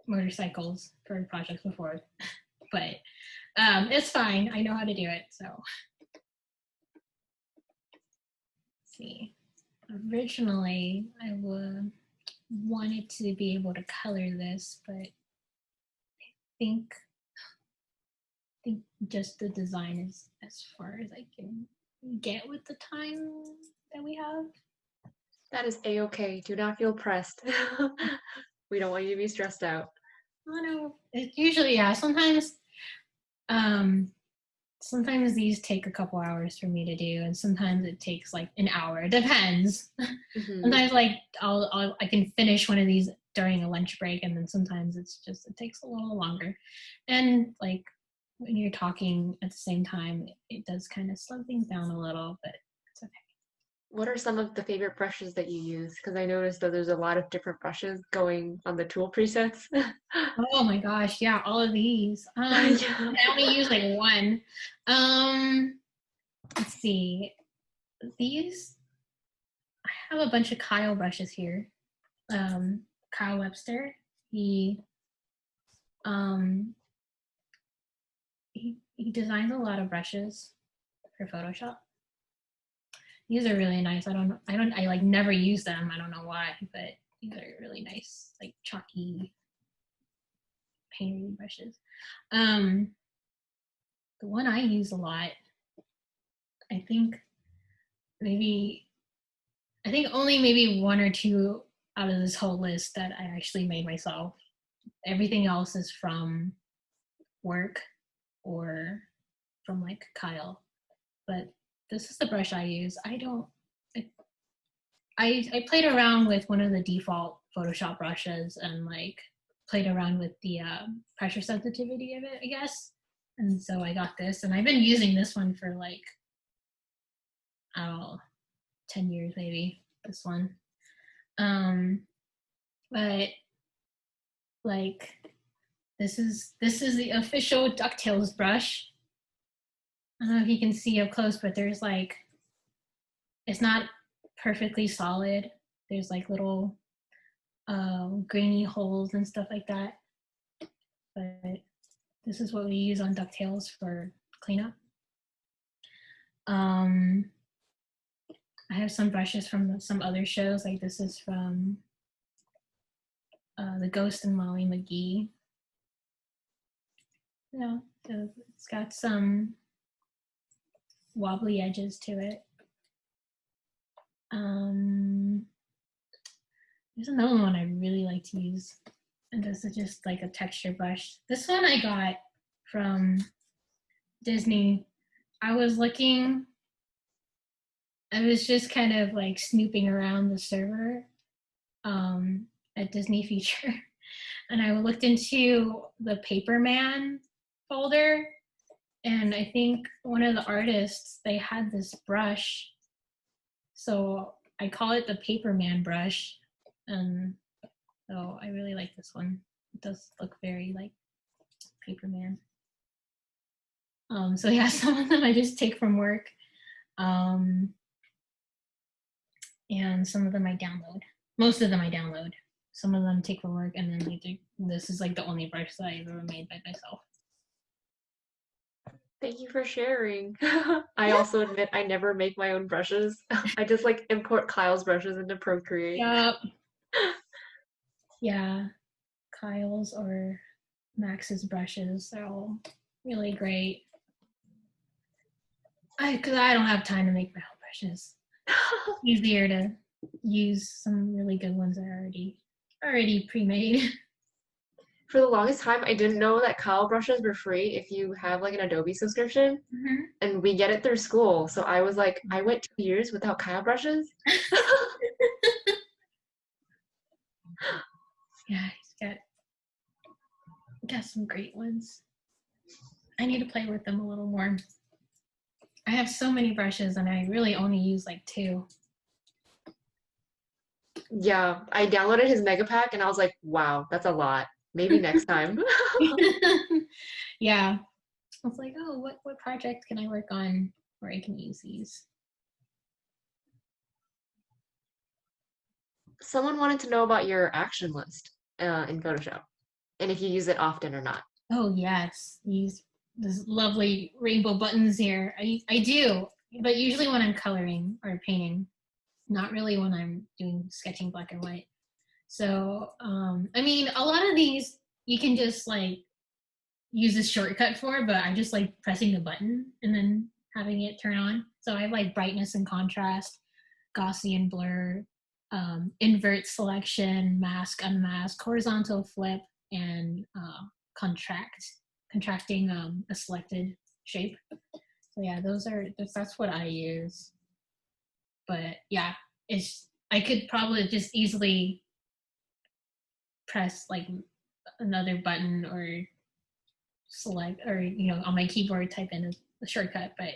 motorcycles for projects before, but it's fine. I know how to do it. So let's see. Originally, I wanted to be able to color this, but I think just the design is as far as I can get with the time that we have. That is a-okay. Do not feel pressed. We don't want you to be stressed out. I don't know. It usually, yeah. Sometimes these take a couple hours for me to do, and sometimes it takes like an hour. It depends. Mm-hmm. Sometimes like I can finish one of these during a lunch break, and then sometimes it takes a little longer. And like when you're talking at the same time, it does kind of slow things down a little, but it's okay. What are some of the favorite brushes that you use? Because I noticed that there's a lot of different brushes going on the tool presets. Oh my gosh, yeah, all of these. I only use like one. Let's see. These, I have a bunch of Kyle brushes here. Kyle Webster. He designs a lot of brushes for Photoshop. These are really nice. I like never use them. I don't know why, but these are really nice, like chalky painting brushes. The one I use a lot, I think only maybe one or two out of this whole list that I actually made myself. Everything else is from work or from like Kyle. But this is the brush I use. I played around with one of the default Photoshop brushes and like played around with the pressure sensitivity of it, I guess. And so I got this, and I've been using this one for like, I don't know, 10 years maybe, this one. But like this is the official DuckTales brush. I don't know if you can see up close, but there's like, it's not perfectly solid. There's like little grainy holes and stuff like that. But this is what we use on DuckTales for cleanup. I have some brushes from some other shows. Like this is from The Ghost and Molly McGee. Yeah, so it's got some wobbly edges to it. There's another one I really like to use, and this is just like a texture brush. This one I got from Disney. I was just kind of like snooping around the server at Disney Feature, and I looked into the Paperman folder, and I think one of the artists, they had this brush, so I call it the Paperman brush, and so I really like this one. It does look very like Paperman. So yeah, some of them I just take from work, and some of them I download. Most of them I download. Some of them take from work, and then this is like the only brush that I've ever made by myself. Thank you for sharing. I also admit I never make my own brushes. I just like import Kyle's brushes into Procreate. Yep. Yeah, Kyle's or Max's brushes, they're all really great. Because I don't have time to make my own brushes. Easier to use some really good ones that are already pre-made. for the longest time, I didn't know that Kyle brushes were free if you have like an Adobe subscription, Mhm. and we get it through school. So I was like, I went 2 years without Kyle brushes. Yeah, he's got some great ones. I need to play with them a little more. I have so many brushes and I really only use like 2. Yeah, I downloaded his mega pack and I was like, wow, that's a lot. Maybe next time. Yeah. I was like, oh, what project can I work on where I can use these? Someone wanted to know about your action list in Photoshop and if you use it often or not. Oh yes, these lovely rainbow buttons here. I do, but usually when I'm coloring or painting, not really when I'm doing sketching black and white. So I mean, a lot of these you can just like use a shortcut for, but I just like pressing the button and then having it turn on. So I have like brightness and contrast, Gaussian blur, invert selection, mask, unmask, horizontal flip, and contracting a selected shape. So yeah, that's what I use. But yeah, I could probably just easily press like another button or select or on my keyboard type in a shortcut, but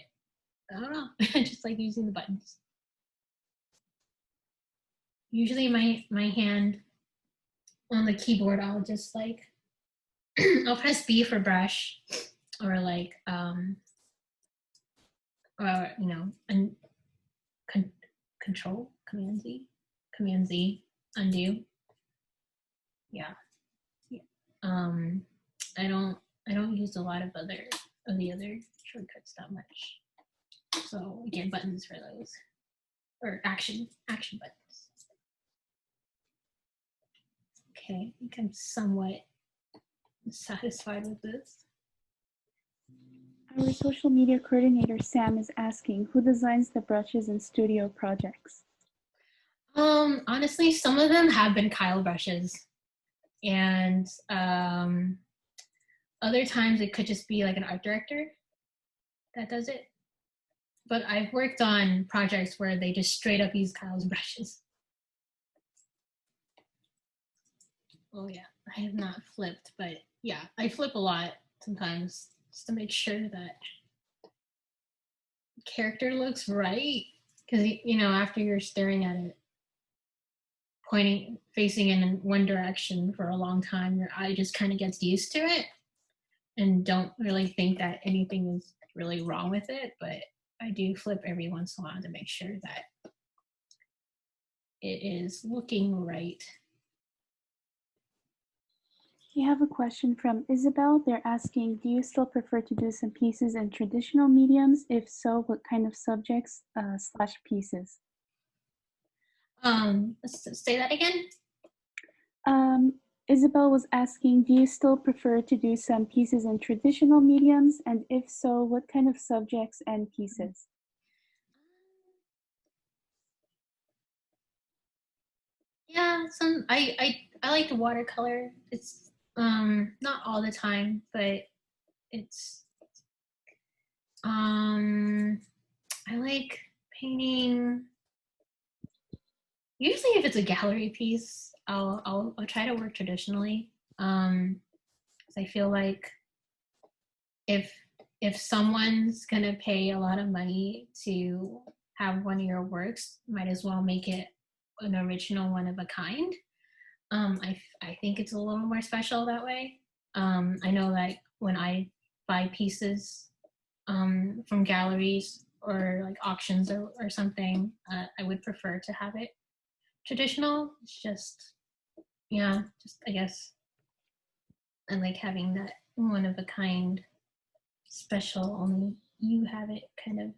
I don't know. I just like using the buttons. Usually my hand on the keyboard, I'll just like I'll press B for brush or like or and control command Z undo. Yeah. um I don't use a lot of the other shortcuts that much, so again, buttons for those, or action buttons. Okay, I think I'm somewhat satisfied with this. Our social media coordinator, Sam, is asking, who designs the brushes in studio projects? Honestly, some of them have been Kyle brushes, and other times it could just be like an art director that does it. But I've worked on projects where they just straight up use Kyle's brushes. Oh yeah, I have not flipped, but yeah, I flip a lot sometimes just to make sure that character looks right. Because after you're staring at it, facing in one direction for a long time, your eye just kind of gets used to it and don't really think that anything is really wrong with it. But I do flip every once in a while to make sure that it is looking right. We have a question from Isabel. They're asking, do you still prefer to do some pieces in traditional mediums? If so, what kind of subjects / pieces? Say that again. Isabel was asking, do you still prefer to do some pieces in traditional mediums? And if so, what kind of subjects and pieces? Yeah, I like to watercolor. It's not all the time, but it's I like painting. Usually if it's a gallery piece, I'll try to work traditionally. 'Cause I feel like if someone's gonna pay a lot of money to have one of your works, might as well make it an original, one of a kind. I think it's a little more special that way. I know that when I buy pieces from galleries or like auctions or something, I would prefer to have it traditional. It's just, yeah, just I guess I like having that one of a kind, special, only you have it kind of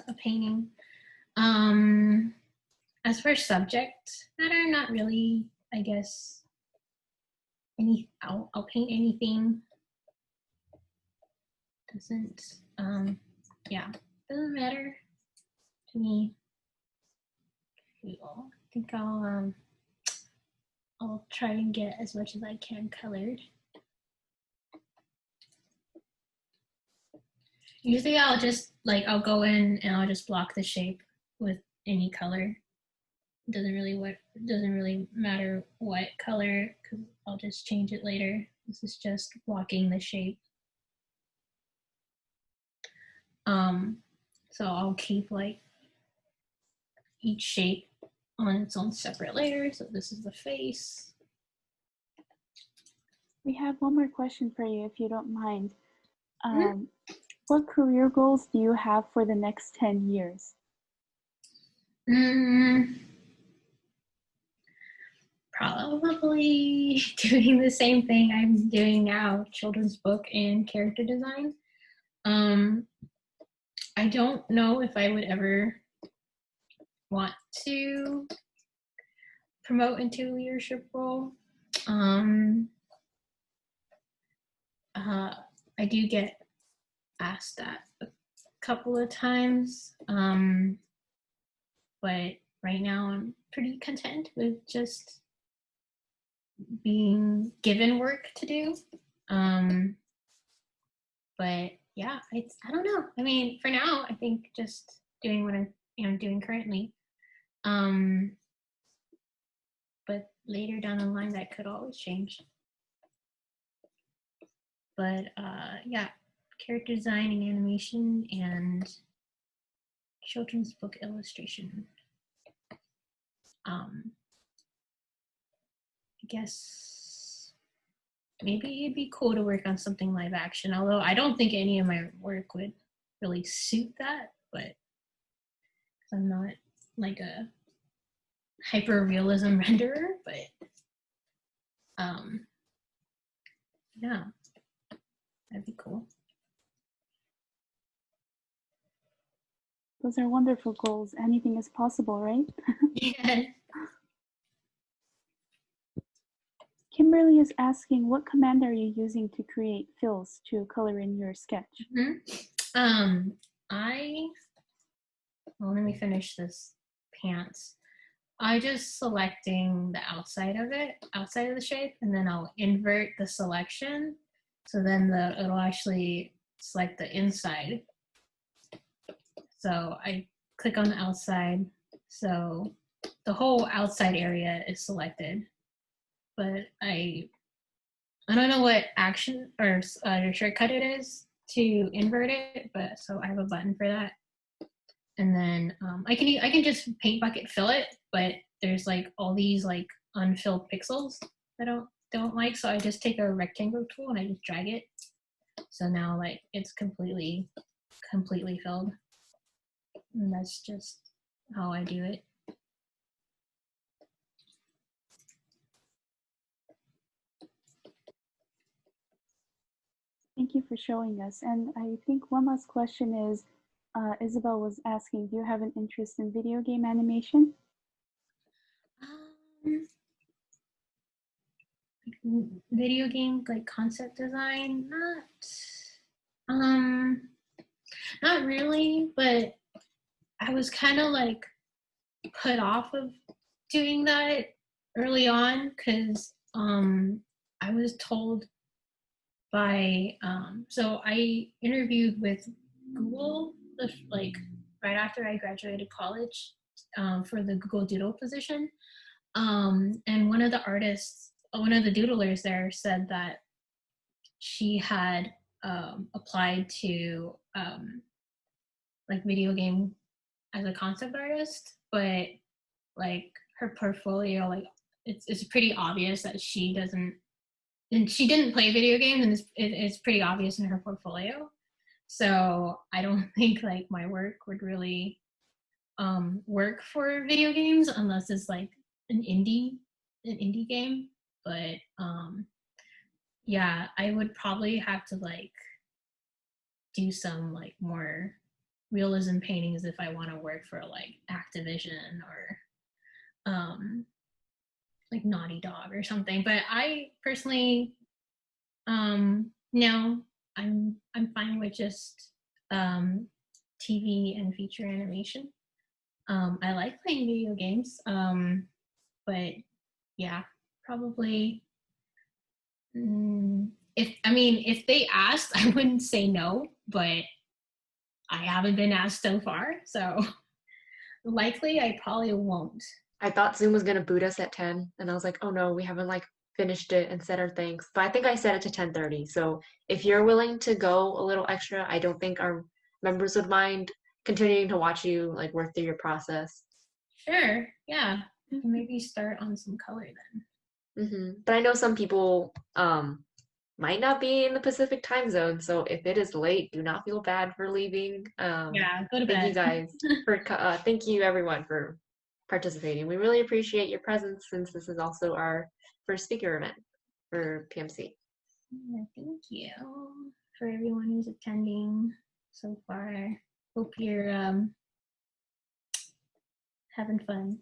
a painting. As for subject matter, not really, I guess. I'll paint anything. Doesn't doesn't matter to me. Cool. I think I'll try and get as much as I can colored. Usually I'll just I'll go in and I'll just block the shape with any color. It doesn't really matter what color, because I'll just change it later. This is just blocking the shape. So I'll keep each shape on its own separate layer. So this is the face. We have one more question for you, if you don't mind. What career goals do you have for the next 10 years? Probably doing the same thing I'm doing now, children's book and character design. I don't know if I would ever want to promote into a leadership role. I do get asked that a couple of times, but right now I'm pretty content with just being given work to do. But yeah, I don't know. I mean, for now, I think just doing what I'm doing currently. But later down the line, that could always change. But yeah, character design and animation and children's book illustration. I guess maybe it'd be cool to work on something live action, although I don't think any of my work would really suit that, but I'm not like a hyper realism renderer, but yeah, that'd be cool. Those are wonderful goals. Anything is possible, right? Yeah. Kimberly is asking, what command are you using to create fills to color in your sketch? Well, let me finish this pants. I just selecting the outside of the shape, and then I'll invert the selection. So then it'll actually select the inside. So I click on the outside. So the whole outside area is selected, but I don't know what action or shortcut it is to invert it, but so I have a button for that. And then I can just paint bucket fill it, but there's all these unfilled pixels I don't like, so I just take a rectangle tool and I just drag it. So now it's completely filled, and that's just how I do it. Thank you for showing us. And I think one last question is, Isabel was asking, do you have an interest in video game animation? Video game concept design, not really, but I was kind of put off of doing that early on because I was told by so I interviewed with Google right after I graduated college for the Google Doodle position, and one of the doodlers there said that she had applied to video game as a concept artist, but her portfolio, it's pretty obvious that she didn't play video games, and it's pretty obvious in her portfolio. So I don't think my work would really work for video games unless it's an indie game. But yeah, I would probably have to do some more realism paintings if I want to work for Activision or Naughty Dog or something. But I personally no, I'm fine with just TV and feature animation. I like playing video games, but yeah, probably, if they asked, I wouldn't say no, but I haven't been asked so far, so likely I probably won't. I thought Zoom was gonna boot us at 10, and I was like, oh no, we haven't like finished it and said our thanks. But I think I set it to 10:30. So if you're willing to go a little extra, I don't think our members would mind continuing to watch you like work through your process. Sure, yeah. Maybe start on some color then. But I know some people might not be in the Pacific time zone, so if it is late, do not feel bad for leaving. Yeah, go to Thank you bed. guys thank you everyone for participating. We really appreciate your presence since this is also our first speaker event for PMC. Yeah, thank you for everyone who's attending so far. Hope you're having fun.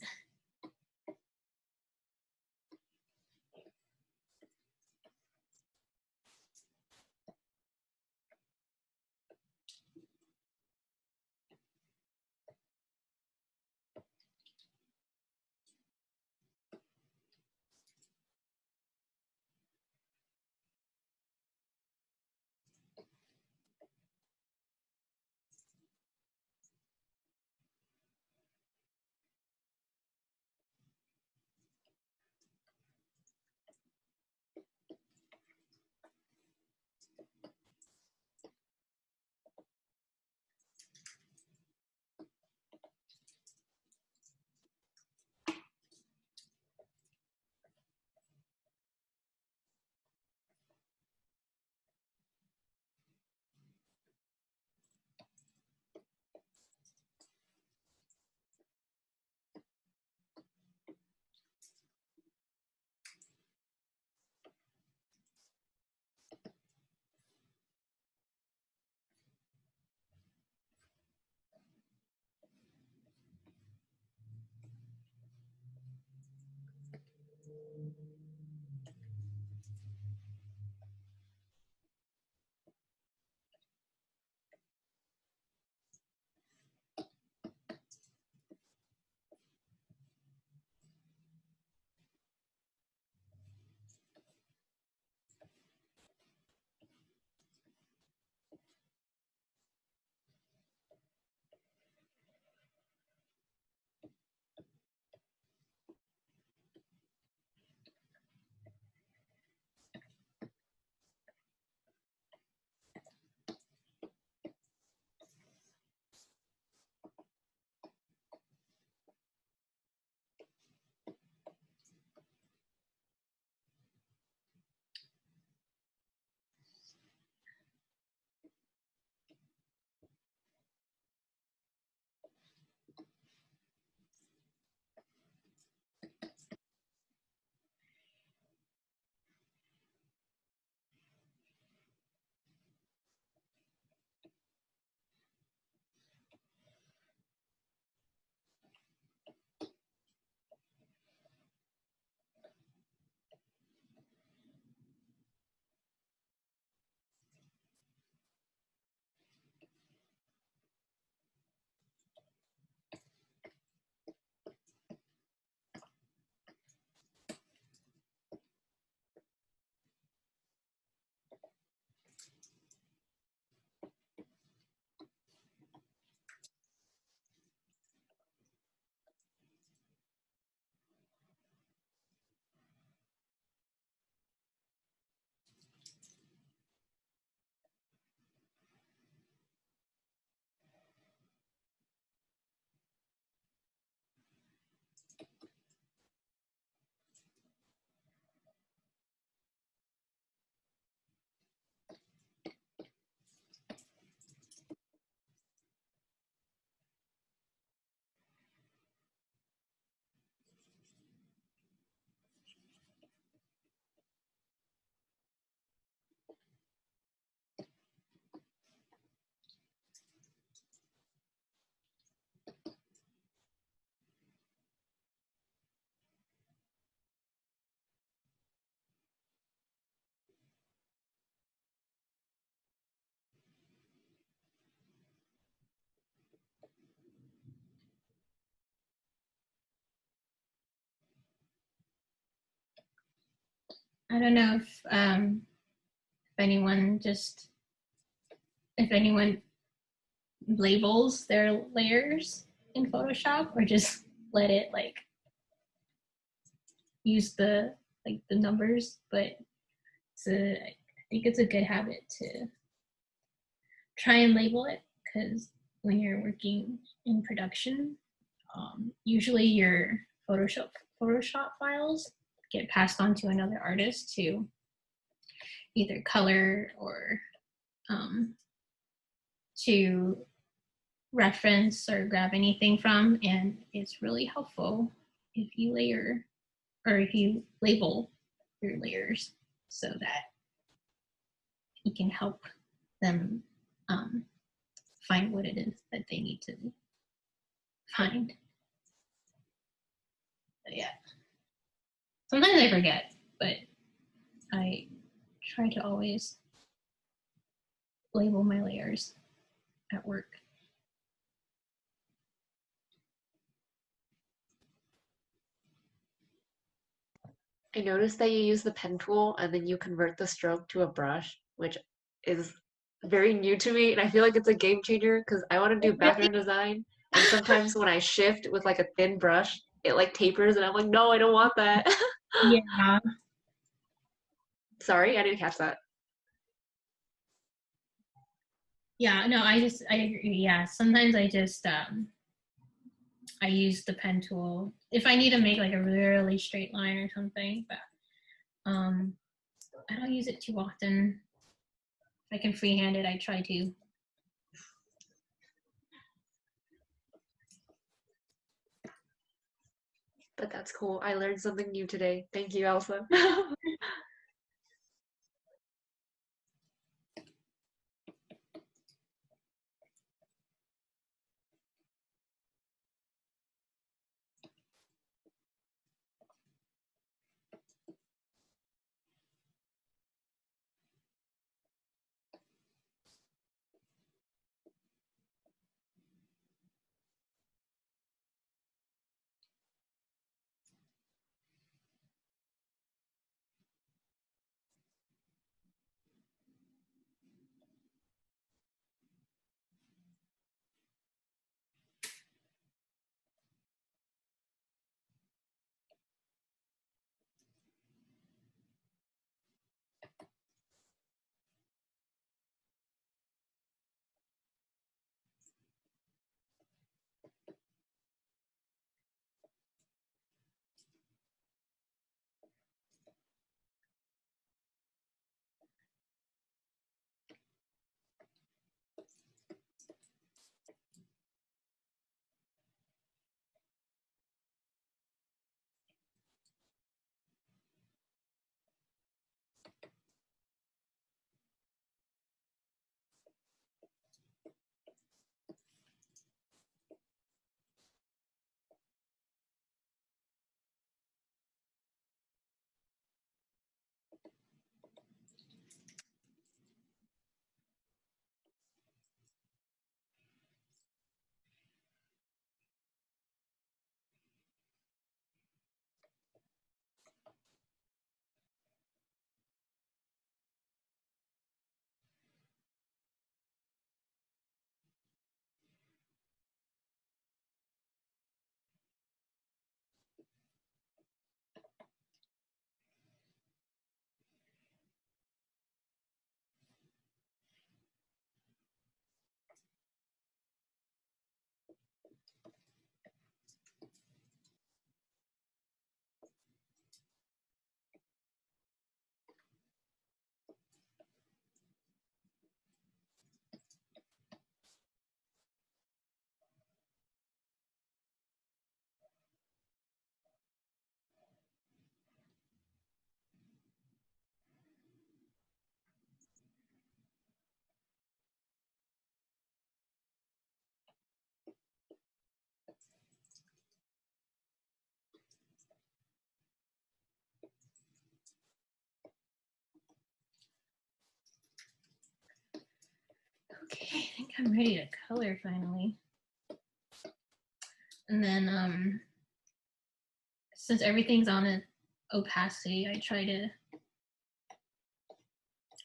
I don't know if anyone labels their layers in Photoshop or just let it like use the numbers, but I think it's a good habit to try and label it, because when you're working in production, usually your Photoshop files get passed on to another artist to either color or to reference or grab anything from, and it's really helpful if you label your layers so that you can help them find what it is that they need to find. But yeah, sometimes I forget, but I try to always label my layers at work. I noticed that you use the pen tool and then you convert the stroke to a brush, which is very new to me, and I feel like it's a game changer because I want to do background design, and sometimes when I shift with like a thin brush, it like tapers, and I'm like, no, I don't want that. Yeah. Sorry, I didn't catch that. Yeah, no, I agree. Yeah, sometimes I just I use the pen tool if I need to make like a really straight line or something, but I don't use it too often. If I can freehand it, I try to. But that's cool. I learned something new today. Thank you, Elsa. Okay, I think I'm ready to color finally. And then since everything's on an opacity, I try to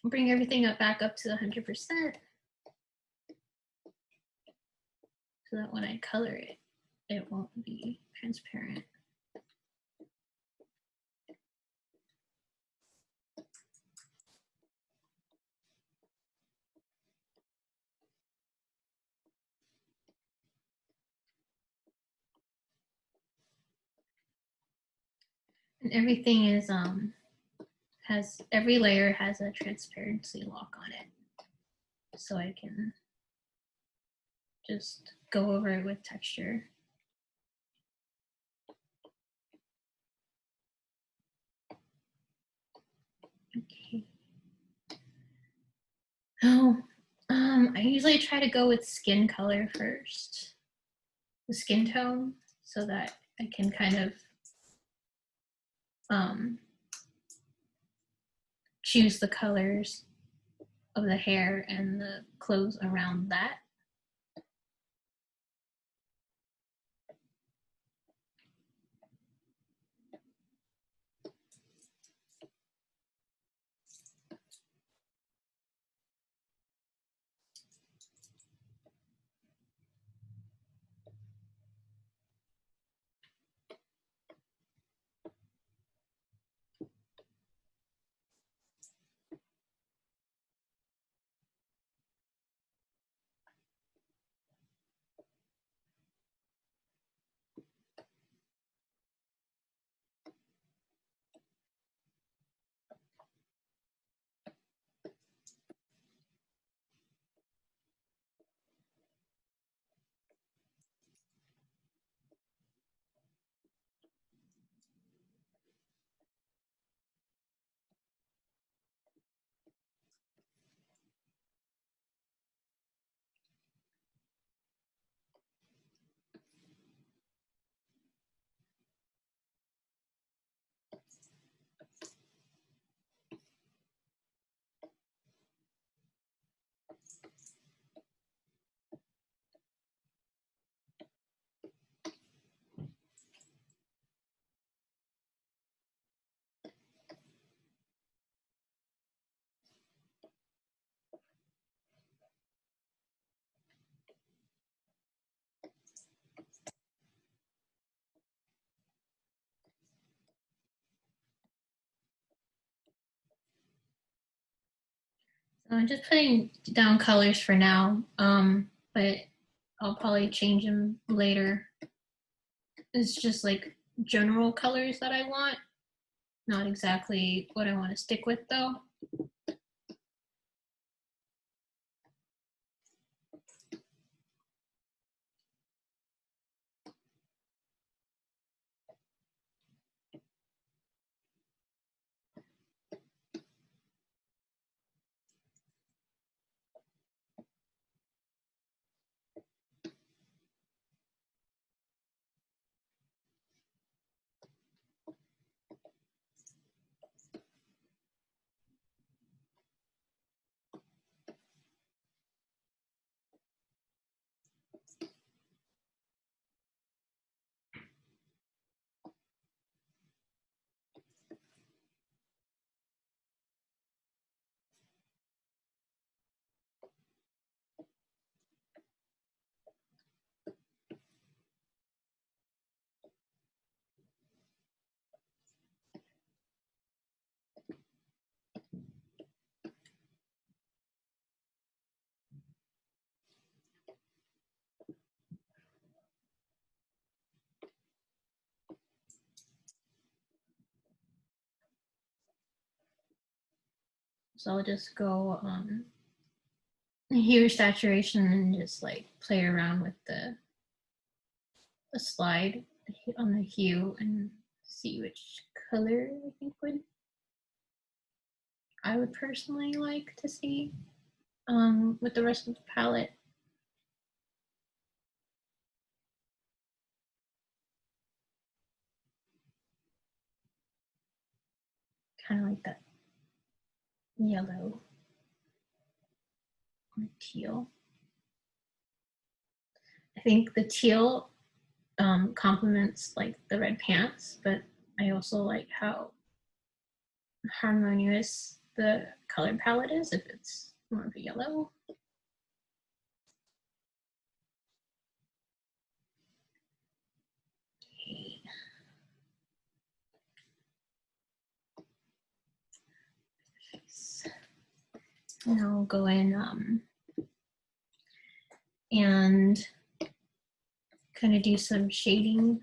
bring everything back up to 100%. So that when I color it, it won't be transparent. And everything is every layer has a transparency lock on it. So I can just go over it with texture. Okay. Oh, I usually try to go with skin color first, the skin tone, so that I can kind of choose the colors of the hair and the clothes around that. So I'm just putting down colors for now, but I'll probably change them later. It's just like general colors that I want, not exactly what I want to stick with though. So I'll just go hue saturation and just like play around with the slide on the hue and see which color I think I would personally like to see with the rest of the palette. Kind of like that yellow or teal. I think the teal complements like the red pants, but I also like how harmonious the color palette is, if it's more of a yellow. Okay. And I'll go in and kind of do some shading.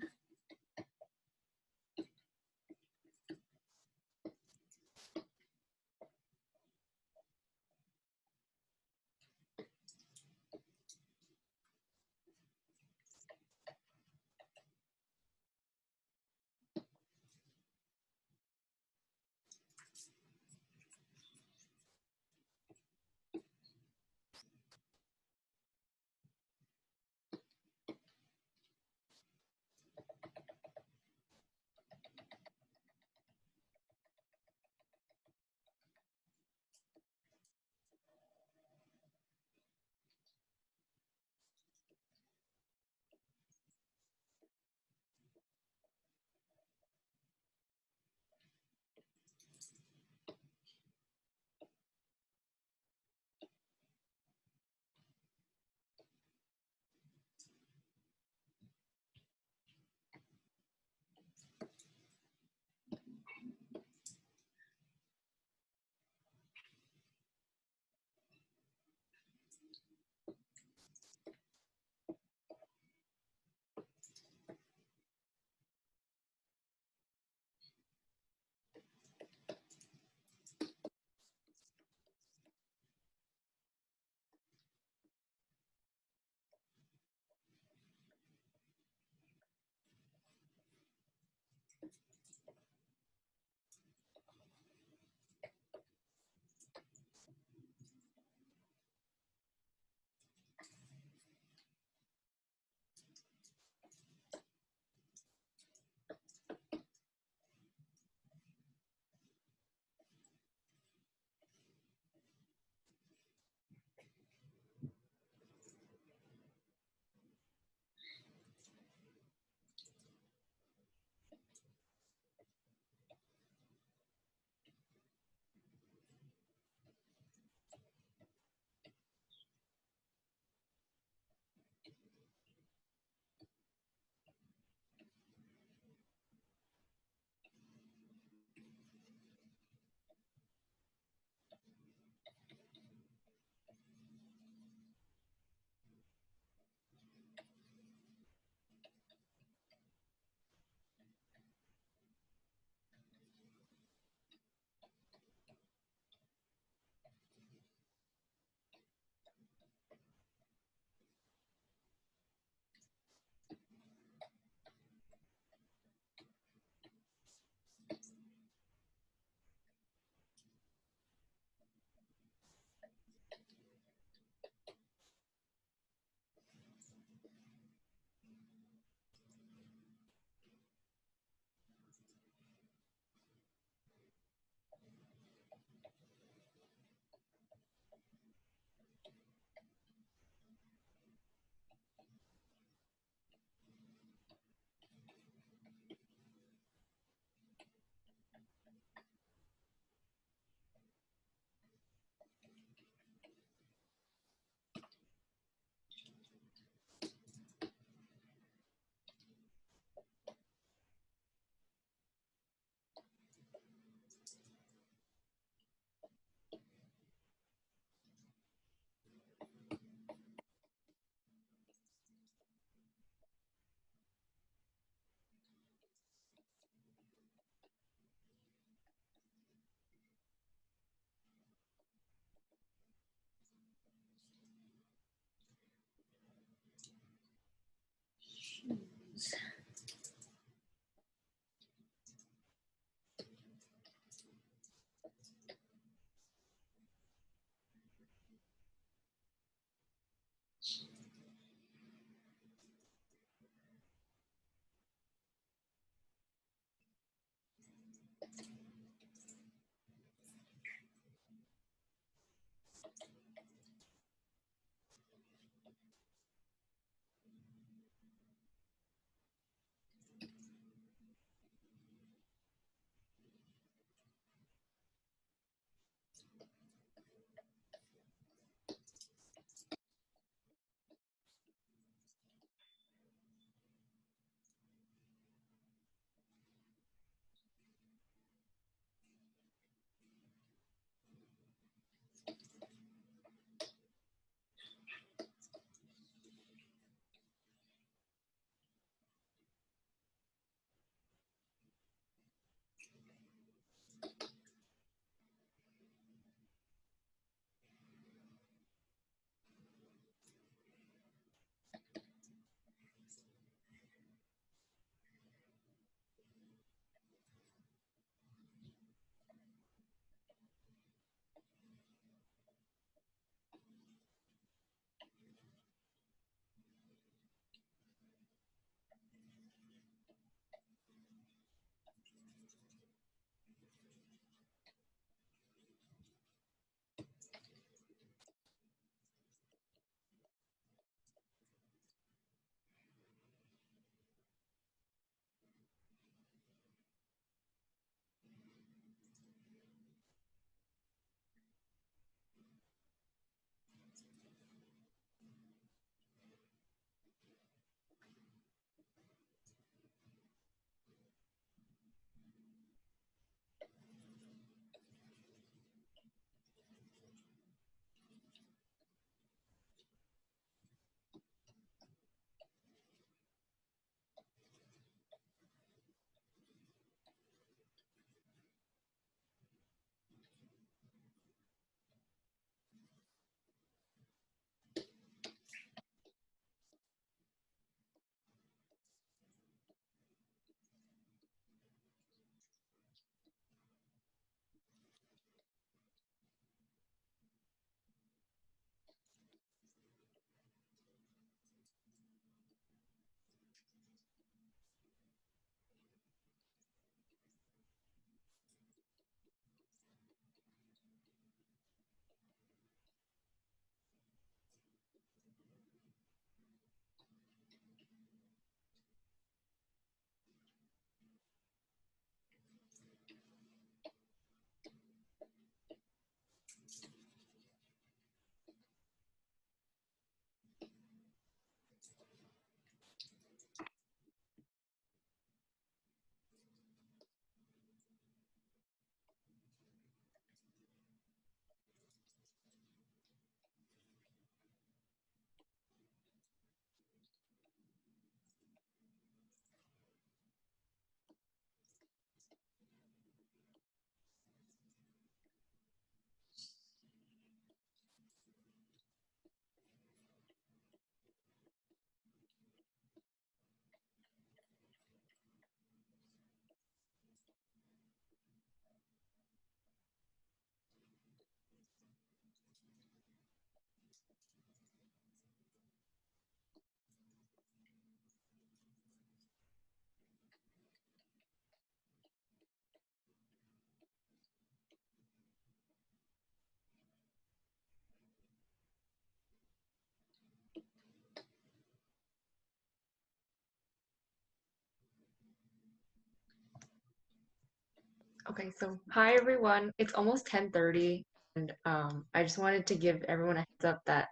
Okay, so hi everyone. It's almost 10:30, and I just wanted to give everyone a heads up that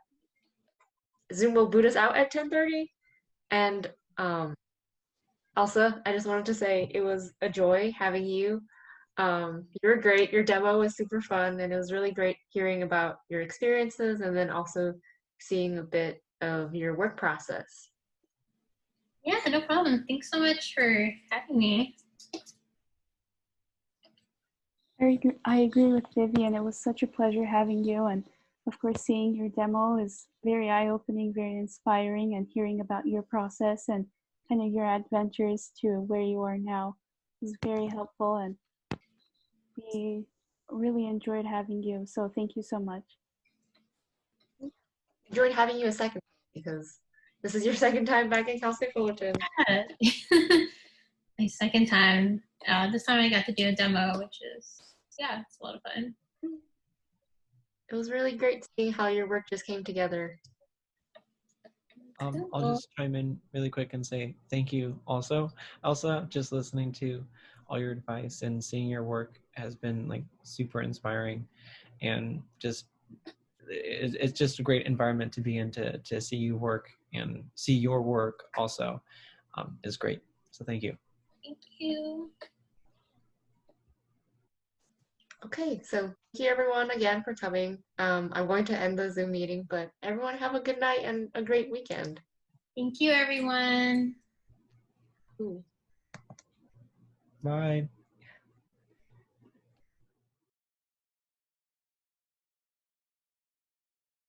Zoom will boot us out at 10:30. And Elsa, I just wanted to say it was a joy having you. You were great. Your demo was super fun, and it was really great hearing about your experiences and then also seeing a bit of your work process. Yeah, no problem. Thanks so much for having me. I agree with Vivian. It was such a pleasure having you. And of course, seeing your demo is very eye-opening, very inspiring, and hearing about your process and kind of your adventures to where you are now was very helpful. And we really enjoyed having you. So thank you so much. Enjoyed having you a second because this is your second time back in Cal State Fullerton. Yeah. My second time. This time I got to do a demo, which is, yeah, it's a lot of fun. It was really great seeing how your work just came together. I'll just chime in really quick and say thank you also. Elsa, just listening to all your advice and seeing your work has been like super inspiring, and just it's just a great environment to be in to see you work and see your work also is great. So thank you. Thank you. Okay, so thank you everyone again for coming. I'm going to end the Zoom meeting, but everyone have a good night and a great weekend. Thank you, everyone. Ooh. Bye.